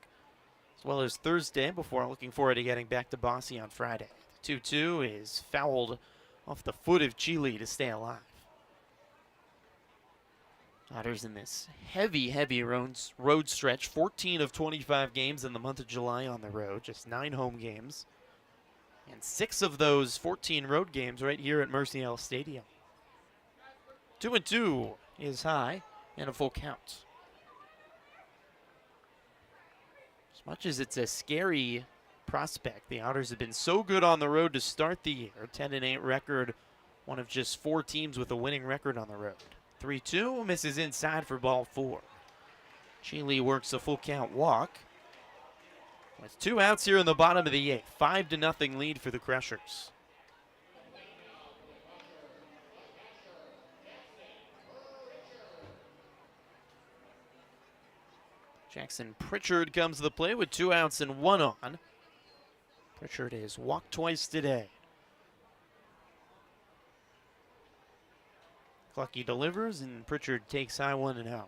as well as Thursday before looking forward to getting back to Boise on Friday. 2-2 is fouled off the foot of Chile to stay alive. Otters in this heavy road stretch. 14 of 25 games in the month of July on the road. Just 9 home games. And 6 of those 14 road games right here at Mercy L Stadium. 2-2 is high and a full count. As much as it's a scary prospect, the Otters have been so good on the road to start the year. 10-8 record, one of just 4 teams with a winning record on the road. 3-2 misses inside for ball 4. Chile works a full count walk. With 2 outs here in the bottom of the 8th. 5-0 lead for the Crushers. Jackson Pritchard comes to the plate with 2 outs and 1 on. Pritchard has walked twice today. Clucky delivers, and Pritchard takes high 1-0.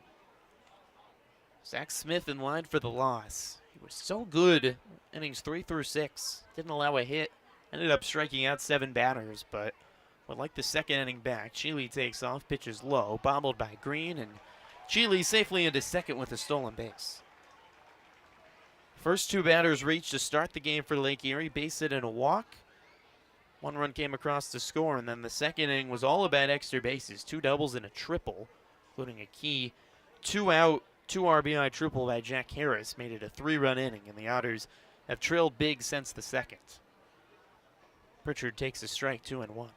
Zach Smith in line for the loss. He was so good innings 3 through 6. Didn't allow a hit. Ended up striking out 7 batters, but would like the second inning back. Cheely takes off, pitches low, bobbled by Green, and Cheely safely into second with a stolen base. First 2 batters reached to start the game for Lake Erie, base hit and a walk. 1 run came across to score, and then the second inning was all about extra bases. 2 doubles and a triple, including a key 2-out, 2 RBI triple by Jack Harris made it a 3-run inning, and the Otters have trailed big since the second. Pritchard takes a strike, 2-1.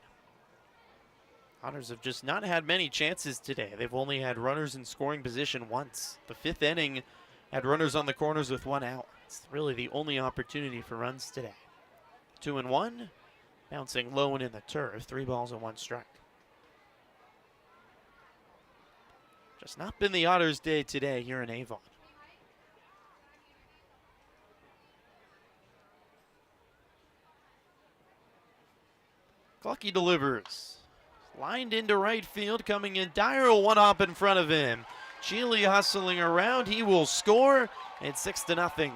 Otters have just not had many chances today. They've only had runners in scoring position once. The 5th inning had runners on the corners with 1 out. It's really the only opportunity for runs today. 2-1, bouncing low and in the turf, 3 balls and 1 strike. Just not been the Otters' day today here in Avon. Clucky delivers. Lined into right field, coming in. Dyer will one-hop in front of him. Cheely hustling around. He will score. It's 6-0.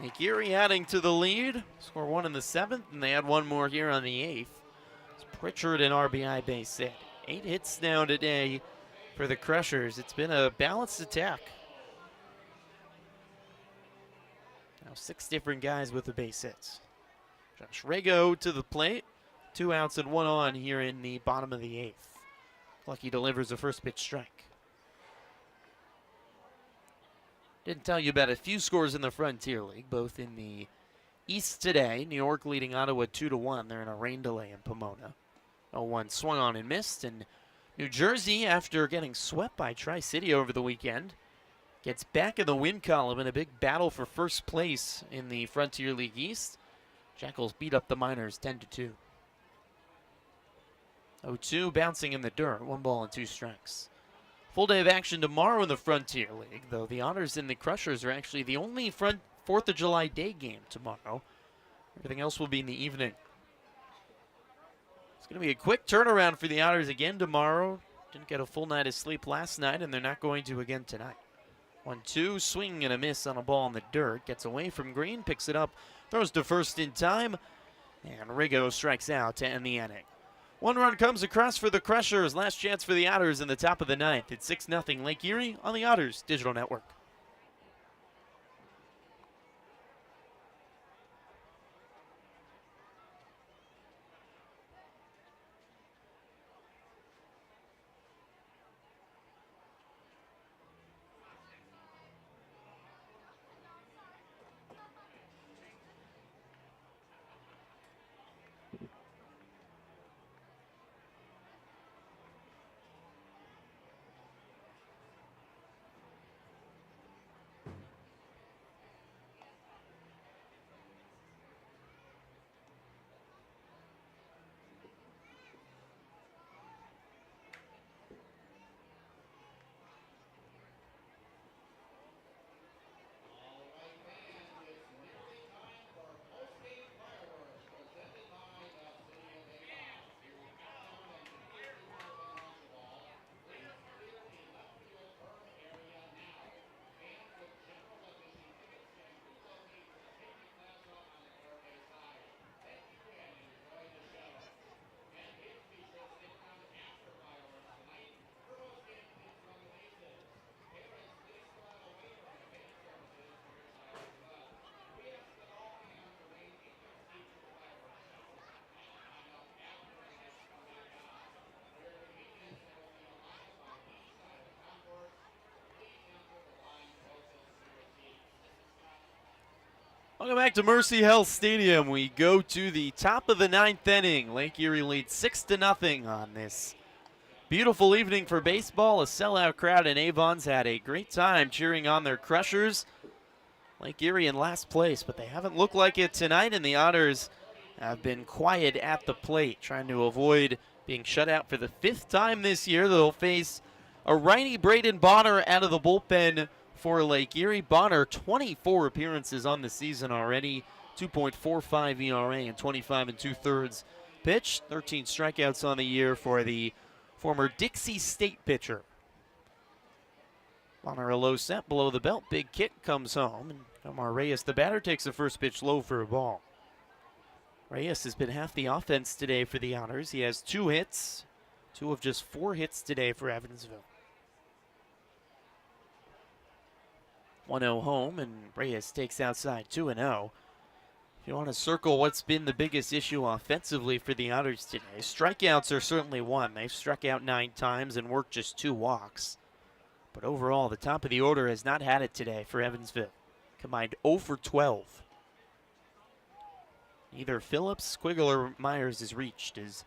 Lake Erie adding to the lead. Score 1 in the 7th, and they had 1 more here on the 8th. It's Pritchard an RBI base hit. 8 hits now today for the Crushers. It's been a balanced attack. Now 6 different guys with the base hits. Josh Rago to the plate. 2 outs and 1 on here in the bottom of the 8th. Clucky delivers a first pitch strike. Didn't tell you about a few scores in the Frontier League, both in the East today. New York leading Ottawa 2-1. They're in a rain delay in Pomona. 0-1 swung on and missed. And New Jersey, after getting swept by Tri-City over the weekend, gets back in the win column in a big battle for first place in the Frontier League East. Jackals beat up the Miners 10-2. 0-2 bouncing in the dirt. 1 ball and 2 strikes. Full day of action tomorrow in the Frontier League, though the Otters and the Crushers are actually the only 4th of July day game tomorrow. Everything else will be in the evening. It's going to be a quick turnaround for the Otters again tomorrow. Didn't get a full night of sleep last night, and they're not going to again tonight. 1-2, swing and a miss on a ball in the dirt. Gets away from Green, picks it up, throws to first in time, and Rigo strikes out to end the inning. 1 run comes across for the Crushers. Last chance for the Otters in the top of the 9th. It's 6-0 Lake Erie on the Otters Digital Network. Welcome back to Mercy Health Stadium. We go to the top of the 9th inning. Lake Erie leads 6-0 on this beautiful evening for baseball. A sellout crowd in Avon's had a great time cheering on their Crushers. Lake Erie in last place, but they haven't looked like it tonight, and the Otters have been quiet at the plate, trying to avoid being shut out for the 5th time this year. They'll face a righty Braden Bonner out of the bullpen for Lake Erie. Bonner, 24 appearances on the season already, 2.45 ERA and 25 2/3 pitch. 13 strikeouts on the year for the former Dixie State pitcher. Bonner a low set below the belt. Big kick comes home. And Omar Reyes, the batter, takes the first pitch low for a ball. Reyes has been half the offense today for the Otters. He has 2 hits, 2 of just 4 hits today for Evansville. 1-0 home, and Reyes takes outside 2-0. If you want to circle what's been the biggest issue offensively for the Otters today, strikeouts are certainly one. They've struck out 9 times and worked just 2 walks. But overall, the top of the order has not had it today for Evansville. Combined 0 for 12. Neither Phillips, Quiggle, or Myers is reached as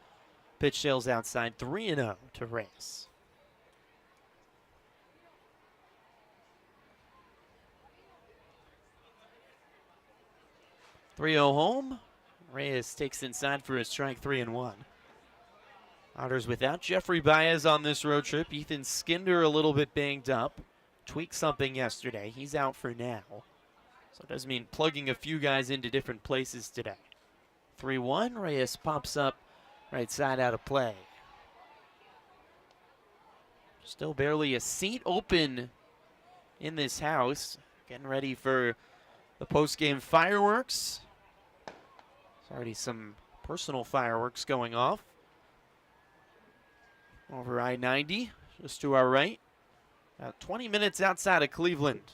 pitch sails outside 3-0 to Reyes. .3-0 home. Reyes takes inside for a strike, 3-1. Otters without Jeffrey Baez on this road trip. Ethan Skinder a little bit banged up. Tweaked something yesterday. He's out for now. So it does mean plugging a few guys into different places today. 3-1. Reyes pops up right side out of play. Still barely a seat open in this house. Getting ready for the post-game fireworks. There's already some personal fireworks going off over I-90, just to our right. About 20 minutes outside of Cleveland.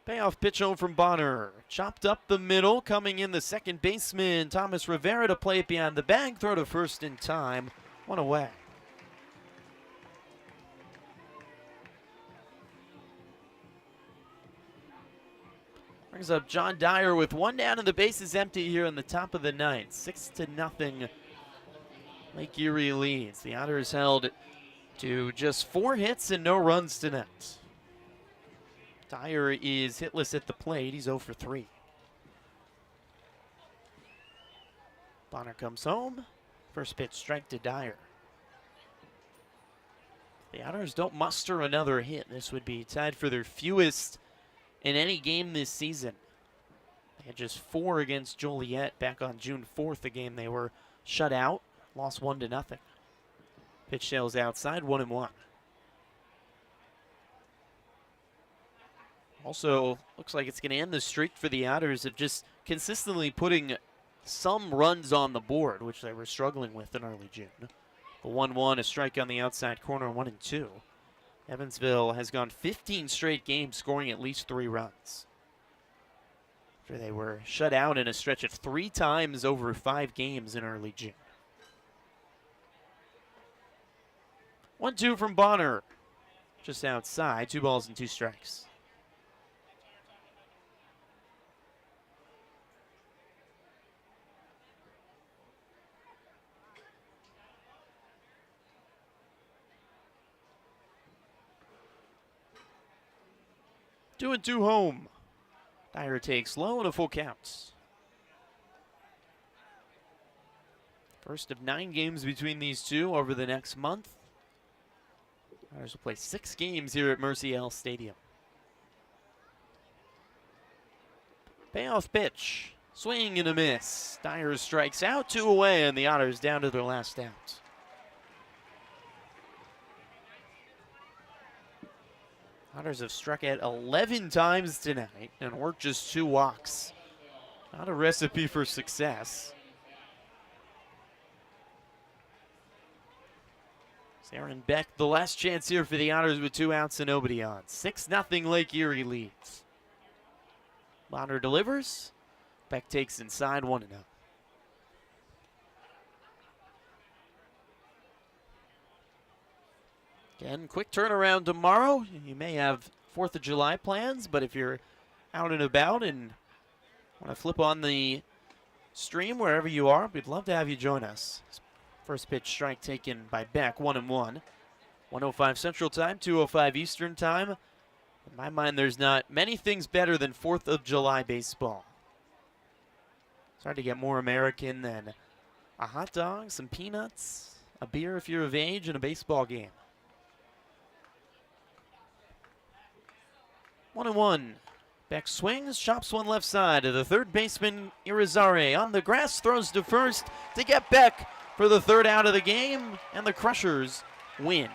Payoff pitch home from Bonner. Chopped up the middle, coming in the second baseman, Thomas Rivera, to play it behind the bag. Throw to first in time. 1 away. Brings up John Dyer with 1 down and the base is empty here in the top of the 9th. 6-0. Lake Erie leads. The Otters held to just 4 hits and no runs tonight. Dyer is hitless at the plate. He's 0 for 3. Bonner comes home. First pitch strike to Dyer. The Otters don't muster another hit. This would be tied for their fewest in any game this season. They had just 4 against Joliet back on June 4th, a game they were shut out. Lost 1-0. Pitch sails outside, 1-1. Also, looks like it's going to end the streak for the Otters of just consistently putting some runs on the board, which they were struggling with in early June. The 1-1, a strike on the outside corner, 1-2. Evansville has gone 15 straight games scoring at least 3 runs. After they were shut out in a stretch of 3 times over 5 games in early June. 1-2 from Bonner. Just outside, 2 balls and 2 strikes. Two and 2 home. Dyer takes low and a full count. First of 9 games between these two over the next month. Otters will play 6 games here at Mercy L Stadium. Payoff pitch. Swing and a miss. Dyer strikes out, 2 away, and the Otters down to their last out. Otters have struck out 11 times tonight and worked just 2 walks. Not a recipe for success. Aaron Beck, the last chance here for the Otters with 2 outs and nobody on. 6-0 Lake Erie leads. Bonner delivers. Beck takes inside, 1-0. Again, quick turnaround tomorrow. You may have 4th of July plans, but if you're out and about and want to flip on the stream wherever you are, we'd love to have you join us. First pitch strike taken by Beck, 1-1. 1:05 Central Time, 2:05 Eastern Time. In my mind, there's not many things better than 4th of July baseball. It's hard to get more American than a hot dog, some peanuts, a beer if you're of age, and a baseball game. 1-1. Beck swings, chops one left side to the third baseman Irizarry. On the grass, throws to first to get Beck for the third out of the game, and the Crushers win.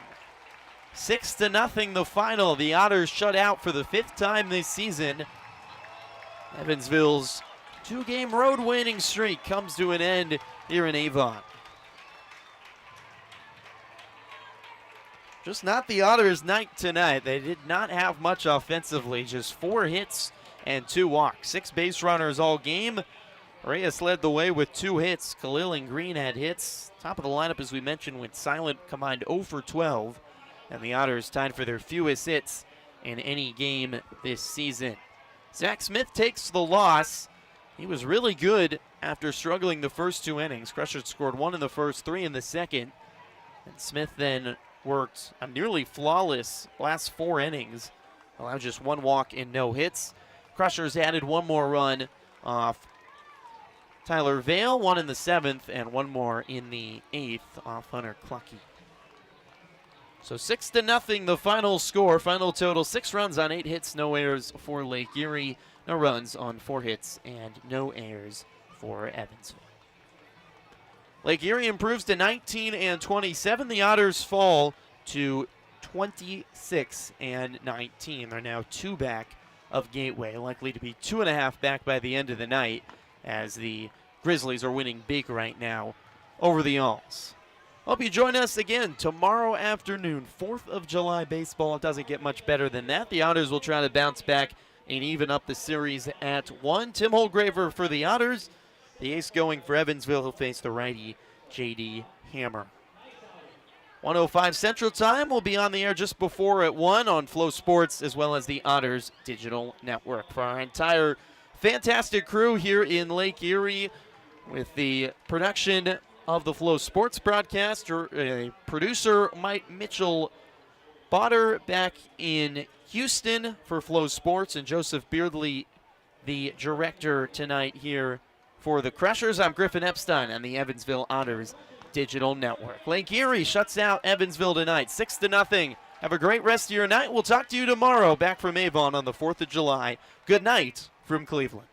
6-0 the final. The Otters shut out for the 5th time this season. Evansville's 2-game road winning streak comes to an end here in Avon. Just not the Otters' night tonight. They did not have much offensively, just 4 hits and 2 walks. 6 base runners all game. Reyes led the way with 2 hits. Khalil and Green had hits. Top of the lineup, as we mentioned, went silent, combined 0 for 12. And the Otters tied for their fewest hits in any game this season. Zach Smith takes the loss. He was really good after struggling the first 2 innings. Crushers scored 1 in the first, 3 in the second. And Smith then worked a nearly flawless last 4 innings, allowed just 1 walk and no hits. Crushers added 1 more run off Tyler Vale, 1 in the 7th, and 1 more in the 8th off Hunter Clucky. So 6-0 the final score. Final total 6 runs on 8 hits, no errors for Lake Erie, no runs on 4 hits, and no errors for Evansville. Lake Erie improves to 19-27. The Otters fall to 26-19. They're now 2 back of Gateway, likely to be 2.5 back by the end of the night, as the Grizzlies are winning big right now over the Alls. Hope you join us again tomorrow afternoon. 4th of July baseball. It doesn't get much better than that. The Otters will try to bounce back and even up the series at 1. Tim Holgraver for the Otters. The ace going for Evansville. He'll face the righty, J.D. Hammer. 1:05 Central Time. We'll be on the air just before at 1 on Flow Sports, as well as the Otters Digital Network. For our entire fantastic crew here in Lake Erie, with the production of the Flow Sports broadcast, producer Mike Mitchell Botter back in Houston for Flow Sports, and Joseph Beardley, the director tonight here for the Crushers. I'm Griffin Epstein on the Evansville Otters Digital Network. Lake Erie shuts out Evansville tonight, 6-0. Have a great rest of your night. We'll talk to you tomorrow back from Avon on the 4th of July. Good night from Cleveland.